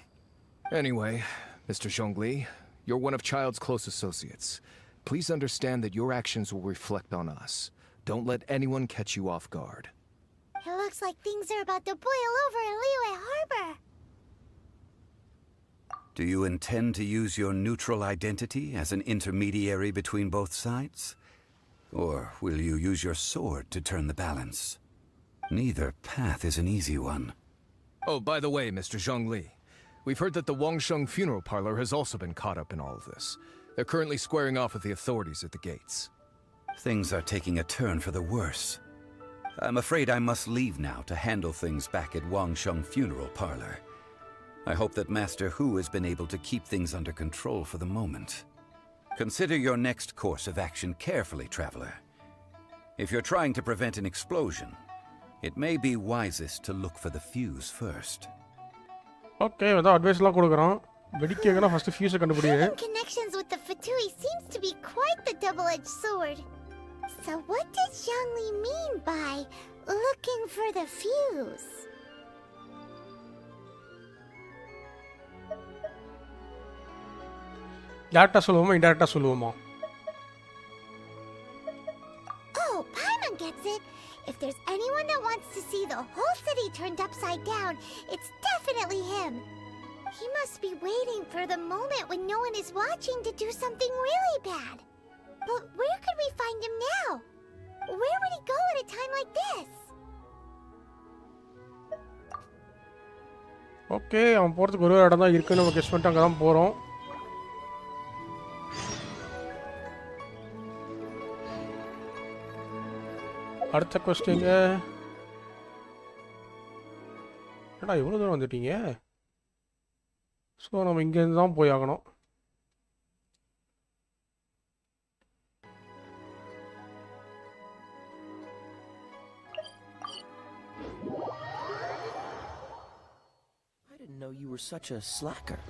Anyway, Mr. Zhongli, you're one of Child's close associates. Please understand that your actions will reflect on us. Don't let anyone catch you off guard. It looks like things are about to boil over in Liyue Harbor. Do you intend to use your neutral identity as an intermediary between both sides? Or will you use your sword to turn the balance? Neither path is an easy one. Oh, by the way, Mr. Zhongli, we've heard that the Wangsheng Funeral Parlor has also been caught up in all of this. They're currently squaring off with the authorities at the gates. Things are taking a turn for the worse. I'm afraid I must leave now to handle things back at Wangsheng Funeral Parlor. I hope that Master Hu has been able to keep things under control for the moment. Consider your next course of action carefully, Traveler. If you're trying to prevent an explosion, it may be wisest to look for the fuse first. Okay, without advice la kudukuran. வெடிக்கேங்கனா first fuse கண்டுபிடிங்க. Connections with the Fatui seems to be quite the double-edged sword. So what does Zhongli mean by looking for the fuse? டைரக்டா சொல்லுவோமா இன்டைரக்டா சொல்லுவோமா? Oh, Paimon gets it. If there's anyone that wants to see the whole city turned upside down, it's definitely him. He must be waiting for the moment when no one is watching to do something really bad. But where could we find him now? Where would he go at a time like this? Okay, அவன் போறதுக்கு ஒரு இடம் தான் இருக்குன்னு நம்ம guess பண்ணிட்டு அங்க தான் போறோம். அடுத்த கொஸ்டிங்க. என்னடா இவ்வளோ தூரம் வந்துட்டீங்க? ஸோ நம்ம இங்கேருந்து தான் போய் ஆகணும். I didn't know you were such a slacker.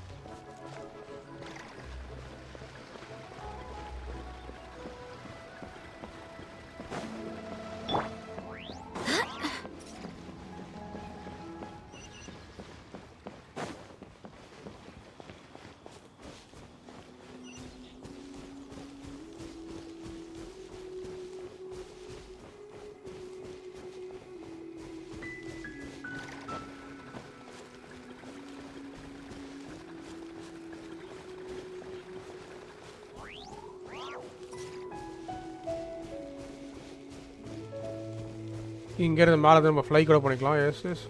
இங்கேருந்து மேலே நம்ம ஃப்ளை கூட பண்ணிக்கலாம். Yes yes.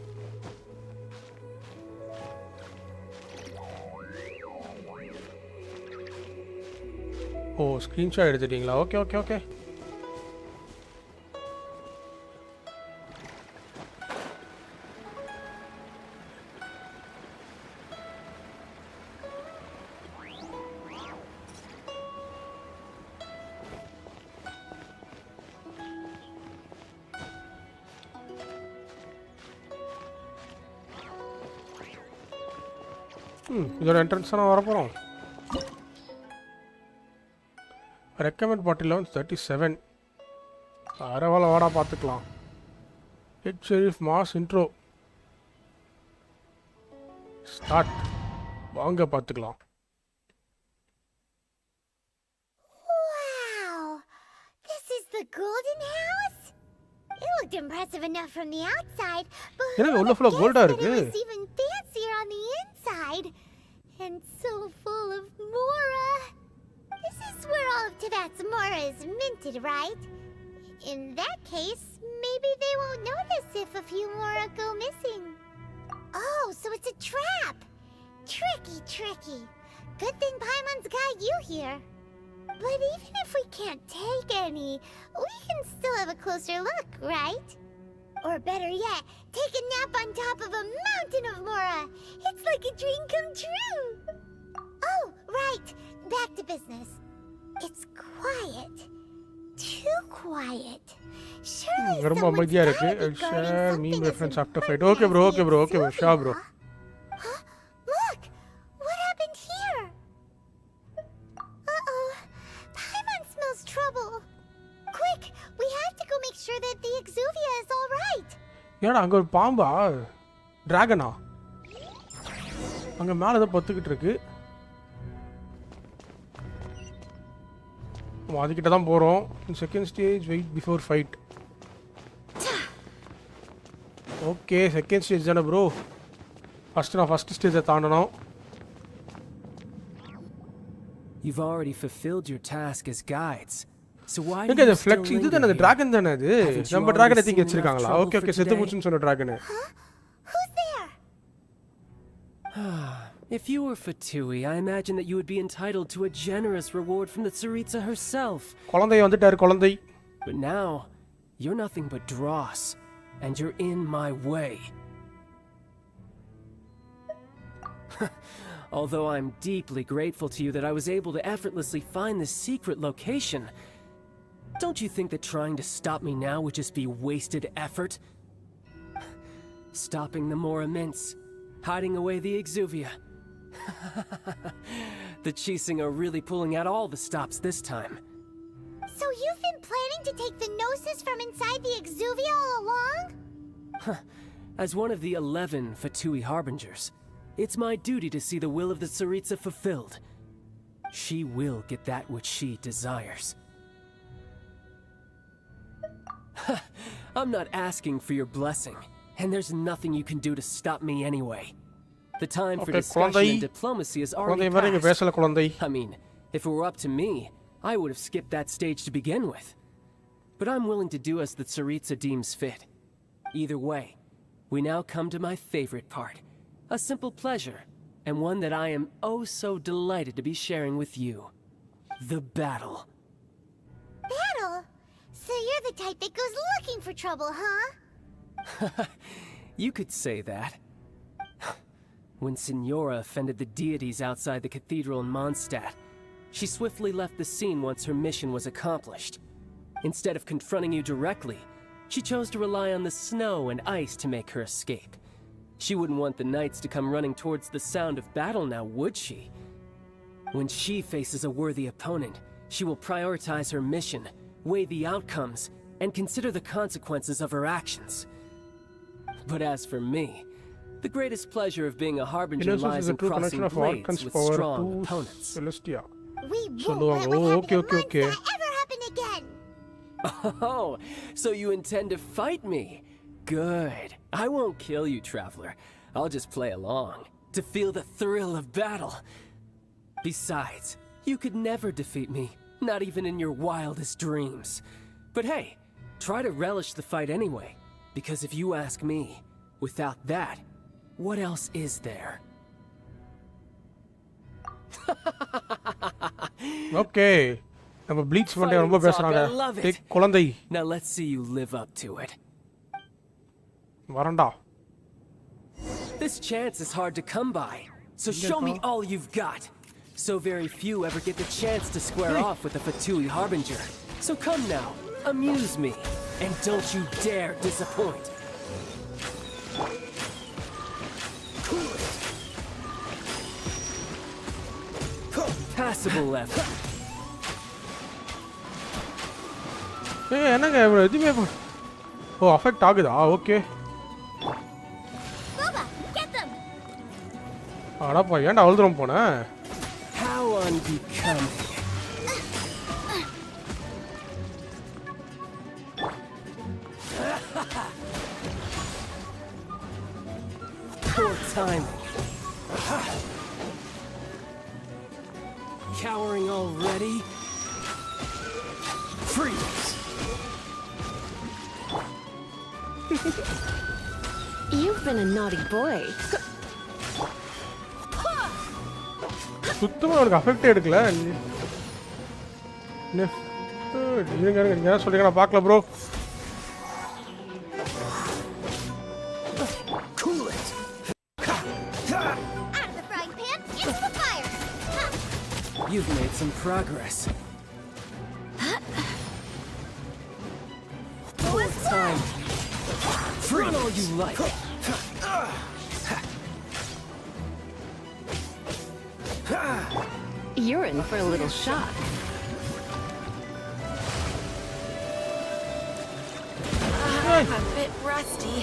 ஓ ஸ்க்ரீன்ஷாட் எடுத்துட்டீங்களா? Okay okay okay. இதோட என்ட்ரன்ஸ் தான் வர போகிறோம். Recommend battle 37. அரவால வாடா பார்த்துக்கலாம். Head sheriff mass intro start. வாங்க பார்த்துக்கலாம். Wow! This is the golden house? It looked impressive enough from the outside, but எனக்கு உள்ள ஃபுல்லா கோல்டா இருக்கு. it was even fancier on the inside. And so full of Mora. This is where all of Tibet's Mora is minted, right? In that case, maybe they won't notice if a few Mora go missing. Oh, so it's a trap! Tricky, tricky. Good thing Paimon's got you here. But even if we can't take any, we can still have a closer look, right? Or better yet, take a nap on top of a mountain of Mora. It's like a dream come true. Oh, right. Back to business. It's quiet. Too quiet. Surely ரொம்ப someone's அமைதியா இருக்கு. gotta be guarding share something meme as reference after fight. important okay bro, as okay the bro, okay bro. Shah Exuvia. Bro. Huh? Look! What happened here? Uh-oh. Paimon smells trouble. Quick! We have to go make sure that the Exuvia is all right. ஏடா அங்கே ஒரு பாம்பா? டிராகனா? அங்கே மேலே ஏதோ பத்துக்கிட்டு இருக்கு. அதுக்கிட்ட தான் போகிறோம். Second stage wait before fight. Okay second stage தானே ப்ரோ. நான் ஃபஸ்ட் ஸ்டேஜை தாண்டணும். You've already fulfilled your task as guides. So why do எங்க you அது ஃப்ளெக்ஸ் still இது linger தானே அது here? டிராகன் தானே அது? Haven't you நம்ம already டிராகனை seen தூக்கி enough வச்சிருக்காங்களா? trouble ஓகே for ஓகே செத்து today? போச்சுன்னு சொன்ன dragon. Who's there? If you were Fatui, I imagine that you would be entitled to a generous reward from the Tsaritsa herself. குழந்தை வந்துட்டாரு குழந்தை. But now, you're nothing but dross, and you're in my way. Although I'm deeply grateful to you that I was able to effortlessly find this secret location, don't you think that trying to stop me now would just be wasted effort? Stopping the Mora mints, hiding away the Exuvia. The Chising are really pulling out all the stops this time. So you've been planning to take the Gnosis from inside the Exuvia all along? As one of the 11 Fatui Harbingers, it's my duty to see the will of the Tsaritsa fulfilled. She will get that which she desires. I'm not asking for your blessing, and there's nothing you can do to stop me anyway. The time for discussion and diplomacy is already passed. I mean, if it were up to me, I would have skipped that stage to begin with. But I'm willing to do as the Tsaritsa deems fit. Either way, we now come to my favorite part. A simple pleasure, and one that I am oh so delighted to be sharing with you. The battle. Battle? So you're the type that goes looking for trouble, huh? You could say that. When Signora offended the deities outside the cathedral in Mondstadt, she swiftly left the scene once her mission was accomplished. Instead of confronting you directly, she chose to rely on the snow and ice to make her escape. She wouldn't want the knights to come running towards the sound of battle now, would she? When she faces a worthy opponent, she will prioritize her mission, weigh the outcomes, and consider the consequences of her actions. But as for me, the greatest pleasure of being a harbinger lies in crossing blades with strong opponents. Celestia. We won't let what happened to Mondstadt ever happen again! Oh, so you intend to fight me? Good. I won't kill you, Traveler. I'll just play along, to feel the thrill of battle. Besides, you could never defeat me, not even in your wildest dreams. But hey, try to relish the fight anyway, because if you ask me, without that, what else is there? Okay. நம்ம bleach பண்ணி ரொம்ப பேசுறாங்க. Take குழந்தை. Now let's see you live up to it. வரண்டா. This chance is hard to come by. So show me all you've got. So very few ever get the chance to square off with the Fatui Harbinger. So come now, amuse me, and don't you dare disappoint. Passable effort. என்னங்க எதுவுமே ஓ affect ஆகுதா okay அடப்பா ஏன்டா அழுதுறோம் போனேன் How unbecoming. Poor timing. Cowering already? Freeze! You've been a naughty boy. சுத்தமா அவனுக்கு affect எடுக்கல நீங்க சொல்றீங்க நான் பார்க்கல bro You've made some progress. Full time. Run all you like. You're in for a little shock. I'm a bit rusty.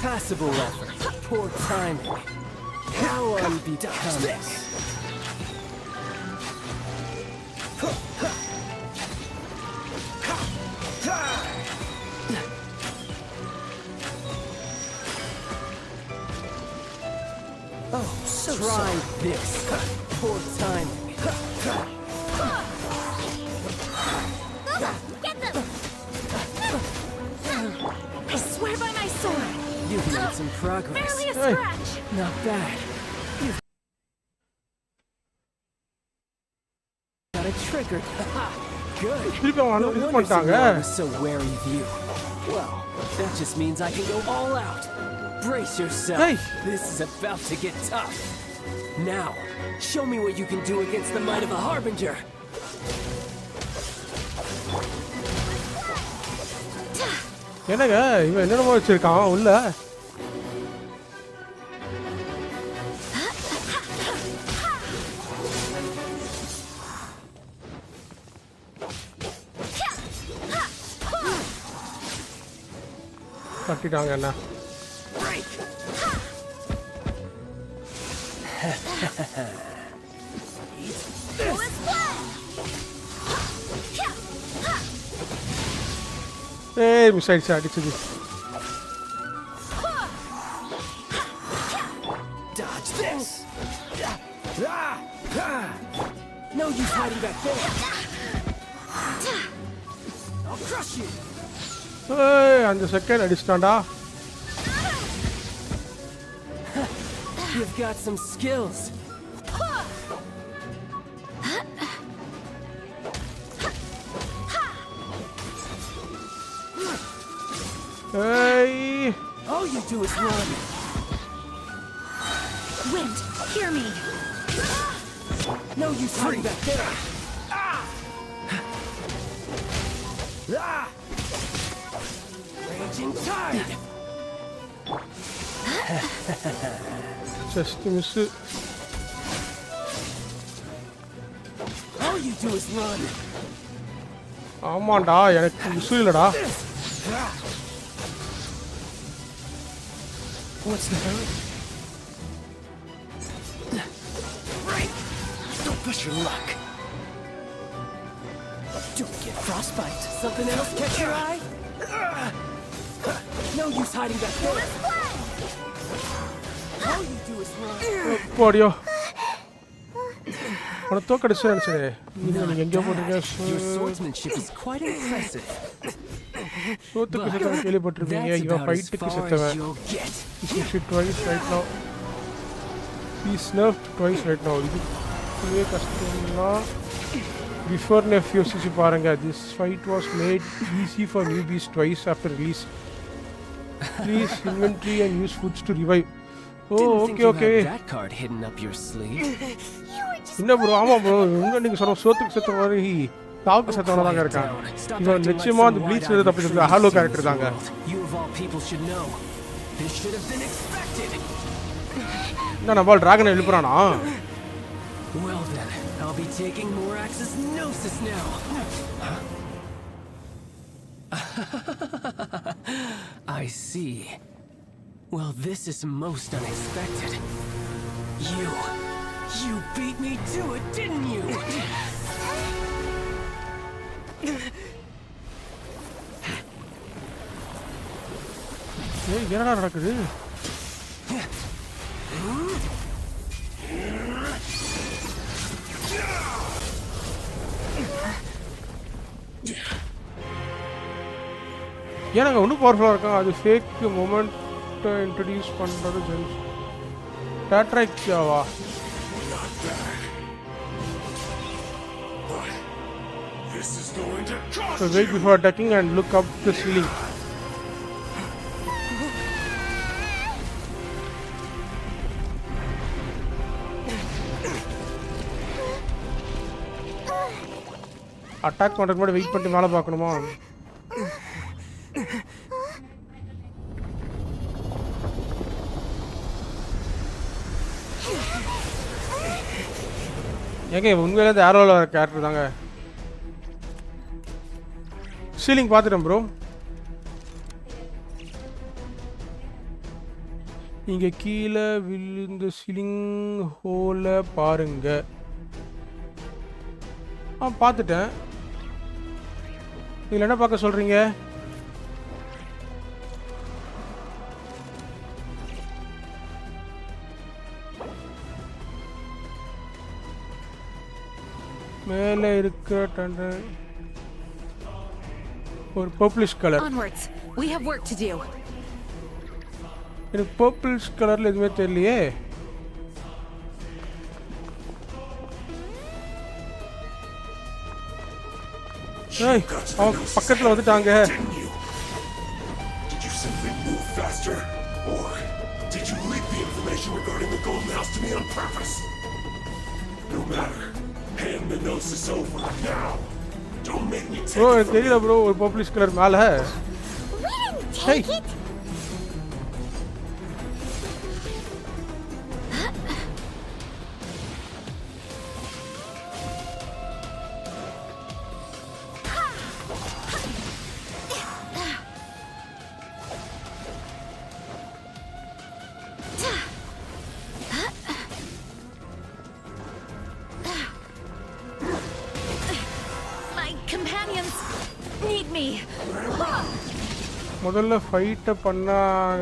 Passable effort. Poor timing. How unbecoming. Oh, so try this. Poor timing. Get them! I swear by my sword. You've made some progress. Barely a scratch. Not bad. You've got a trigger. Good. No wonder I was so wary of you. Well, that just means I can go all out. Brace yourself. Hey. This is about to get tough. Now, show me what you can do against the might of a Harbinger. என்னங்க இவன் என்னென்னமோ வச்சிருக்கான் உள்ள கட்டிட்டாங்க என்ன ஏய் miss ஆயிடுச்சு அடிச்சது Dodge this. No use hiding back there. ஏய் அந்த second அடிச்சான்டா. You've got some skills. Hey! All you do is run. Wind, hear me. No use hiding back there. Raging tide. Just miss. All you do is run. ஆமாண்டா எனக்கு miss இல்லடா. What's the hurry? Right. Don't push your luck. Don't get frostbite. Something else catch your eye? No use hiding back there. All you do is run. போடியோ. அவனை தோக்கடிச்சு நினைச்சே. நீங்க எங்க போறீங்க? Your swordsmanship is quite impressive. சோத்துக்கு செத்தவன் கேள்விப்பட்டிருப்பீங்க. இவன் ஃபைட்டுக்கு செத்தவன். He shoot twice right now. He's nerfed twice right now. இதுவே கஷ்டம்னா before nerf யோசிச்சு பாருங்க. This fight was made easy for newbies twice after release. Please inventory and use foods to revive. Oh, okay. That card hidden up your sleeve. என்ன bro? ஆமா bro. நீங்க சொன்ன சோத்துக்கு செத்த மாதிரி தாக்கு செத்தவனா தான் இருக்கான். இவன் நிச்சயமா அந்த ப்ளீச் வந்து தப்பிச்சு ஹாலோ கேரக்டர் தாங்க. You of all people should know. This should have been expected. என்ன நம்ம டிராகனை எழுப்புறானா? Well then, I'll be taking Morax's gnosis now. I see. Well, this is most unexpected. You beat me to it, didn't you? ஏய் என்னடா நடக்குது? ஏனாங்க ஒன்றும் பவர்ஃபுல்லாக இருக்காங்க. அது fake மூமெண்ட்டை இன்ட்ரடியூஸ் பண்ணுறது ஜென்ஸ் டேட்ராக்டியாவா? So wait before attacking and look up the ceiling. Attack பண்ணுறதுக்கு முன்னாடி வெயிட் பண்ணி மேலே பார்க்கணுமா? ஏங்க உண்மையிலே இந்த ஆரோவில் வர கேரக்டர் தாங்க. சீலிங் பார்த்துட்டேன் ப்ரோ. இங்கே கீழே விழுந்த சீலிங் ஹோலை பாருங்க. பார்த்துட்டேன். இதில் என்ன பார்க்க சொல்கிறீங்க? மேலே இருக்க ஒரு purplish colour. Onwards. We have work to do. எனக்கு பர்பிளிஷ் கலர்ல எதுவுமே தெரியலையே. ஏய் அவன் பக்கத்துல வந்துட்டாங்க. Did you simply move faster, or did you leak the information regarding the golden house to me on purpose? No matter. Hand the gnosis over now. Don't make me take bro, it. தெரியல bro ஒரு purplish colour மேல. Take it. முதல்ல ஃபைட்டை பண்ண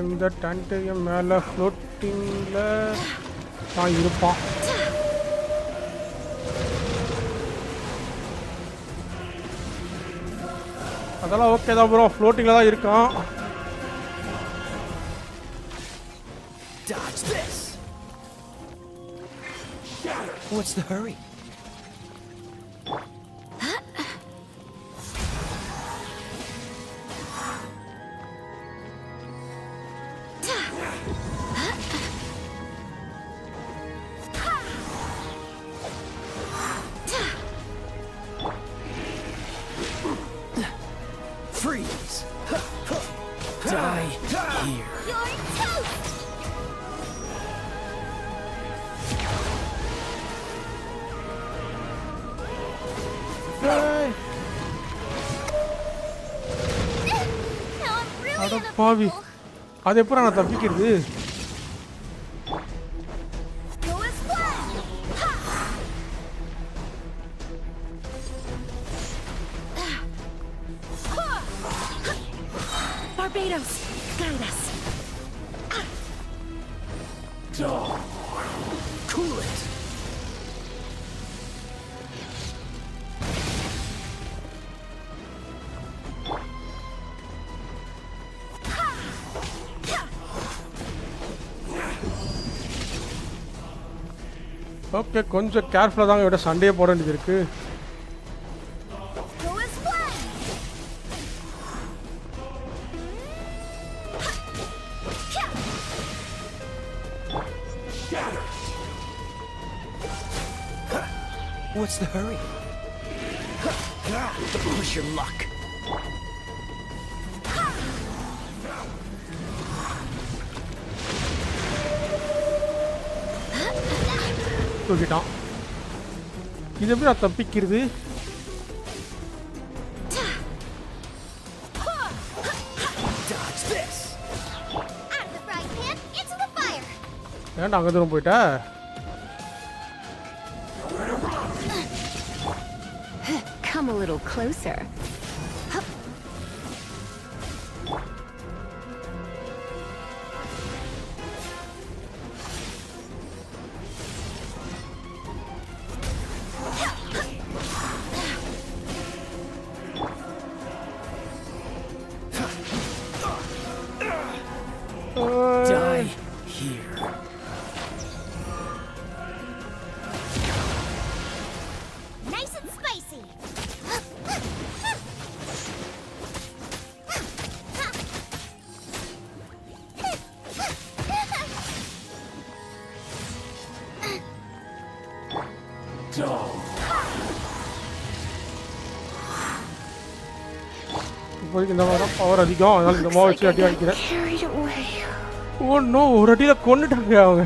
இந்த டான்டரியம் மேலே ஃப்ளோட்டிங்கில் தான் இருப்பான். அதெல்லாம் ஓகே தான் ப்ரோ, ஃப்ளோட்டிங்ல தான் இருக்கான். Dodge this. What's the hurry? Freeze. Die here. You're toast! அட பாவி, அது எப்போ நான் தப்பிக்கிறது? Barbados, guide us. Cool it. Okay, கொஞ்சம் கேர்ஃபுல்லாக தாங்க விட சண்டையே போட வேண்டியது இருக்கு. What's the hurry? Push your luck. தூக்கிட்டான். இது எப்படி நான் தப்பிக்கிறது? ஏன்டா அங்கே தூரம் போயிட்ட? Come a little closer. Die here. Nice and spicy. இப்போதைக்கு இந்த மாதிரி பவர் அதிகம், அதனால இந்த மாவு வச்சு அடி அடிக்கிறேன். ஓ நோ, ஒரு அடியில் கொண்டுட்டாங்க அவங்க.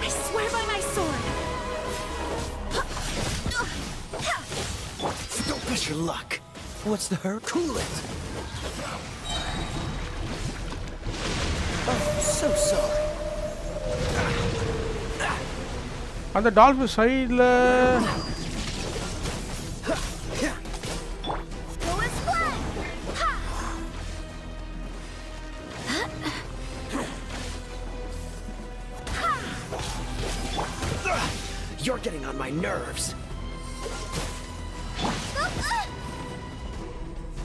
I swear by my sword. Don't push your luck. What's the hurry? Cool it. Oh, so sorry. அந்த டால்ஃபின் சைடில் You're getting on my nerves.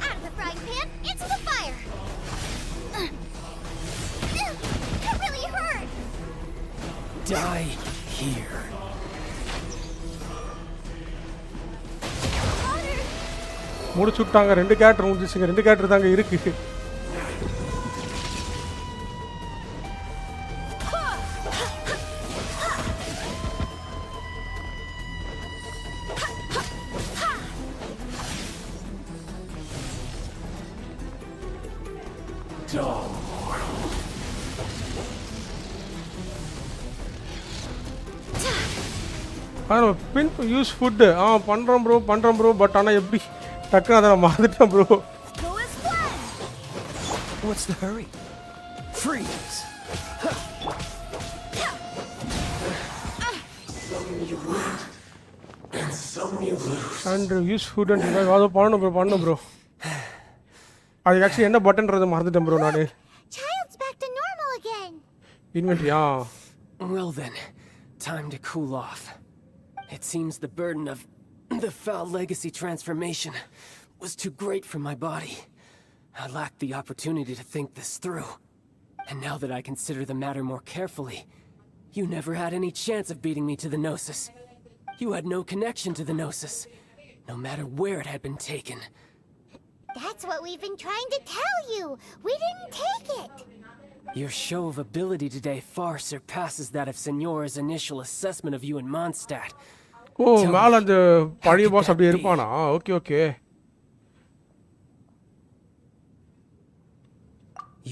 Out of the frying pan, into the fire. That really hurt. Die here. முடிச்சு விட்டாங்க. 2 character முடிஞ்சிச்சுங்க. 2 character தாங்க இருக்கு. பின் use food பண்ணுறோம் bro but ஆனால் எப்படி டக்குன்னு அதை நான் மறந்துட்டேன் bro. What's the hurry? Freeze. Some you win, and some you lose. And use food and revive. அது பண்ணணும் ப்ரோ. அது actually என்ன பட்டன்றது மறந்துட்டேன் bro நானு. Child's back to normal again. Inventory. Well then, time to cool off. It seems the burden of the foul legacy transformation was too great for my body. I lacked the opportunity to think this through. And now that I consider the matter more carefully, you never had any chance of beating me to the Gnosis. You had no connection to the Gnosis, no matter where it had been taken. That's what we've been trying to tell you. We didn't take it. Your show of ability today far surpasses that of Signora's initial assessment of you in Mondstadt. Oh, மேல அந்த பழைய pass அப்படியே இருப்பானா? Okay.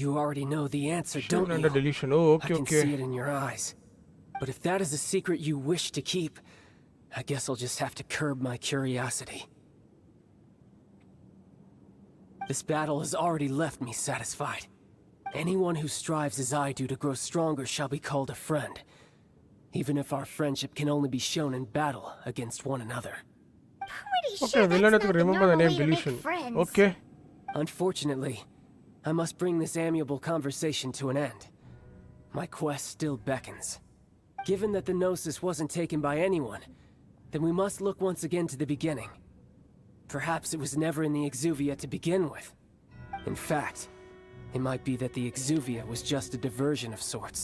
You already know the answer, don't you? Deletion. Oh, okay. I can see it in your eyes. But if that is a secret you wish to keep, I guess I'll just have to curb my curiosity. This battle has already left me satisfied. Anyone who strives as I do to grow stronger shall be called a friend, even if our friendship can only be shown in battle against one another. Pretty sure that's not the normal way to make friends. Okay. Unfortunately, I must bring this amiable conversation to an end. My quest still beckons. Given that the Gnosis wasn't taken by anyone, then we must look once again to the beginning. Perhaps it was never in the Exuvia to begin with. In fact, it might be that the Exuvia was just a diversion of sorts.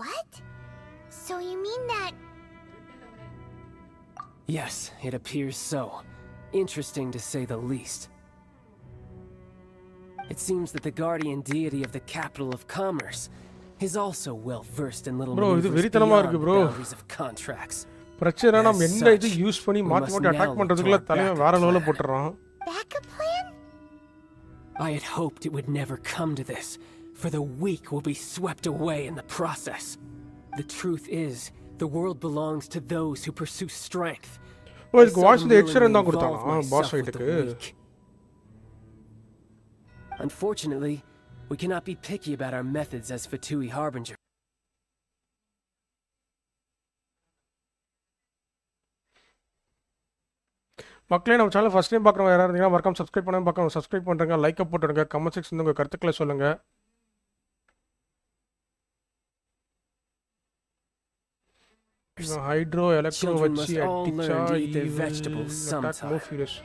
What? So you mean that... Yes, it appears so. Interesting to say the least. It seems that the guardian deity of the capital of commerce is also well versed in little maneuvers beyond the boundaries of contracts. பிரச்சனை நம்ம என்ன இது use பண்ணி மாத்தி attack பண்றதுக்குள்ள தலைவன் வேற லெவல்ல போட்டுறான். Backup plan? I had hoped it would never come to this, for the weak will be swept away in the process. The truth is, the world belongs to those who pursue strength. ஓ இதுக்கு voice தி extra தான் கொடுத்தானா pass ஃபைட்டுக்கு. Unfortunately, we cannot be picky about our methods as Fatui Harbinger. மக்களே நம்ம channel first time பார்க்குறவங்க யாராவது இருந்தீங்கன்னா மறக்காம subscribe பண்ணாம பார்க்கணும் சப்ஸ்கிரைப் பண்ணுறங்க லைக்கை போட்டுடுங்க கமெண்ட் செக்ஷன் உங்கள் கருத்துக்களை சொல்லுங்கள். ஹைட்ரோ எலக்ட்ரோ வச்சு அடிச்சா நோ ஃபியூரியஸ்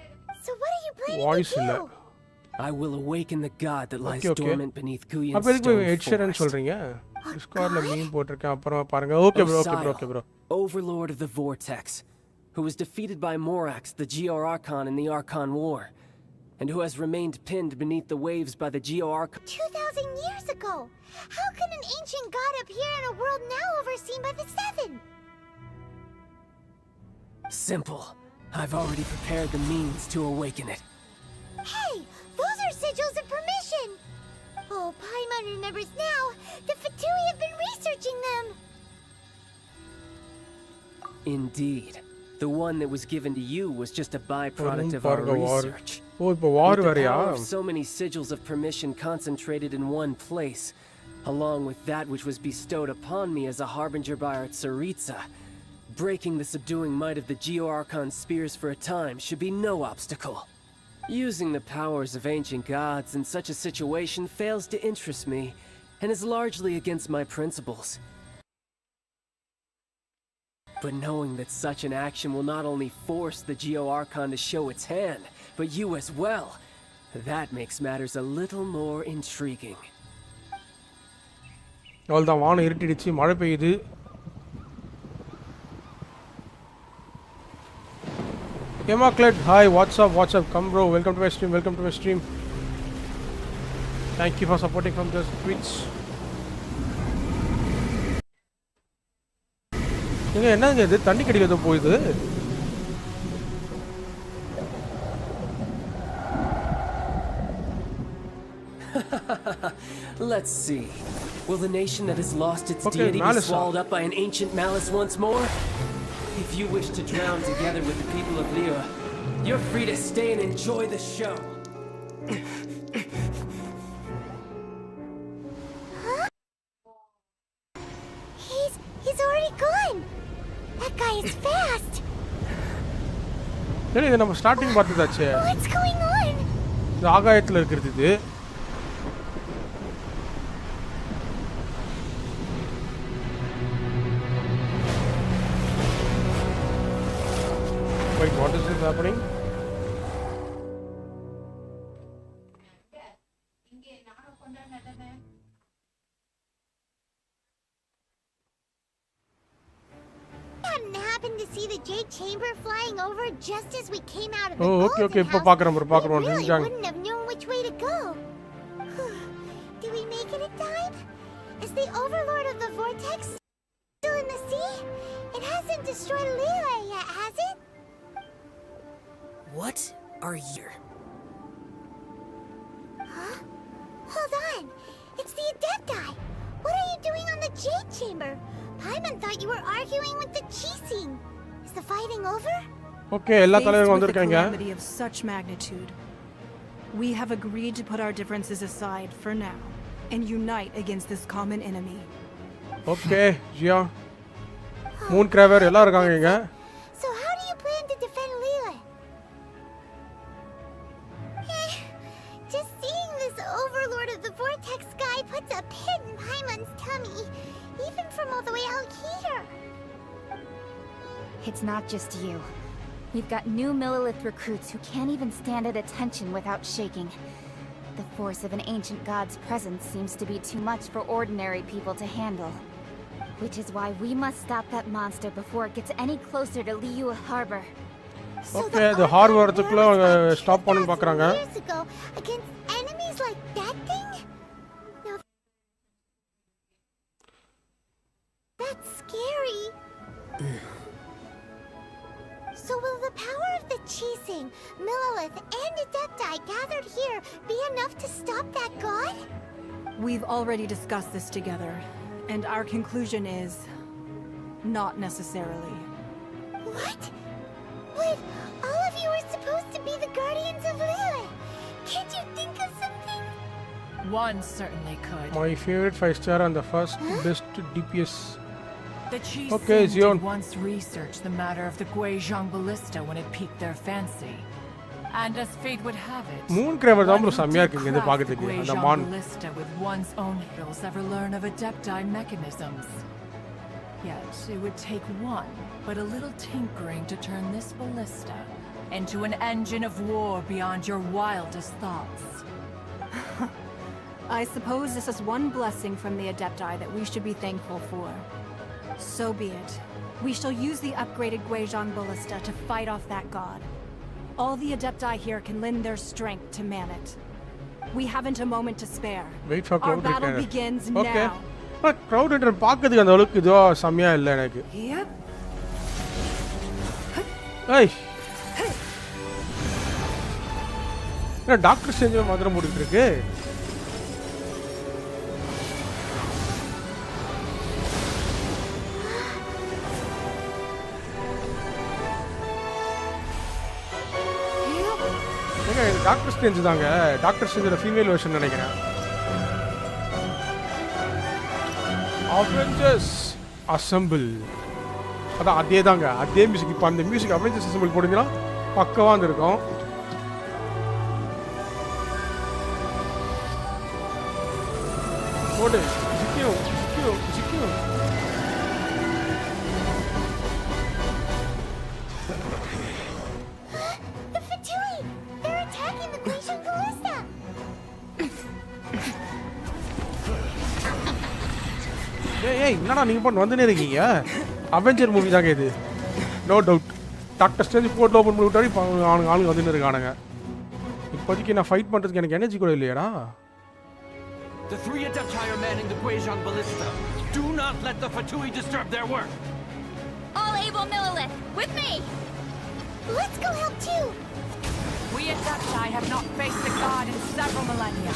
வாய்ஸ் இல்லை. I will awaken the god that lies dormant beneath Guyon's அப்ப எதுக்கு Ed Sheeran சொல்றீங்க? Discordல மீம் போட்டுருக்கேன் அப்புறம் பாருங்க. Okay bro. Overlord of the Vortex, who was defeated by Morax, the Geo Archon in the Archon War, and who has remained pinned beneath the waves by the Geo Archon. 2,000 years ago. How can an ancient god appear in a world now overseen by the Seven? Simple. I've already prepared the means to awaken it. Hey! Those are sigils of permission! Oh, Paimon remembers now. The Fatui have been researching them. Indeed. The one that was given to you was just a byproduct of our research. With the power of so many sigils of permission concentrated in one place, along with that which was bestowed upon me as a harbinger by our Tsaritsa, breaking the subduing might of the Geo-Archon spears for a time should be no obstacle. Using the powers of ancient gods in such a situation fails to interest me, and is largely against my principles. But knowing that such an action will not only force the Geo-Archon to show its hand, but you as well, that makes matters a little more intriguing. அவ்வளவுதான் வானம் இருட்டிடுச்சு மழை பெய்யுது. Emaklet, hi, what's up, come bro, welcome to my stream, thank you for supporting from the Twitch. இங்க என்னங்க இது தண்ணி கடிக்குது போகுது. Let's see. Will the nation that has lost its deity be swallowed up by an ancient malice once more? If you wish to drown together with the people of Liyue, you're free to stay and enjoy the show. Huh? He's already gone. That guy is fast. Hey, நம்ம starting பார்த்ததாச்சே. What's going on? இந்த ஆகாயத்துல இருக்குது இது. Wait, what is this happening? Happened to see the jade chamber flying over just as we came out of the okay. இப்போ பார்க்கறோம் really wouldn't have known which way to go. Did we make it in time? Is the overlord of the vortex still in the sea? It hasn't destroyed Liyue yet, has it? What are you? Huh? Hold on. It's the Adepti. What are you doing on the jade chamber? Paimon thought you were arguing with the Qixing. Is the fighting over? Okay, எல்லா தலைவரும் வந்திருக்காங்க. Calamity of such magnitude. We have agreed to put our differences aside for now and unite against this common enemy. Okay, Jia. Moon Craver எல்லாரும் இருக்காங்க இங்க. So how do you plan to defend Liyue? Just seeing this overlord of the vortex guy puts a pit in Paimon's tummy. Even from all the way out here. It's not just you. We've got new Millilith recruits who can't even stand at attention without shaking. The force of an ancient god's presence seems to be too much for ordinary people to handle. Which is why we must stop that monster before it gets any closer to Liyue Harbor. Okay, the harbor stop பண்ணி பார்க்கறாங்க. Years ago against enemies like that thing? That's scary. So will the power of the Qixing, Millilith, and Adepti gathered here be enough to stop that god? We've already discussed this together, and our conclusion is not necessarily. What? But all of you are supposed to be the guardians of Liyue. Can't you think of something? One certainly could. My favorite 5-star and the first best DPS. The Qixing Okay, Zion. did once research the matter of the Guizhong ballista when it piqued their fancy. And as fate would have it, Moon Craver தான் bro one செமையா who இருக்கு did இந்த craft the பாக்கிறதுக்கு அந்த Guizhong மான். ballista with one's own hills ever learn of Adepti mechanisms. Yet it would take one, but a little tinkering to turn this ballista into an engine of war beyond your wildest thoughts. I suppose this is one blessing from the Adepti that we should be thankful for. So be it. We shall use the upgraded Guizhong ballista to fight off that god. All the Adepti here can lend their strength to man it. We haven't a moment to spare. Wait for Our crowd battle return. begins Okay. now. But crowd return பார்க்கிறதுக்கு அந்த அளவுக்கு இதோ செமையா இல்ல எனக்கு. Yep. ஏய். என்ன doctor strange மாதிரி போட்டுட்டு இருக்கு? டாக்டர் ஸ்ட்ரேஞ்ச் தாங்க. டாக்டர் ஸ்ட்ரேஞ்சோட ஃபீமேல் வெர்ஷன் நினைக்கிறேன். Avengers assemble. அதான் அதே தாங்க. அதே மியூசிக். இப்போ அந்த மியூசிக் அவெஞ்சர்ஸ் அசெம்பிள் போடுங்கன்னா பக்கவா இருந்திருக்கும். போடு. ஜிக்கியும் ஜிக்கியும் ஜிக்கியும். The Fatui! They're attacking the Guizhong ballista! ஏய் என்னடா நீங்க பண்ண வந்துனே இருக்கீங்க? அவெஞ்சர் மூவி தாங்க இது. No doubt. Doctor Strange port open பண்ணி விட்டாரு. இப்போ ஆளுங்க வந்துன்னு இருக்கானுங்க. இப்போதைக்கு நான் ஃபைட் பண்றதுக்கு எனக்கு எனர்ஜி கூட இல்லையாடா? The three Adepti are manning the Guizhong ballista. Do not let the Fatui disturb their work. All able Millilith, with me! Let's go help too! We Adepti have not faced the god in several millennia.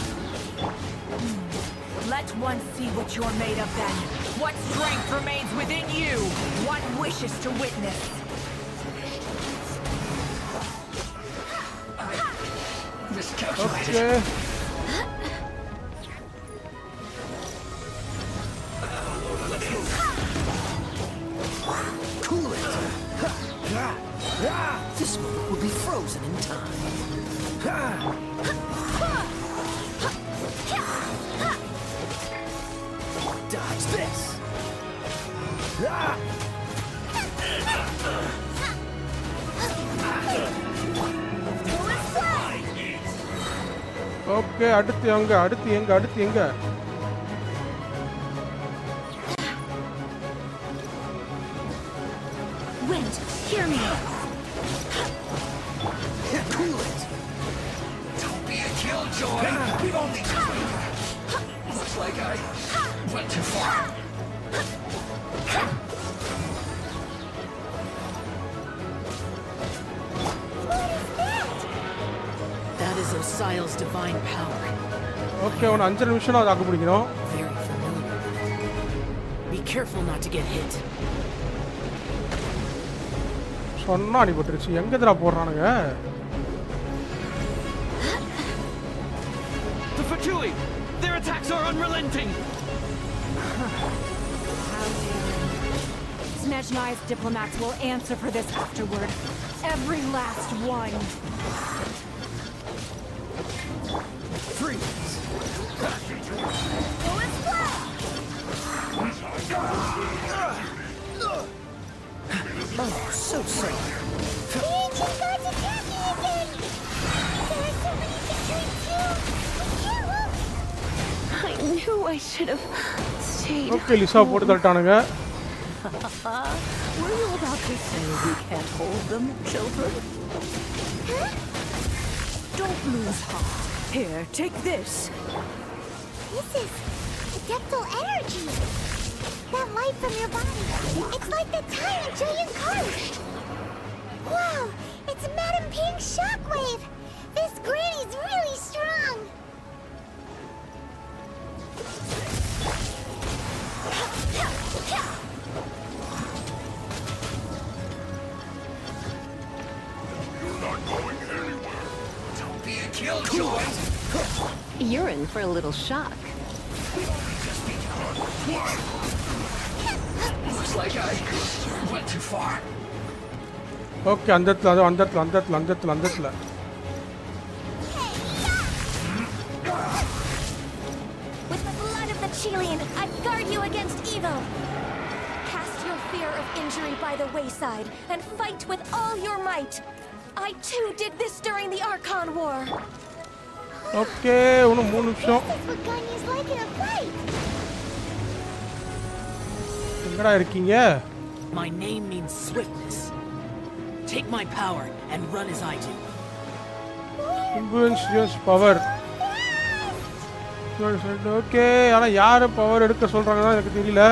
Let one see what you're made of then. What strength remains within you. One wishes to witness. Miscalculated. Okay. Cool it. This moment will be frozen in time. this. Okay, அடுத்து எங்க Wind, hear me. Cool it. Don't be a killjoy. We've only just begun. Looks like I went too far. That is Osial's divine power. Okay, ஒரு 5 நிமிஷம் நான் தாக்கு பிடிக்கணும். Very familiar. Be careful not to get hit. சொன்னா அடிபட்டுருச்சு. எங்கடா போறானுங்க? The Fatui! Their attacks are unrelenting! Snezhnai's diplomats will answer for this afterward. Every last one. Freeze! Oh, so sorry. The ancient gods attack me again! There are so many Fatui too! I knew I should have stayed. Okay, Lisa போட்டு தள்ளிட்டானுங்க. Were you about to say we can't hold them, children? Huh? Don't lose heart. Here, take this. This is adeptal energy. That light from your body. It's like the tiny giant Karsh. Wow, it's Madame Pink's shockwave. This granny's really strong. You're not going anywhere. Don't be a killjoy. You're in for a little shock. Looks like I went too far. Okay, அந்தத்துல. With the blood of the Chilean, I guard you against evil. Cast your fear of injury by the wayside and fight with all your might. I too did this during the Archon War. Okay, இன்னும் 3 நிமிஷம். That's what Ganya's like in a fight. எங்கடா இருக்கீங்க? My name means swiftness. Take my power and run as I do. Influence yes power. Okay, ஆனா யாரு power எடுக்க சொல்றாங்கன்னு எனக்கு தெரியல.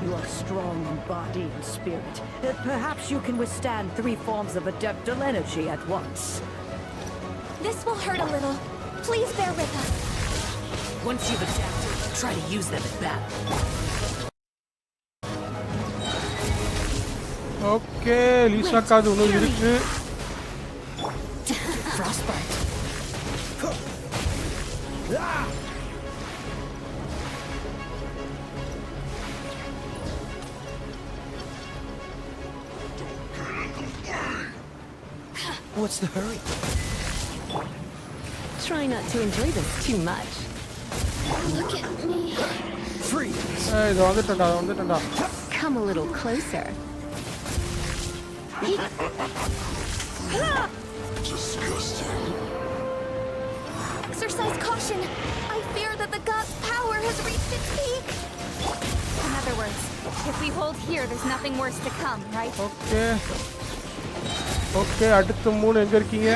You are strong in body and spirit. Perhaps you can withstand 3 forms of adeptal energy at once. This will hurt a little. Please bear with us. Once you've adapted, try to use them at battle. Okay, Lisa காது ஒன்னு இருக்கு. Frostbite. What's the hurry? Try not to enjoy this too much. Look at me. Freeze! Hey, வந்துட்டடா. Come a little closer. Disgusting. Exercise caution. I fear that the god's power has reached its peak. In other words, if we hold here, there's nothing worse to come, right? Okay, அடுத்து 3 எங்க இருக்கீங்க?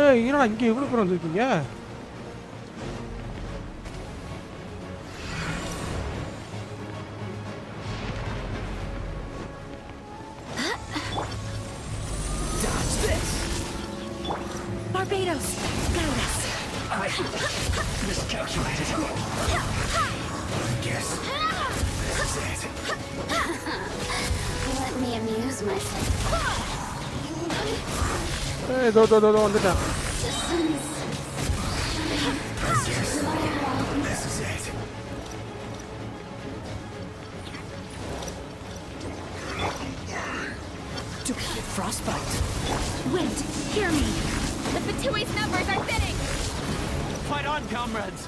ஏய், என்னடா இங்க இவ்வளவு பேர் வந்திருக்கீங்க? Torpedoes! Guide us! I miscalculated. I guess this is it. Let me amuse myself. Hey, do வந்துட்டேன். This is it. To get frostbite. Wait, hear me. The Fatui's numbers are thinning. Fight on, comrades.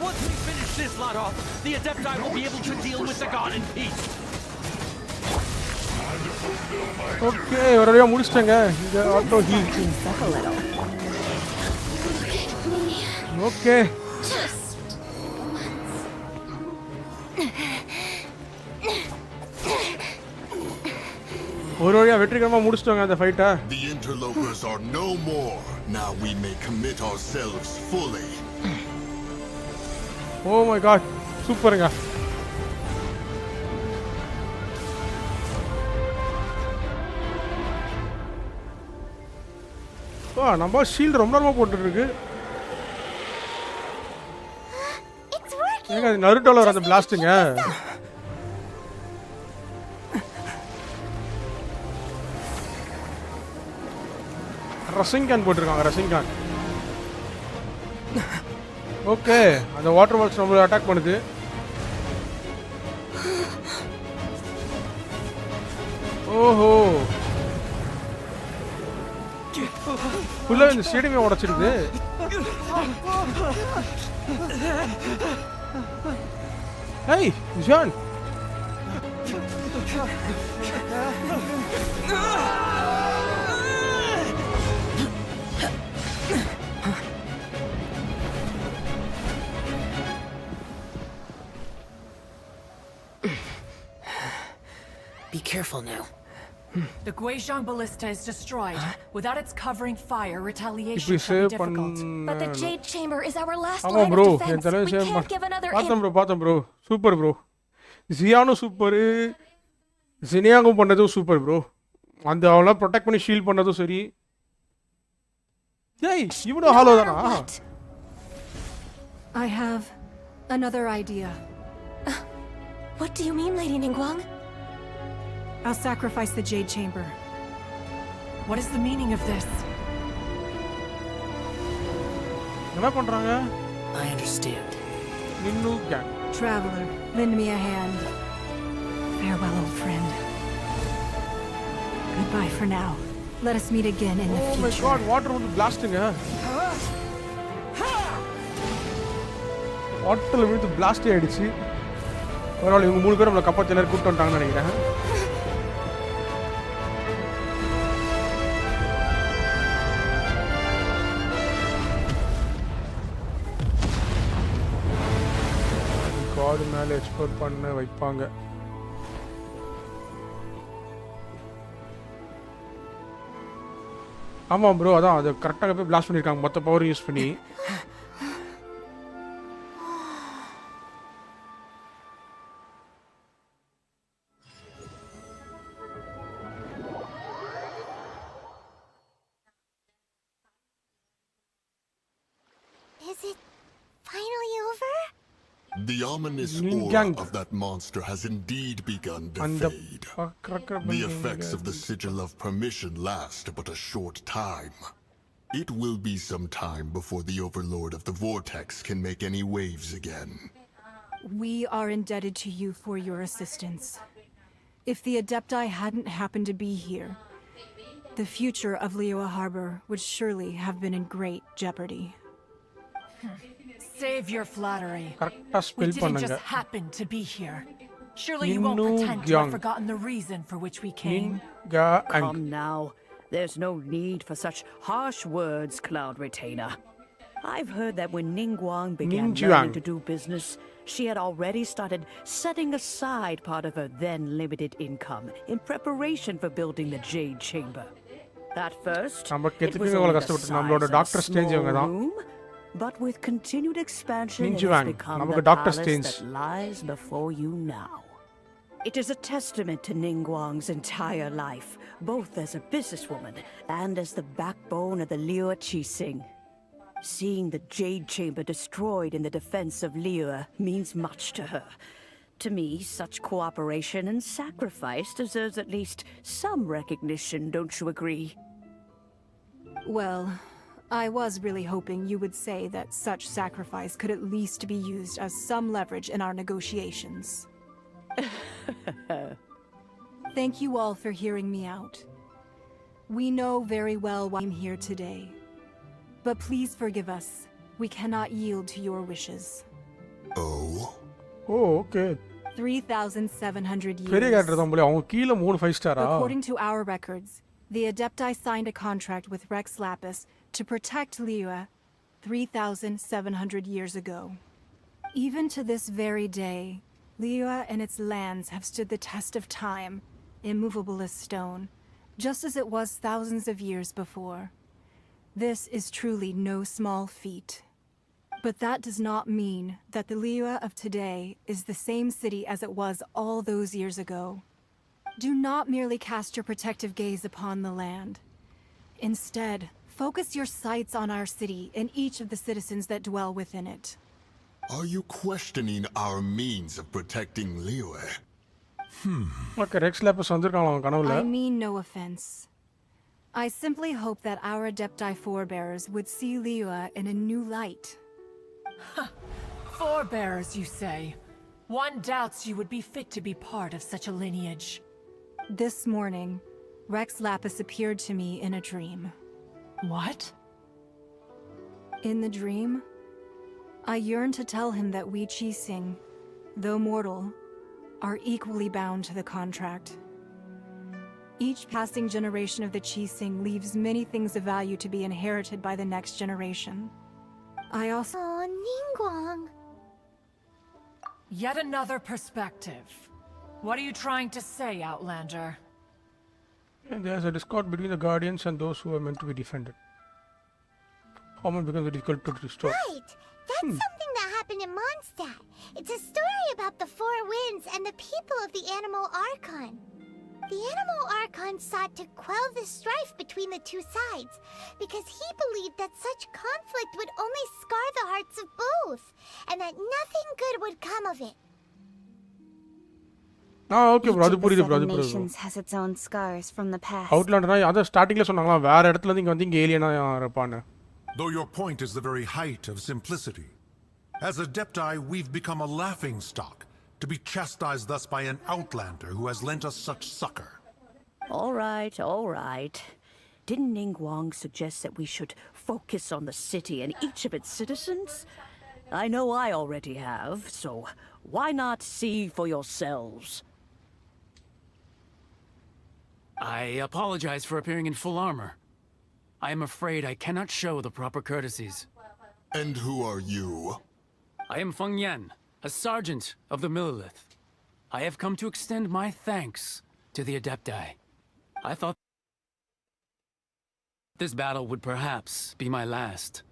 Once we finish this lot off, the Adepti will be able to deal with the god in peace. Okay, ஒரு வழியா முடிச்சிட்டேங்க. இந்த auto heel. Okay. ஒரு வழியா வெற்றிகரமா முடிச்சிட்டோங்க அந்த ஃபைட்ட. The interlopers are no more. Now we may commit ourselves fully. Oh my god. சூப்பர்ங்க. நம்ம shield ரொம்ப நேரமா போட்டுட்டு இருக்கு. ஏங்க அது நருட்டோல வர அந்த பிளாஸ்ட்ங்க. ரசிங்கான் போட்டுருக்காங்க ரசிங்கான். ஓகே அந்த வாட்டர் பால்ஸ் நம்மள அட்டாக் பண்ணுது. ஓஹோ ஃபுல்லா இந்த ஸ்டேடியமே உடைச்சிருது. Hey John Be careful now. The Guizhong ballista is destroyed. Without its covering fire, retaliation shall be difficult. But the Jade Chamber is our last ஆமா line bro of defense. We can't give another பார்த்தோம் bro super bro. ஜியானோ super. ஜினியாங்கும் பண்ணதும் super bro. அந்த அவள protect பண்ணி shield பண்ணதும் சரி. ஏய் இவனோ ஹாலோ தானா? I have another idea. What do you mean, Lady Ningguang? I'll sacrifice the Jade Chamber. What is the meaning of this? என்ன பண்றாங்க? I understand. Ninnu gang. Traveler, lend me a hand. Farewell, old friend. Goodbye for now. Let us meet again in the future. Oh my god, water வந்து blasting. வாட்டர்ல விழுந்து blast ஆயிடுச்சு. ஒருவேளை இவங்க மூணு பேரும் நம்மள கப்பாத்தி எல்லாரும் கூட்டி வந்துட்டாங்கன்னு நினைக்கிறேன். கார்டு மேலே எக்ஸ்ப்ளோர் பண்ண வைப்பாங்க. ஆமாம் ப்ரோ அதான் அது கரெக்டாக போய் பிளாஸ்ட் பண்ணியிருக்காங்க மொத்த பவர் யூஸ் பண்ணி. Is it finally over? The ominous aura of that monster has indeed begun to fade. The effects of the Sigil of Permission last but a short time. It will be some time before the Overlord of the Vortex can make any waves again. We are indebted to you for your assistance. If the Adepti hadn't happened to be here, the future of Liyue Harbor would surely have been in great jeopardy. Save your flattery. We didn't just happen to be here. Surely you won't pretend to have forgotten the reason for which we came. Come now. There's no need for such harsh words, Cloud Retainer. I've heard that when Ningguang began learning to do business, she had already started setting aside part of her then limited income in preparation for building the Jade Chamber. At first, it was only the size of a small room, but with continued expansion, it has become the palace that lies before you now. It is a testament to Ningguang's entire life, both as a businesswoman and as the backbone of the Liyue Qixing. Seeing the Jade Chamber destroyed in the defense of Liyue means much to her. To me, such cooperation and sacrifice deserves at least some recognition, don't you agree? Well, I was really hoping you would say that such sacrifice could at least be used as some leverage in our negotiations. Thank you all for hearing me out. We know very well why I'm here today. But please forgive us. We cannot yield to your wishes. Oh? Oh, okay. 3,700 years. பெரிய character தான் போல அவங்க கீழ 3 5 ஸ்டாரா According to our records, the Adepti signed a contract with Rex Lapis to protect Liyue 3,700 years ago. Even to this very day, Liyue and its lands have stood the test of time, immovable as stone, just as it was thousands of years before. This is truly no small feat. But that does not mean that the Liyue of today is the same city as it was all those years ago. Do not merely cast your protective gaze upon the land. Instead, focus your sights on our city and each of the citizens that dwell within it. Are you questioning our means of protecting Liyue? Okay, Rex Lapis வந்திருக்காங்க அவங்க கனவுல. I mean no offense. I simply hope that our Adepti forebears would see Liyue in a new light. Forebears, you say? One doubts you would be fit to be part of such a lineage. This morning, Rex Lapis appeared to me in a dream. What? In the dream, I yearned to tell him that we Qixing, though mortal, are equally bound to the contract. Each passing generation of the Qixing leaves many things of value to be inherited by the next generation. I also... Oh, Ningguang. Yet another perspective. What are you trying to say, Outlander? And there's a discord between the guardians and those who are meant to be defended. Common becomes difficult to restore. Right! That's something that happened in Mondstadt. It's a story about the Four Winds and the people of the animal Archon. The animal Archon sought to quell the strife between the two sides, because he believed that such conflict would only scar the hearts of both, and that nothing good would come of it. Okay, bro. Each of the 7 nations has its own scars from the past. Outlander அத ஸ்டார்டிங்ல சொன்னாங்களா வேற இடத்துல இருந்து இங்க வந்து இங்க ஏலியனா இருப்பானே. Though your point is the very height of simplicity. As Adepti, we've become a laughing stock, to be chastised thus by an outlander who has lent us such succor. All right, all right. Didn't Ningguang suggest that we should focus on the city and each of its citizens? I know I already have, so why not see for yourselves? I apologize for appearing in full armor. I am afraid I cannot show the proper courtesies. And who are you? I am Feng Yan, a sergeant of the Millelith. I have come to extend my thanks to the Adepti. I thought this battle would perhaps be my last.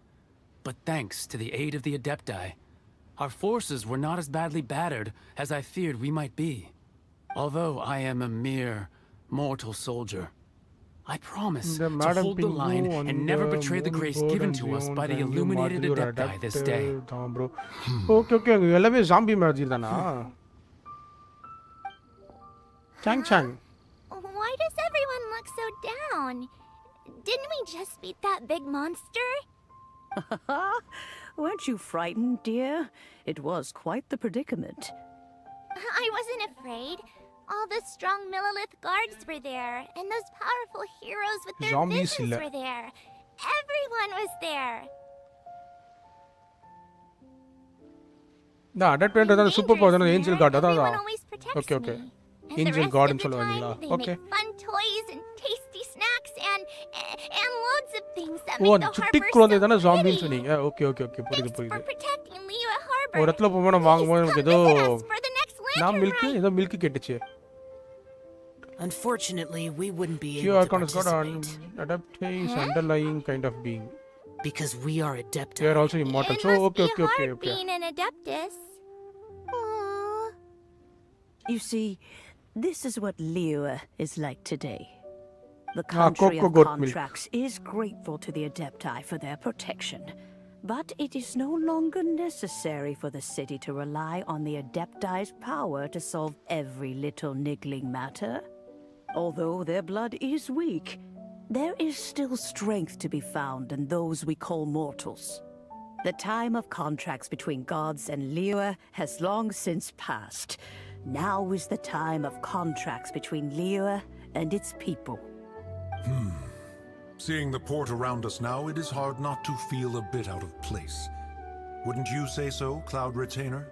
But thanks to the aid of the Adepti, our forces were not as badly battered as I feared we might be. Although I am a mere mortal soldier, I promise to hold the line and never betray the grace given to us by the illuminated Adepti this day. Okay, எல்லாமே zombie மாதிரி தானா? Chang. Why does everyone look so down? Didn't we just beat that big monster? Weren't you frightened, dear? It was quite the predicament. I wasn't afraid. All the strong Millelith guards were there, and those powerful heroes with their visions were there. Everyone was there. The Adepti is super power, the angel guard. Okay. Angel guard and சொல்லுவாங்களா? Okay. Fun toys and tasty snacks and loads of things that make the சுட்டி harbor குழந்தை தான so zombie pretty. சொன்னீங்க. Okay. புரியுது. For protecting Liyue Harbor. ஒரு இடத்துல போய் நான் வாங்கும்போது எனக்கு ஏதோ For the next நான் lantern ride. ஏதோ மில்க் கேட்டுச்சு. Unfortunately, we wouldn't be Your able Archon to has got an participate. Adepti underlying kind of being. Because we are Adepti. They are also immortal. It So must be okay. hard being an Adeptus. Aww. You see, this is what Liyue is like today. The country of contracts is grateful to the Adepti for their protection. But it is no longer necessary for the city to rely on the Adepti's power to solve every little niggling matter. Although their blood is weak, there is still strength to be found in those we call mortals. The time of contracts between gods and Liyue has long since passed. Now is the time of contracts between Liyue and its people. Seeing the port around us now, it is hard not to feel a bit out of place. Wouldn't you say so, Cloud Retainer?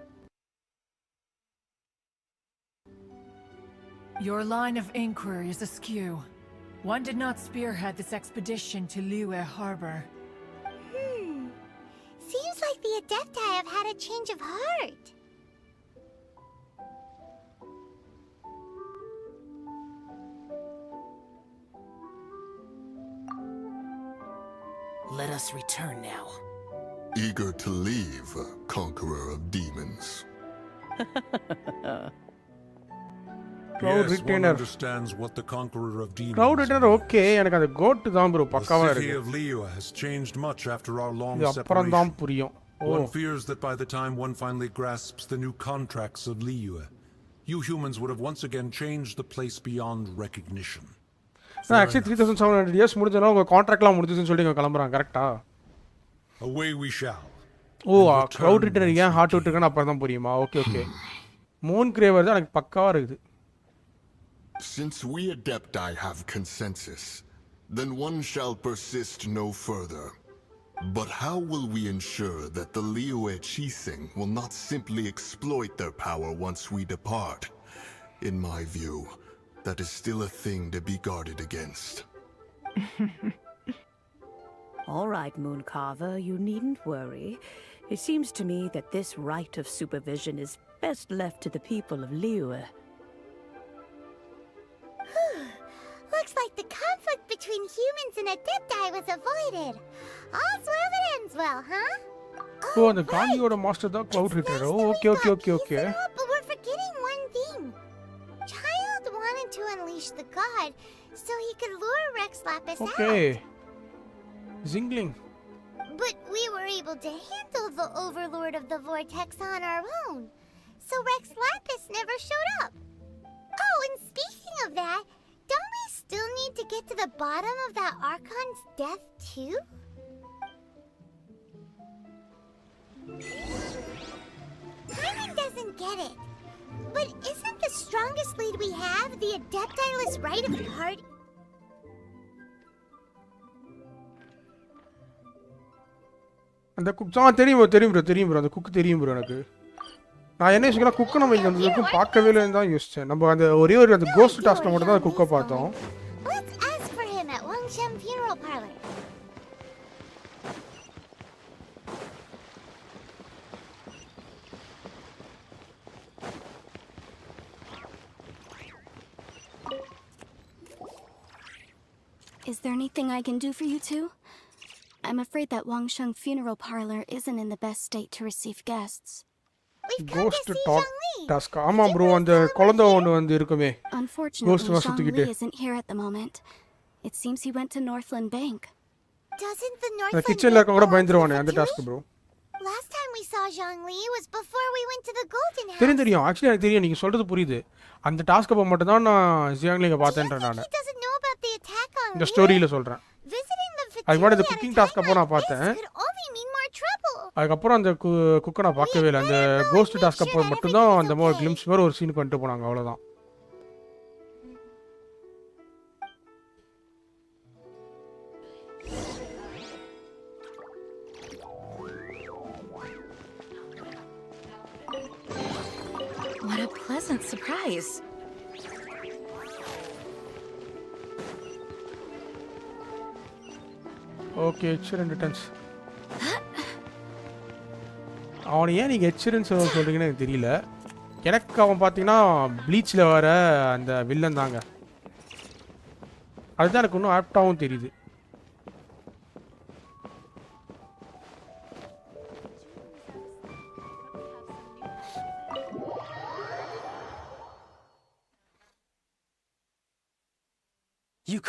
Your line of inquiry is askew. One did not spearhead this expedition to Liyue Harbor. Seems like the Adepti have had a change of heart. Let us return now. Eager to leave, conqueror of demons. Cloud Yes, one Retainer. understands what the conqueror of demons. Cloud Retainer okay, எனக்கு அந்த goat தான் bro பக்காவா The city இருக்கு. of Liyue has changed much after our long இது அப்புறம் தான் separation. புரியும். One fears that by the time one finally grasps the new contracts of Liyue, you humans would have once again changed the place beyond recognition. Actually 3700 years முடிஞ்சனா உங்க கான்ட்ராக்ட்லாம் முடிஞ்சுதுன்னு சொல்லி இங்க கிளம்பறாங்க கரெக்ட்டா? Away we shall. Cloud Retainer ஏன் heart விட்டுருக்கான்னு அப்புறம் தான் புரியுமா? Okay. Moon கிரேவர் தான் எனக்கு பக்காவா இருக்குது. Since we Adepti have consensus, then one shall persist no further. But how will we ensure that the Liyue Qixing will not simply exploit their power once we depart? In my view, that is still a thing to be guarded against. All right, Mooncarver, you needn't worry. It seems to me that this right of supervision is best left to the people of Liyue. Looks like the conflict between humans and Adepti was avoided. All's well that ends well, huh? Oh, the Gandhiyoda master தான் Cloud Retainer. Okay. But we're forgetting one thing. Child wanted to unleash the god so he could lure Rex Lapis out. Okay. Zingling. But we were able to handle the overlord of the vortex on our own. So Rex Lapis never showed up. Oh, and speaking of that, don't we still need to get to the bottom of that Archon's death too? Paimon doesn't get it. But isn't the strongest lead we have the Adepti-less right of the party? அந்த cook தெரியும் bro அந்த cook தெரியும் bro எனக்கு. நான் என்ன யோசிக்கிறேன் cook நம்ம இங்க வந்ததுக்கும் பார்க்கவே இல்லைன்னு தான் யோசிச்சேன். நம்ம அந்த ஒரே ஒரு அந்த கோஸ்ட் டாஸ்க்ல மட்டும் தான் குக்க பார்த்தோம். Let's ask for him at Wangshan Funeral Parlor. Is there anything I can do for you two? I'm afraid that Wangsheng Funeral Parlor isn't in the best state to receive guests. Ghost task. ஆமா bro அந்த குழந்தை ஒன்னு வந்து இருக்குமே. Unfortunately, Zhang isn't here at the moment. It seems he went to Northland Bank. Doesn't the Northland kitchenல இருக்க கூட பயந்துருவானே அந்த task bro. Last time we saw Zhongli was before we went to the Golden House. தெரியும் actually எனக்கு தெரியும் நீங்க சொல்றது புரியுது. அந்த டாஸ்க் அப்ப மட்டும் தான் நான் ஜியாங்லிங்க பார்த்தேன்றேன் நான். He doesn't know about the attack on இந்த ஸ்டோரியில சொல்றேன். Visiting the அதுக்கு முன்னாடி இந்த குக்கிங் டாஸ்க் அப்போ நான் பார்த்தேன். அதுக்கப்புறம் அந்த குக்கை நான் பார்க்கவே இல்லை. அந்த கோஸ்ட் டாஸ்க் அப்போ மட்டும்தான் அந்த மாதிரி கிளிம்ஸ் மாதிரி ஒரு சீனுக்கு வந்துட்டு போனாங்க அவ்வளோதான். What a pleasant surprise. Okay excellent returns. அவனை ஏன் நீங்கள் எக்ஸலன்ஸ் சொல்கிறீங்கன்னு எனக்கு தெரியல. எனக்கு அவன் பார்த்தீங்கன்னா ப்ளீச்சில் வர அந்த வில்லன் தாங்க. அதுதான் எனக்கு இன்னும் ஆப்டாகவும் தெரியுது.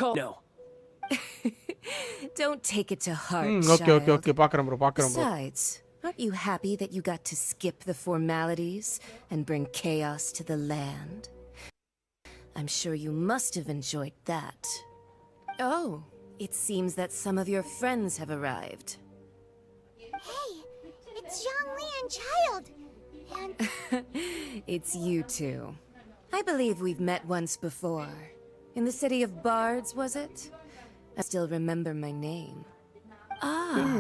call? No. Don't take it to heart, Okay. பார்க்கறேன் bro. Besides, aren't you happy that you got to skip the formalities and bring chaos to the land? I'm sure you must have enjoyed that. Oh, it seems that some of your friends have arrived. Hey, it's Zhongli and Child. And It's you two. I believe we've met once before. In the city of Bards, was it? I still remember my name.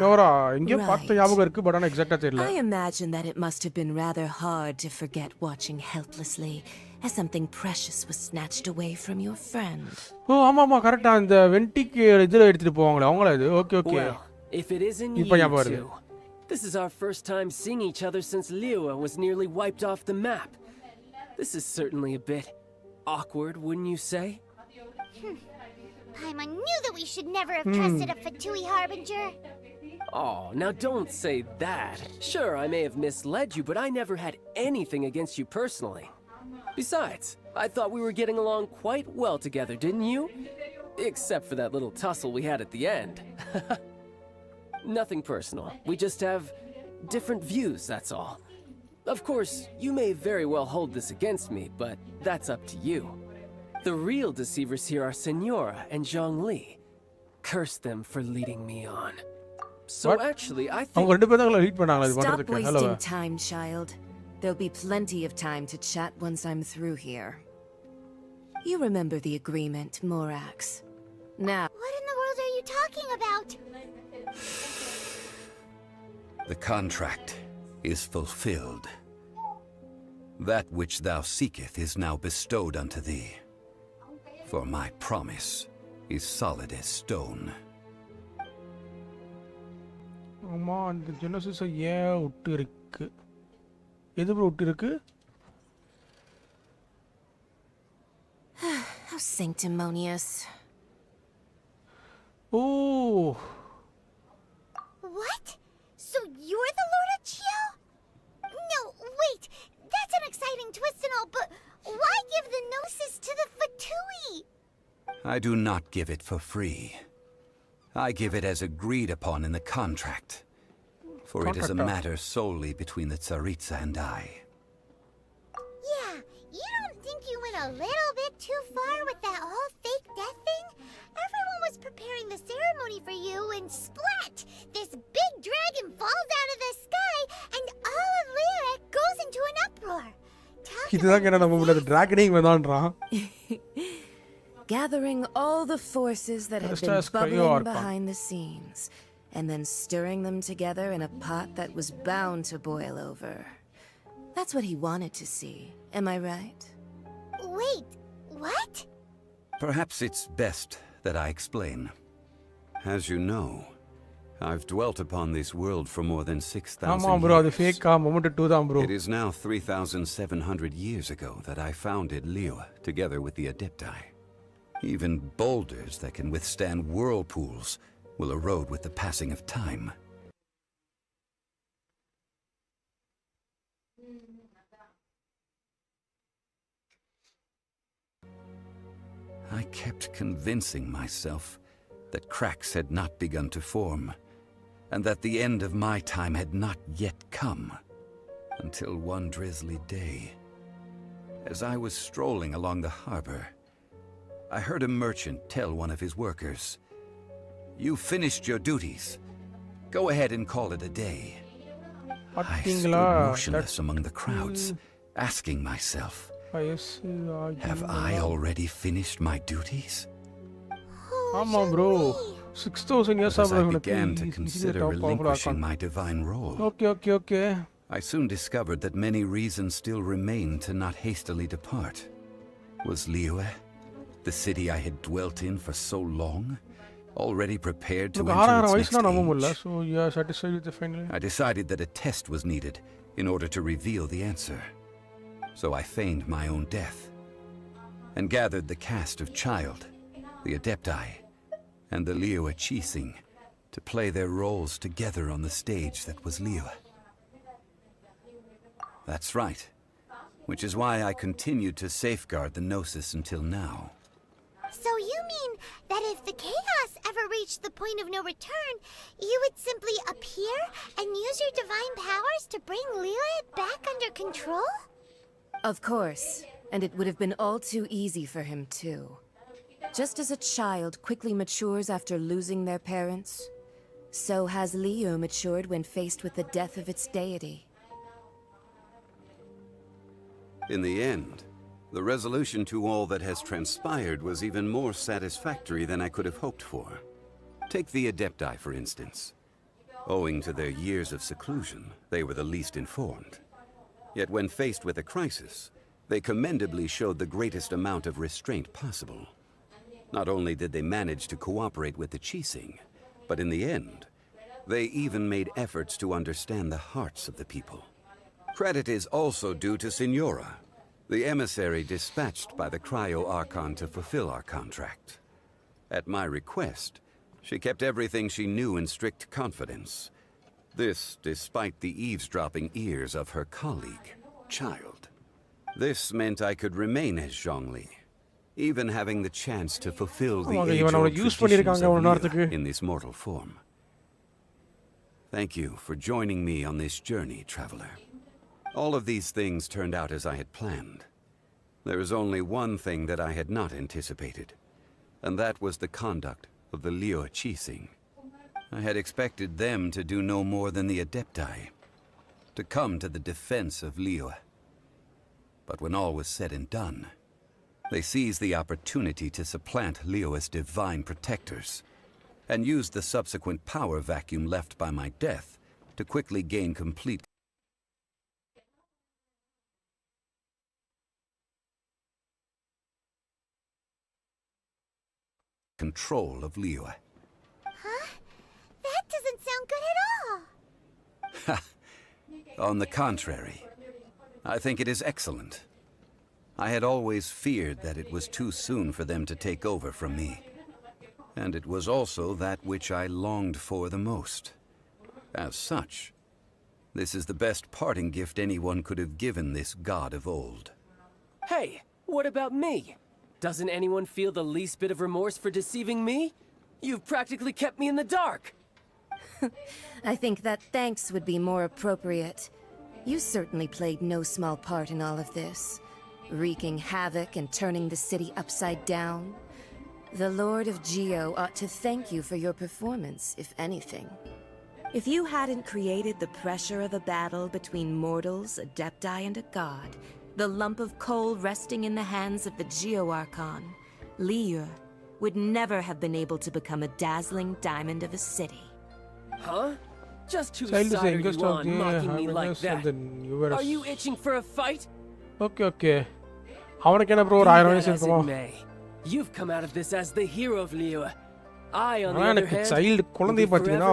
Nora, எங்கேயோ பார்த்த ஞாபகம் இருக்கு but ஆனா எக்ஸாக்ட்டா தெரியல. I imagine that it must have been rather hard to forget watching helplessly as something precious was snatched away from your friend. ஓ ஆமா கரெக்ட்டா இந்த வென்டிக்கு இதுல எடுத்துட்டு போவாங்களே அவங்களா இது. Okay. Well, if it isn't you two, this is our first time seeing each other since Liyue was nearly wiped off the map. This is certainly a bit awkward, wouldn't you say? Paimon knew that we should never have trusted a Fatui Harbinger. Oh, now don't say that. Sure, I may have misled you, but I never had anything against you personally. Besides, I thought we were getting along quite well together, didn't you? Except for that little tussle we had at the end. Nothing personal. We just have different views, that's all. Of course, you may very well hold this against me, but that's up to you. The real deceivers here are Senora and Zhongli. Curse them for leading me on. So actually, I think... Stop wasting time, child. There'll be plenty of time to chat once I'm through here. You remember the agreement, Morax. Now... What in the world are you talking about? The contract is fulfilled. That which thou seeketh is now bestowed unto thee. For my promise is solid as stone. ஆமா அந்த Genesis ஏன் விட்டு இருக்கு? எது bro விட்டு இருக்கு? How sanctimonious. Oh. What? So you're the Lord of Chio? No, wait. That's an exciting twist and all, but why give the Gnosis to the Fatui? I do not give it for free. I give it as agreed upon in the contract, for it is a matter solely between the Tsaritsa and I. Yeah, you don't think you went a little bit too far with that whole fake death thing? Everyone was preparing the ceremony for you, and splat! This big dragon falls out of the sky, and all of Lyric goes into an uproar. Gathering all the forces that have been bubbling behind the scenes, and then stirring them together in a pot that was bound to boil over. That's what he wanted to see, am I right? Wait, what? Perhaps it's best that I explain. As you know, I've dwelt upon this world for more than 6,000 years. It is now 3,700 years ago that I founded Liyue together with the Adepti. Even boulders that can withstand whirlpools will erode with the passing of time. I kept convincing myself that cracks had not begun to form, and that the end of my time had not yet come, until one drizzly day, as I was strolling along the harbor, I heard a merchant tell one of his workers, "You've finished your duties. Go ahead and call it a day." I stood motionless among the crowds, asking myself, have I already finished my duties? Bro. 6,000 years as I began to consider relinquishing my divine role, Okay. I soon discovered that many reasons still remained to not hastily depart. Was Liyue, the city I had dwelt in for so long, already prepared to enter its next age? So you are satisfied with the final? I decided that a test was needed in order to reveal the answer. So I feigned my own death, and gathered the cast of Child, the Adepti, and the Liyue Qixing to play their roles together on the stage that was Liyue. That's right, which is why I continued to safeguard the Gnosis until now. So you mean that if the chaos ever reached the point of no return, you would simply appear and use your divine powers to bring Liyue back under control? Of course, and it would have been all too easy for him too. Just as a child quickly matures after losing their parents, so has Liyue matured when faced with the death of its deity. In the end, the resolution to all that has transpired was even more satisfactory than I could have hoped for. Take the Adepti, for instance. Owing to their years of seclusion, they were the least informed. Yet when faced with a crisis, they commendably showed the greatest amount of restraint possible. Not only did they manage to cooperate with the Qixing, but in the end, they even made efforts to understand the hearts of the people. Credit is also due to Signora, the emissary dispatched by the Cryo-Archon to fulfill our contract. At my request, she kept everything she knew in strict confidence. This despite the eavesdropping ears of her colleague, Child. This meant I could remain as Zhongli, even having the chance to fulfill the age-old traditions of Liyue in this mortal form. Thank you for joining me on this journey, traveler. All of these things turned out as I had planned. There is only one thing that I had not anticipated, and that was the conduct of the Liyue Qixing. I had expected them to do no more than the Adepti, to come to the defense of Liyue. But when all was said and done, they seized the opportunity to supplant Liyue's divine protectors, and used the subsequent power vacuum left by my death to quickly gain complete control of Liyue. Huh? That doesn't sound good at all. On the contrary, I think it is excellent. I had always feared that it was too soon for them to take over from me. And it was also that which I longed for the most. As such, this is the best parting gift anyone could have given this god of old. Hey, what about me? Doesn't anyone feel the least bit of remorse for deceiving me? You've practically kept me in the dark. I think that thanks would be more appropriate. You certainly played no small part in all of this, wreaking havoc and turning the city upside down. The Lord of Geo ought to thank you for your performance, if anything. If you hadn't created the pressure of a battle between mortals, Adepti, and a god, the lump of coal resting in the hands of the Geo-Archon, Liyue, would never have been able to become a dazzling diamond of a city. Huh? Just whose side are you on, mocking me like that? Are you itching for a fight? Okay. அவனுக்கு என்ன bro ஒரு 1000 வயசு இருக்குமா? You've come out of this as the hero of Liyue. I, on the other hand, child குழந்தை பாத்தீங்கன்னா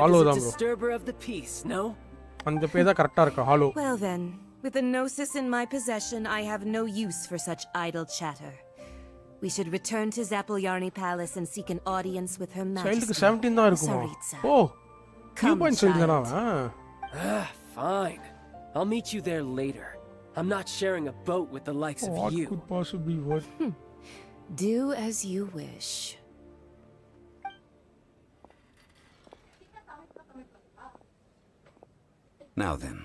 hollow தான் bro. Disturber of the peace, no? அந்த பேர் தான் கரெக்ட்டா இருக்கு hollow. Well then, with the Gnosis in my possession, I have no use for such idle chatter. We should return to Zapoljarny Palace and seek an audience with Her Majesty. Childக்கு 17 தான் இருக்குமா? Oh. Come child. Fine. I'll meet you there later. I'm not sharing a boat with the likes of you. What could possibly what? Do as you wish. Now then,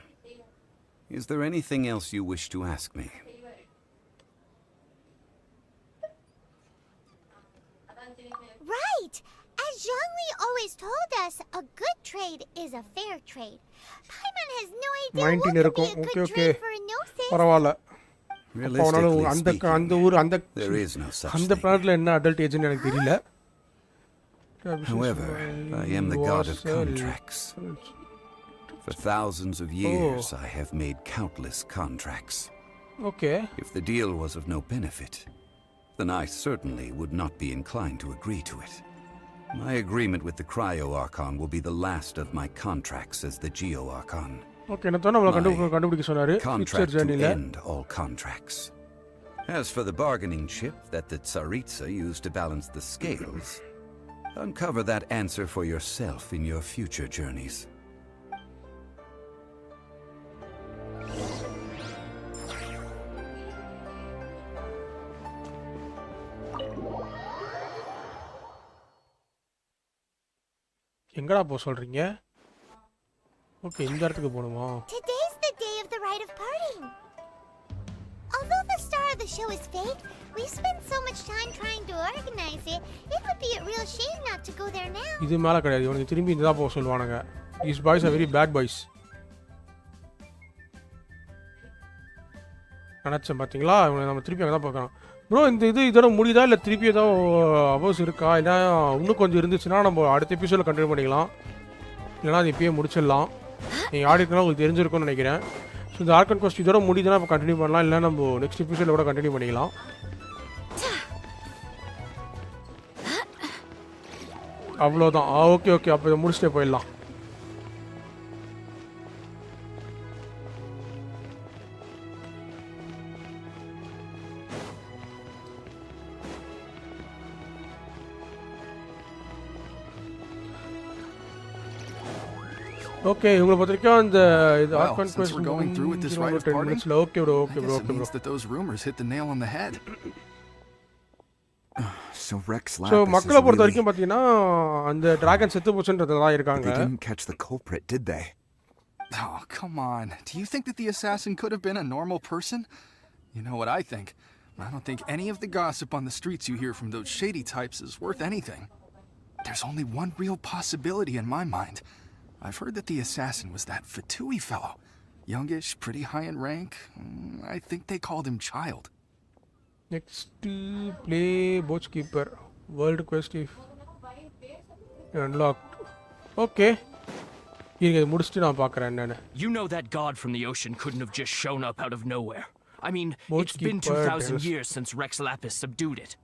is there anything else you wish to ask me? Right! As Zhongli always told us, a good trade is a fair trade. Paimon has no idea what could be a good trade for a Gnosis. பரவாயில்ல. Realistically speaking, அந்த ஊர் அந்த there is no such அந்த பிளானட்ல என்ன adult ஏஜ்னு எனக்கு தெரியல. However, I am the god of contracts. For thousands of years, I have made countless contracts. Okay. If the deal was of no benefit, then I certainly would not be inclined to agree to it. My agreement with the Cryo-Archon will be the last of my contracts as the Geo-Archon. Okay, நான் தான அவளை கண்டுபிடிக்க சொன்னாரு. Contract to end all contracts. As for the bargaining chip that the Tsaritsa used to balance the scales, uncover that answer for yourself in your future journeys. எங்கடா போக சொல்றீங்க? Okay, இந்த இடத்துக்கு போணுமா? Today's the day of the rite of parting. Although the star of the show is fake, we spent so much time trying to organize it. It would be a real shame not to go there now. இது மேல கிடையாது. இவனுக்கு திரும்பி இந்த தான் போக சொல்வானுங்க. These boys are very bad boys. நினச்சேன் பார்த்தீங்களா? இவனை நம்ம திருப்பி அங்கே தான் பார்க்கலாம். ப்ரோ இந்த இதோட முடியுதா இல்லை திருப்பி ஏதாவது அவர்ஸ் இருக்கா? இல்லை இன்னும் கொஞ்சம் இருந்துச்சுன்னா நம்ம அடுத்த எபிசோடில் கண்டினியூ பண்ணிக்கலாம். இல்லைனா அது இப்பயே முடிச்சிடலாம். நீங்கள் ஆடிக்கலாம் உங்களுக்கு தெரிஞ்சிருக்கும்னு நினைக்கிறேன். ஸோ இந்த ஆர்கன் கோஸ்ட் இதோட முடியுதுன்னா இப்போ கண்டினியூ பண்ணலாம். இல்லை நம்ம நெக்ஸ்ட் எபிசோடில் கூட கண்டினியூ பண்ணிக்கலாம். அவ்வளோதான். ஓகே ஓகே, அப்போ இதை முடிச்சுட்டே போயிடலாம். Okay, உங்களை பத்திரிக்கா அந்த இது Archon quest we're going through with this rite of parting. Okay bro. It means that those rumors hit the nail on the head. So Rex Lapis. So மக்களை பொறுத்த வரைக்கும் பாத்தீங்கன்னா அந்த டிராகன் செத்து போச்சுன்றதுல தான் இருக்காங்க. They didn't catch the culprit, did they? Oh, come on. Do you think that the assassin could have been a normal person? You know what I think? I don't think any of the gossip on the streets you hear from those shady types is worth anything. There's only one real possibility in my mind. I've heard that the assassin was that Fatui fellow. Youngish, pretty high in rank. I think they called him Child. Next, play Boatkeeper. World quest if unlocked. Okay. You know that god from the ocean couldn't have just shown up out of nowhere. I mean, it's been 2,000 years since Rex Lapis subdued it.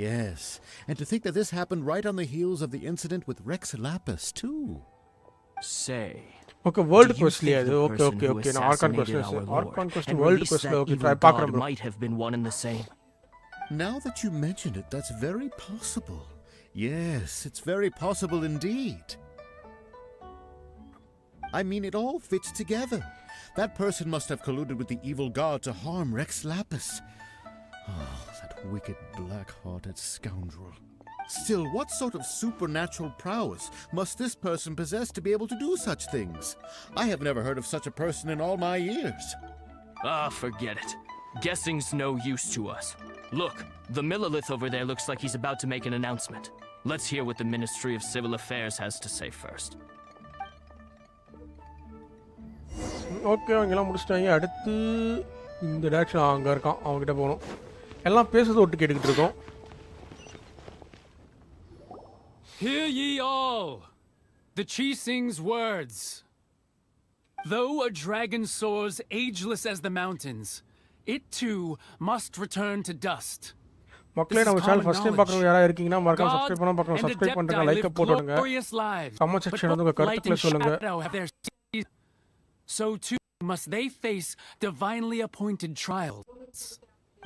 Yes, and to think that this happened right on the heels of the incident with Rex Lapis, too. Say. Okay, world quest liya. Okay. Now Archon quest world quest la okay try paakram bro. Might have been one and the same. Now that you mention it, that's very possible. Yes, it's very possible indeed. I mean, it all fits together. That person must have colluded with the evil god to harm Rex Lapis. Oh, that wicked, black-hearted scoundrel. Still, what sort of supernatural prowess must this person possess to be able to do such things? I have never heard of such a person in all my years. Forget it. Guessing's no use to us. Look, the Millilith over there looks like he's about to make an announcement. Let's hear what the Ministry of Civil Affairs has to say first. Okay, அவங்கெல்லாம் முடிச்சிட்டாங்க. அடுத்து இந்த direction அங்கே இருக்கான், அவங்ககிட்ட போகணும். எல்லாம் பேசுறது ஒட்டு கேட்டுக்கிட்டு இருக்கோம். Hear ye all, the Chising's words. Though a dragon soars ageless as the mountains, it too must return to dust. மக்களே, நம்ம சேனல் ஃபர்ஸ்ட் டைம் பார்க்குறவங்க யாராவது இருக்கீங்கன்னா மறக்காம சப்ஸ்கிரைப் பண்ணாம பார்க்கணும். சப்ஸ்கிரைப் பண்ணுங்க, லைக் போட்டுடுங்க. கமெண்ட் செக்ஷன்ல வந்து உங்க கருத்துக்களை சொல்லுங்க. So too must they face divinely appointed trials.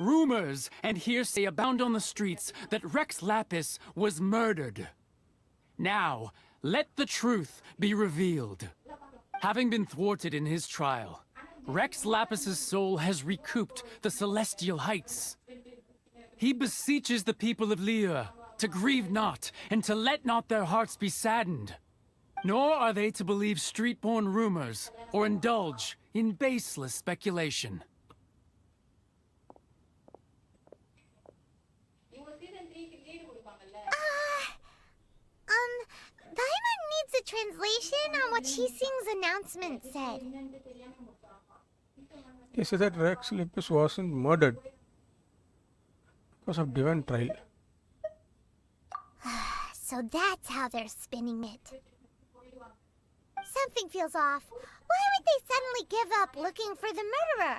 Rumors and hearsay abound on the streets that Rex Lapis was murdered. Now, let the truth be revealed. Having been thwarted in his trial, Rex Lapis's soul has recouped the celestial heights. He beseeches the people of Liyue to grieve not and to let not their hearts be saddened. Nor are they to believe street-born rumors or indulge in baseless speculation. Paimon needs a translation on what Chising's announcement said. He said that Rex Lapis wasn't murdered because of divine trial. So that's how they're spinning it. Something feels off. Why would they suddenly give up looking for the murderer?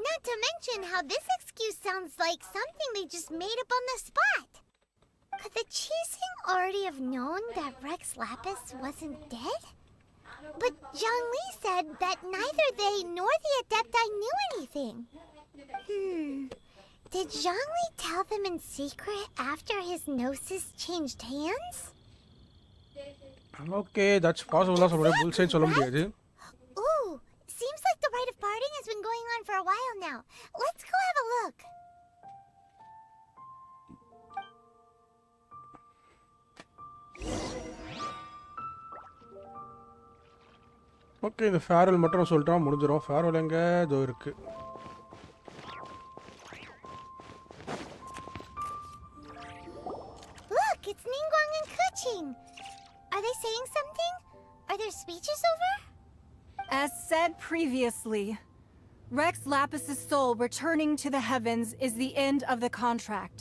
Not to mention how this excuse sounds like something they just made up on the spot. Could the Chising already have known that Rex Lapis wasn't dead? But Zhongli said that neither they nor the Adepti knew anything. Did Zhongli tell them in secret after his gnosis changed hands? Okay, that's possible. That's a bullshit சொல்ல முடியாது. Ooh, seems like the rite of parting has been going on for a while now. Let's go have a look. Okay இந்த ஃபேரல் மட்டும் சொல்லிட்டா முடிஞ்சிடும். ஃபேரல் எங்க இதோ இருக்கு. Look, it's Ningguang and Keqing. Are they saying something? Are their speeches over? As said previously, Rex Lapis' soul returning to the heavens is the end of the contract.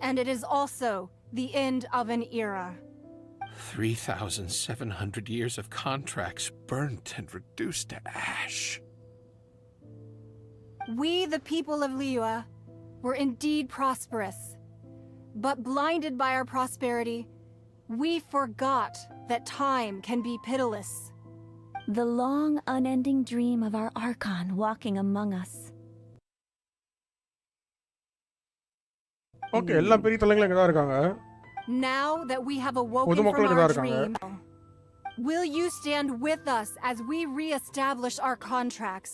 And it is also the end of an era. 3,700 years of contracts burnt and reduced to ash. We, the people of Liyue, were indeed prosperous. But blinded by our prosperity, we forgot that time can be pitiless. The long, unending dream of our Archon walking among us. Okay எல்லா பெரிய தலைங்களும் இங்க தான் இருக்காங்க. Now that we have awoken from our dream, will you stand with us as we re-establish our contracts,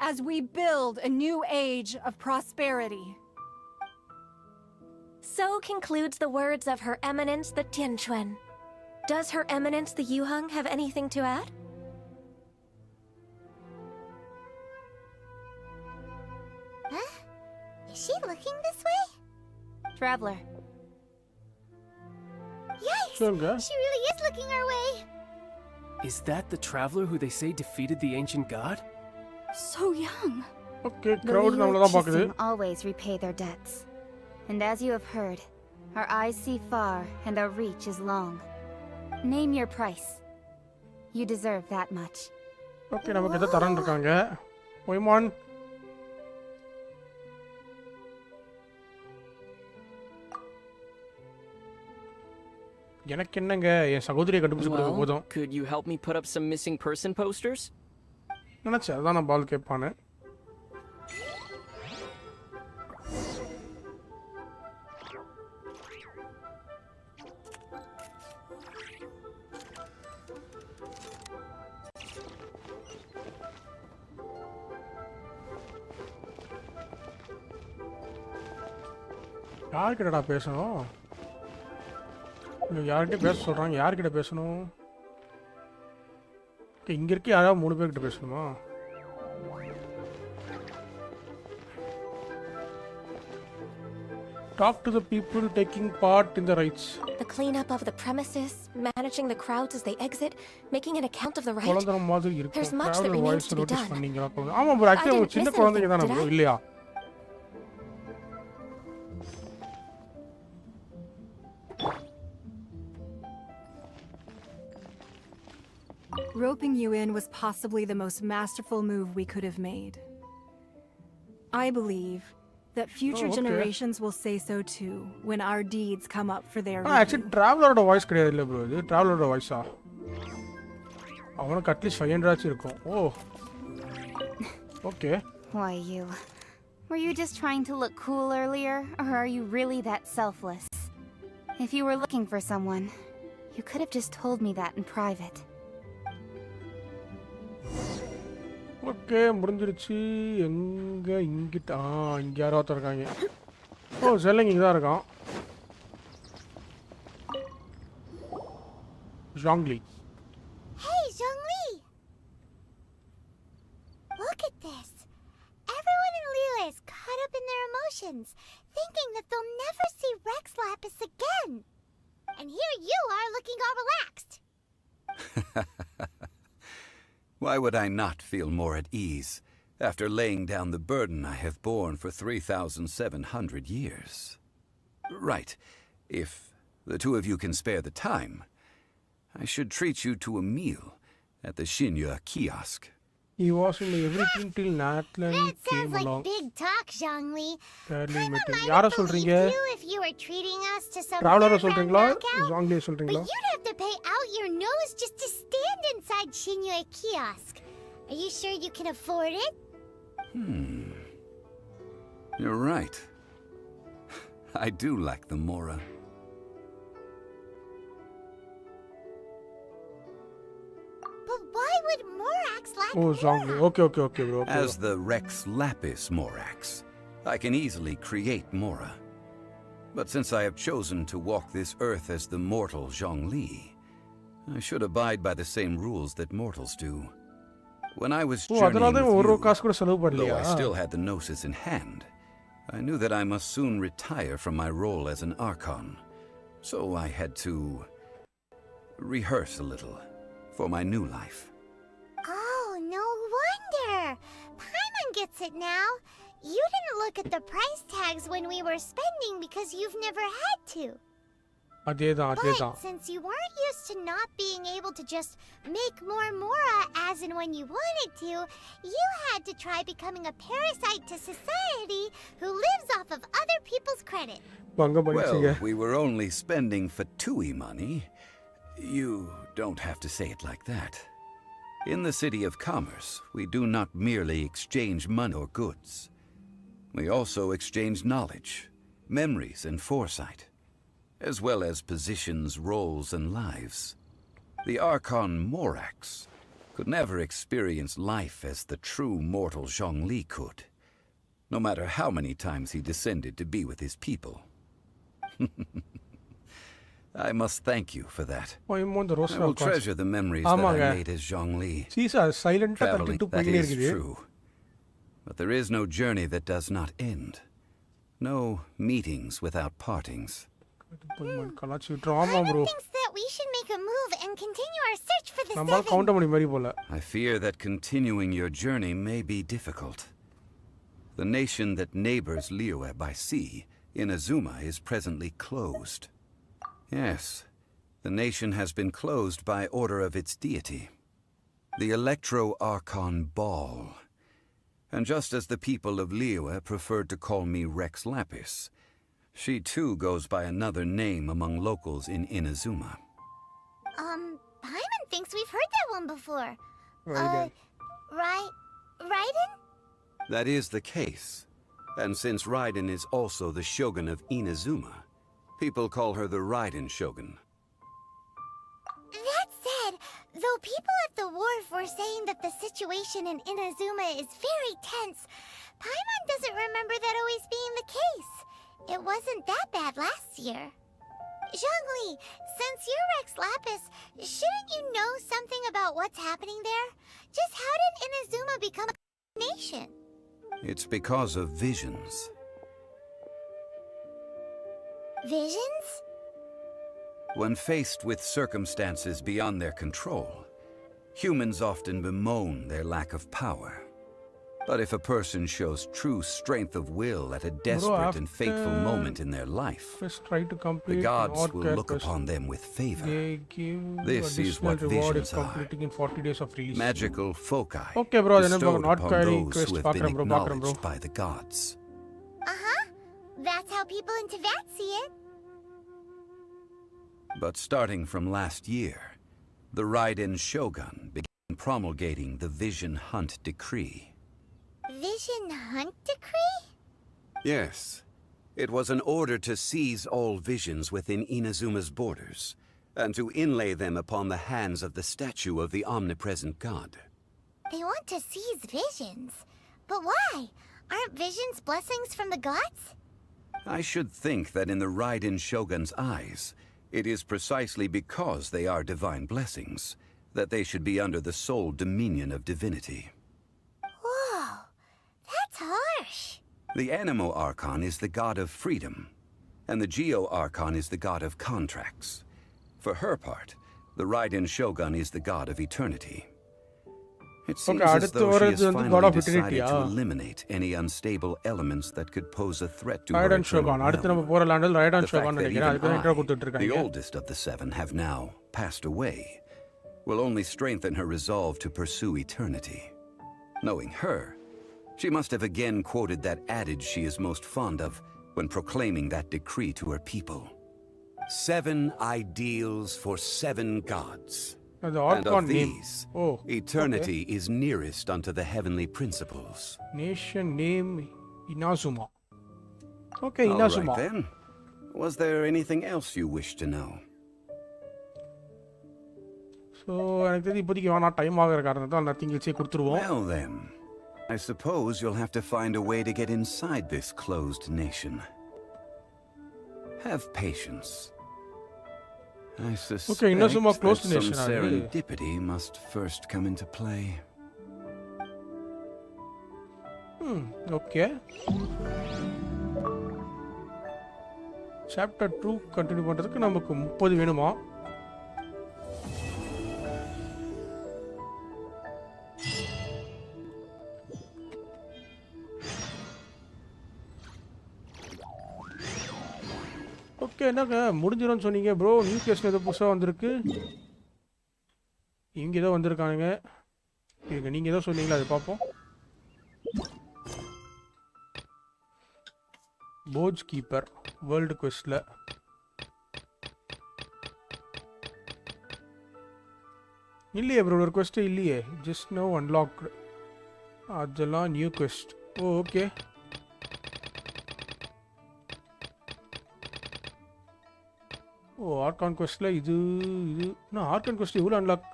as we build a new age of prosperity? So concludes the words of Her Eminence the Tianquan. Does Her Eminence the Yuheng have anything to add? Huh? Is she looking this way? Traveler. Yikes! She really is looking our way. Is that the traveler who they say defeated the ancient god? So young. Okay, crowd நம்மள தான் பாக்குது. Always repay their debts. And as you have heard, our eyes see far and our reach is long. Name your price. You deserve that much. Okay, நமக்கு ஏதோ தரன் இருக்காங்க. Poimon. எனக்கு என்னங்க என் சகோதரியை கண்டுபிடிச்சு கொடுக்க போதும். Could you help me put up some missing person posters? நினைச்சேன் அதான் நான் பால் கேட்பானே. யார்கிட்டடா பேசணும்? யார்கிட்ட பேச சொல்றாங்க? யார்கிட்ட பேசணும்? இங்க இருக்க யாராவது 3 பேர்கிட்ட பேசணுமா? Talk to the people taking part in the rites. The cleanup of the premises, managing the crowds as they exit, making an account of the rite. குழந்தை மாதிரி இருக்கு. There's much that remains to be done. ஆமா bro, actually சின்ன குழந்தைங்க தான bro இல்லையா? Roping you in was possibly the most masterful move we could have made. I believe that future generations will say so too when our deeds come up for their review. Actually, traveler voice கிடையாது இல்ல bro. இது traveler voice ஆ? அவனுக்கு at least 500 ஆச்சு இருக்கும். Oh. Okay. Why you? Were you just trying to look cool earlier, or are you really that selfless? If you were looking for someone, you could have just told me that in private. Okay முடிஞ்சிருச்சு. எங்க இங்கிட்ட இங்க யாரோ இருக்காங்க. ஓ selling இங்க தான் இருக்கான். Zhongli. Hey Zhongli. Look at this. Everyone in Liyue is caught up in their emotions, thinking that they'll never see Rex Lapis again. And here you are looking all relaxed. Why would I not feel more at ease after laying down the burden I have borne for 3,700 years? Right. If the two of you can spare the time, I should treat you to a meal at the Xinyue kiosk. He was in everything till Natlan came along. Big talk, Zhongli. யார சொல்றீங்க? If you were treating us to some traveler சொல்றீங்களா? Zhongli சொல்றீங்களா? But you'd have to pay out your nose just to stand inside Xinyue kiosk. Are you sure you can afford it? You're right. I do lack the Mora. But why would Morax lack Oh, Zhongli. Okay, bro. Okay. As the Rex Lapis Morax, I can easily create Mora. But since I have chosen to walk this earth as the mortal Zhongli, I should abide by the same rules that mortals do. When I was O journeying அதனால தான் ஒரு with காசு கூட செலவு you, though பண்ணலையா? I still had the gnosis in hand, I knew that I must soon retire from my role as an Archon. So I had to rehearse a little for my new life. Oh, no wonder. Paimon gets it now. You didn't look at the price tags when we were spending because you've never had to. அதேதான் அதேதான். But since you weren't used to not being able to just make more Mora as and when you wanted to, you had to try becoming a parasite to society who lives off of other people's credit. Well, we were only spending Fatui money. You don't have to say it like that. In the City of Commerce, we do not merely exchange money or goods. We also exchange knowledge, memories, and foresight, as well as positions, roles, and lives. The Archon Morax could never experience life as the true mortal Zhongli could, no matter how many times he descended to be with his people. I must thank you for that. I will treasure the memories that I made as Zhongli. Traveling, that is true. But there is no journey that does not end. No meetings without partings. Paimon thinks that we should make a move and continue our search for the seven. I fear that continuing your journey may be difficult. The nation that neighbors Liyue by sea, Inazuma, is presently closed. Yes, the nation has been closed by order of its deity, the Electro-Archon Ball. And just as the people of Liyue preferred to call me Rex Lapis, she too goes by another name among locals in Inazuma. Paimon thinks we've heard that one before. Raiden? That is the case. And since Raiden is also the shogun of Inazuma, people call her the Raiden Shogun. That said, though people at the wharf were saying that the situation in Inazuma is very tense, Paimon doesn't remember that always being the case. It wasn't that bad last year. Zhongli, since you're Rex Lapis, shouldn't you know something about what's happening there? Just how did Inazuma become a nation? It's because of visions. Visions? When faced with circumstances beyond their control, humans often bemoan their lack of power. But if a person shows true strength of will at a desperate and fateful moment in their life, the gods will look upon them with favor. This is what visions are. Magical foci bestowed upon those who have been acknowledged by the gods. That's how people in Teyvat see it. But starting from last year, the Raiden Shogun began promulgating the Vision Hunt Decree. Vision Hunt Decree? Yes. It was an order to seize all visions within Inazuma's borders, and to inlay them upon the hands of the statue of the omnipresent god. They want to seize visions. But why? Aren't visions blessings from the gods? I should think that in the Raiden Shogun's eyes, it is precisely because they are divine blessings that they should be under the sole dominion of divinity. Whoa, that's harsh. The Animo Archon is the god of freedom, and the Geo Archon is the god of contracts. For her part, the Raiden Shogun is the god of eternity. It seems as though she has finally decided to eliminate any unstable elements that could pose a threat to her eternal realm. The fact that even I, the oldest of the seven, have now passed away, will only strengthen her resolve to pursue eternity. Knowing her, she must have again quoted that adage she is most fond of when proclaiming that decree to her people. 7 ideals for 7 gods. And of these, eternity is nearest unto the heavenly principles. Nation name Inazuma. Okay, Inazuma. All right then. Was there anything else you wish to know? So, எனக்கு தெரிஞ்சு இப்போதைக்கு வேணா time ஆகிற காரணத்தால் nothing else கொடுத்துருவோம். Well then, I suppose you'll have to find a way to get inside this closed nation. Have patience. I suspect Okay, இன்னும் close that some serendipity must first come into play. Okay. Chapter 2 continue பண்றதுக்கு நமக்கு 30 வேணுமா? Okay, என்னங்க முடிஞ்சிரும்னு சொன்னீங்க bro. New case ஏதோ புதுசாக வந்திருக்கு. இங்கே ஏதோ வந்திருக்கானுங்க. இருங்க, நீங்கள் ஏதோ சொன்னீங்களா, அது பார்ப்போம். போஜ் கீப்பர் வேர்ல்டு குவெஸ்டில் இல்லையே ப்ரோ, ஒரு குவெஸ்ட்டு இல்லையே. Just no unlocked. அதெல்லாம் நியூ குவெஸ்ட். ஓகே. ஆர்கான் குவெஸ்ட்டில் இது நான் ஆர்கான் குவெஸ்ட் இவ்வளோ அன்லாக்.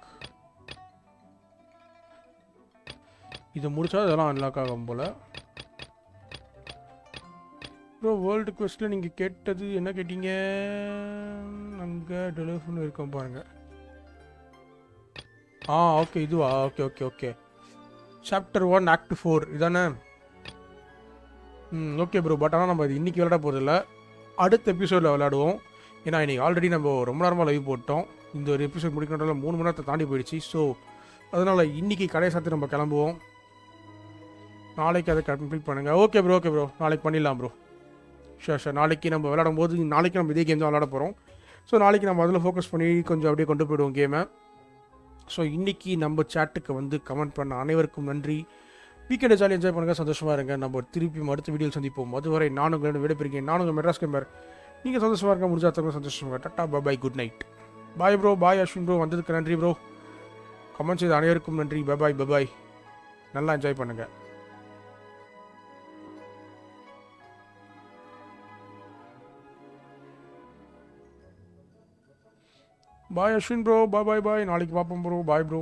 இதை முடிச்சா அதெல்லாம் அன்லாக் ஆகும் போல். ப்ரோ வேர்ல்டு குவெஸ்ட்டில் நீங்கள் கேட்டது என்ன கேட்டீங்க? அங்கே டெலிஃபோன் இருக்கோம் பாருங்கள். ஓகே, இதுவா? Okay okay okay. Chapter 1 act 4 இதானே? Okay bro. பட் ஆனால் நம்ம இது இன்றைக்கி விளையாட போகிறதில்ல, அடுத்த எபிசோடில் விளையாடுவோம். ஏன்னா இன்றைக்கி ஆல்ரெடி நம்ம ரொம்ப நேரமாக லைவ் போட்டோம். இந்த ஒரு எபிசோட் முடிக்கிறதுனால 3 மணி நேரத்தை தாண்டி போயிடுச்சு. ஸோ அதனால் இன்றைக்கி கடையை சாத்தி நம்ம கிளம்புவோம். நாளைக்கு அதை கம்ப்ளீட் பண்ணுங்கள். ஓகே ப்ரோ, ஓகே ப்ரோ, நாளைக்கு பண்ணிடலாம் ப்ரோ. ஷோர். நாளைக்கு நம்ம விளையாடும் போது நாளைக்கு நம்ம இதே கேம் தான் விளையாட போகிறோம். ஸோ நாளைக்கு நம்ம அதில் ஃபோக்கஸ் பண்ணி கொஞ்சம் அப்படியே கொண்டு போயிடுவோம் கேமை. ஸோ இன்றைக்கி நம்ம சேட்டுக்கு வந்து கமெண்ட் பண்ண அனைவருக்கும் நன்றி. வீக்கெண்டை ஜாலி என்ஜாய் பண்ணுங்கள், சந்தோஷமாக இருங்க. நம்ம திருப்பி அடுத்த வீடியோவில் சந்திப்போம். அதுவரை நானும் உங்களிடம் விடைபெறுகிறேன். நானும் உங்கள் மெட்ராஸ் கேமர். நீங்கள் சந்தோஷமாக இருக்க முடிஞ்சாதவங்க சந்தோஷமாக. டாட்டா பாய், குட் நைட். பாய் ப்ரோ, பாய் அஸ்வின் ப்ரோ, வந்ததுக்கு நன்றி ப்ரோ. கமெண்ட் செய்த அனைவருக்கும் நன்றி. பாய் பாய். நல்லா என்ஜாய் பண்ணுங்கள். பாய் அஸ்வின் ப்ரோ, பாய். நாளைக்கு பார்ப்போம் ப்ரோ. Bye bro.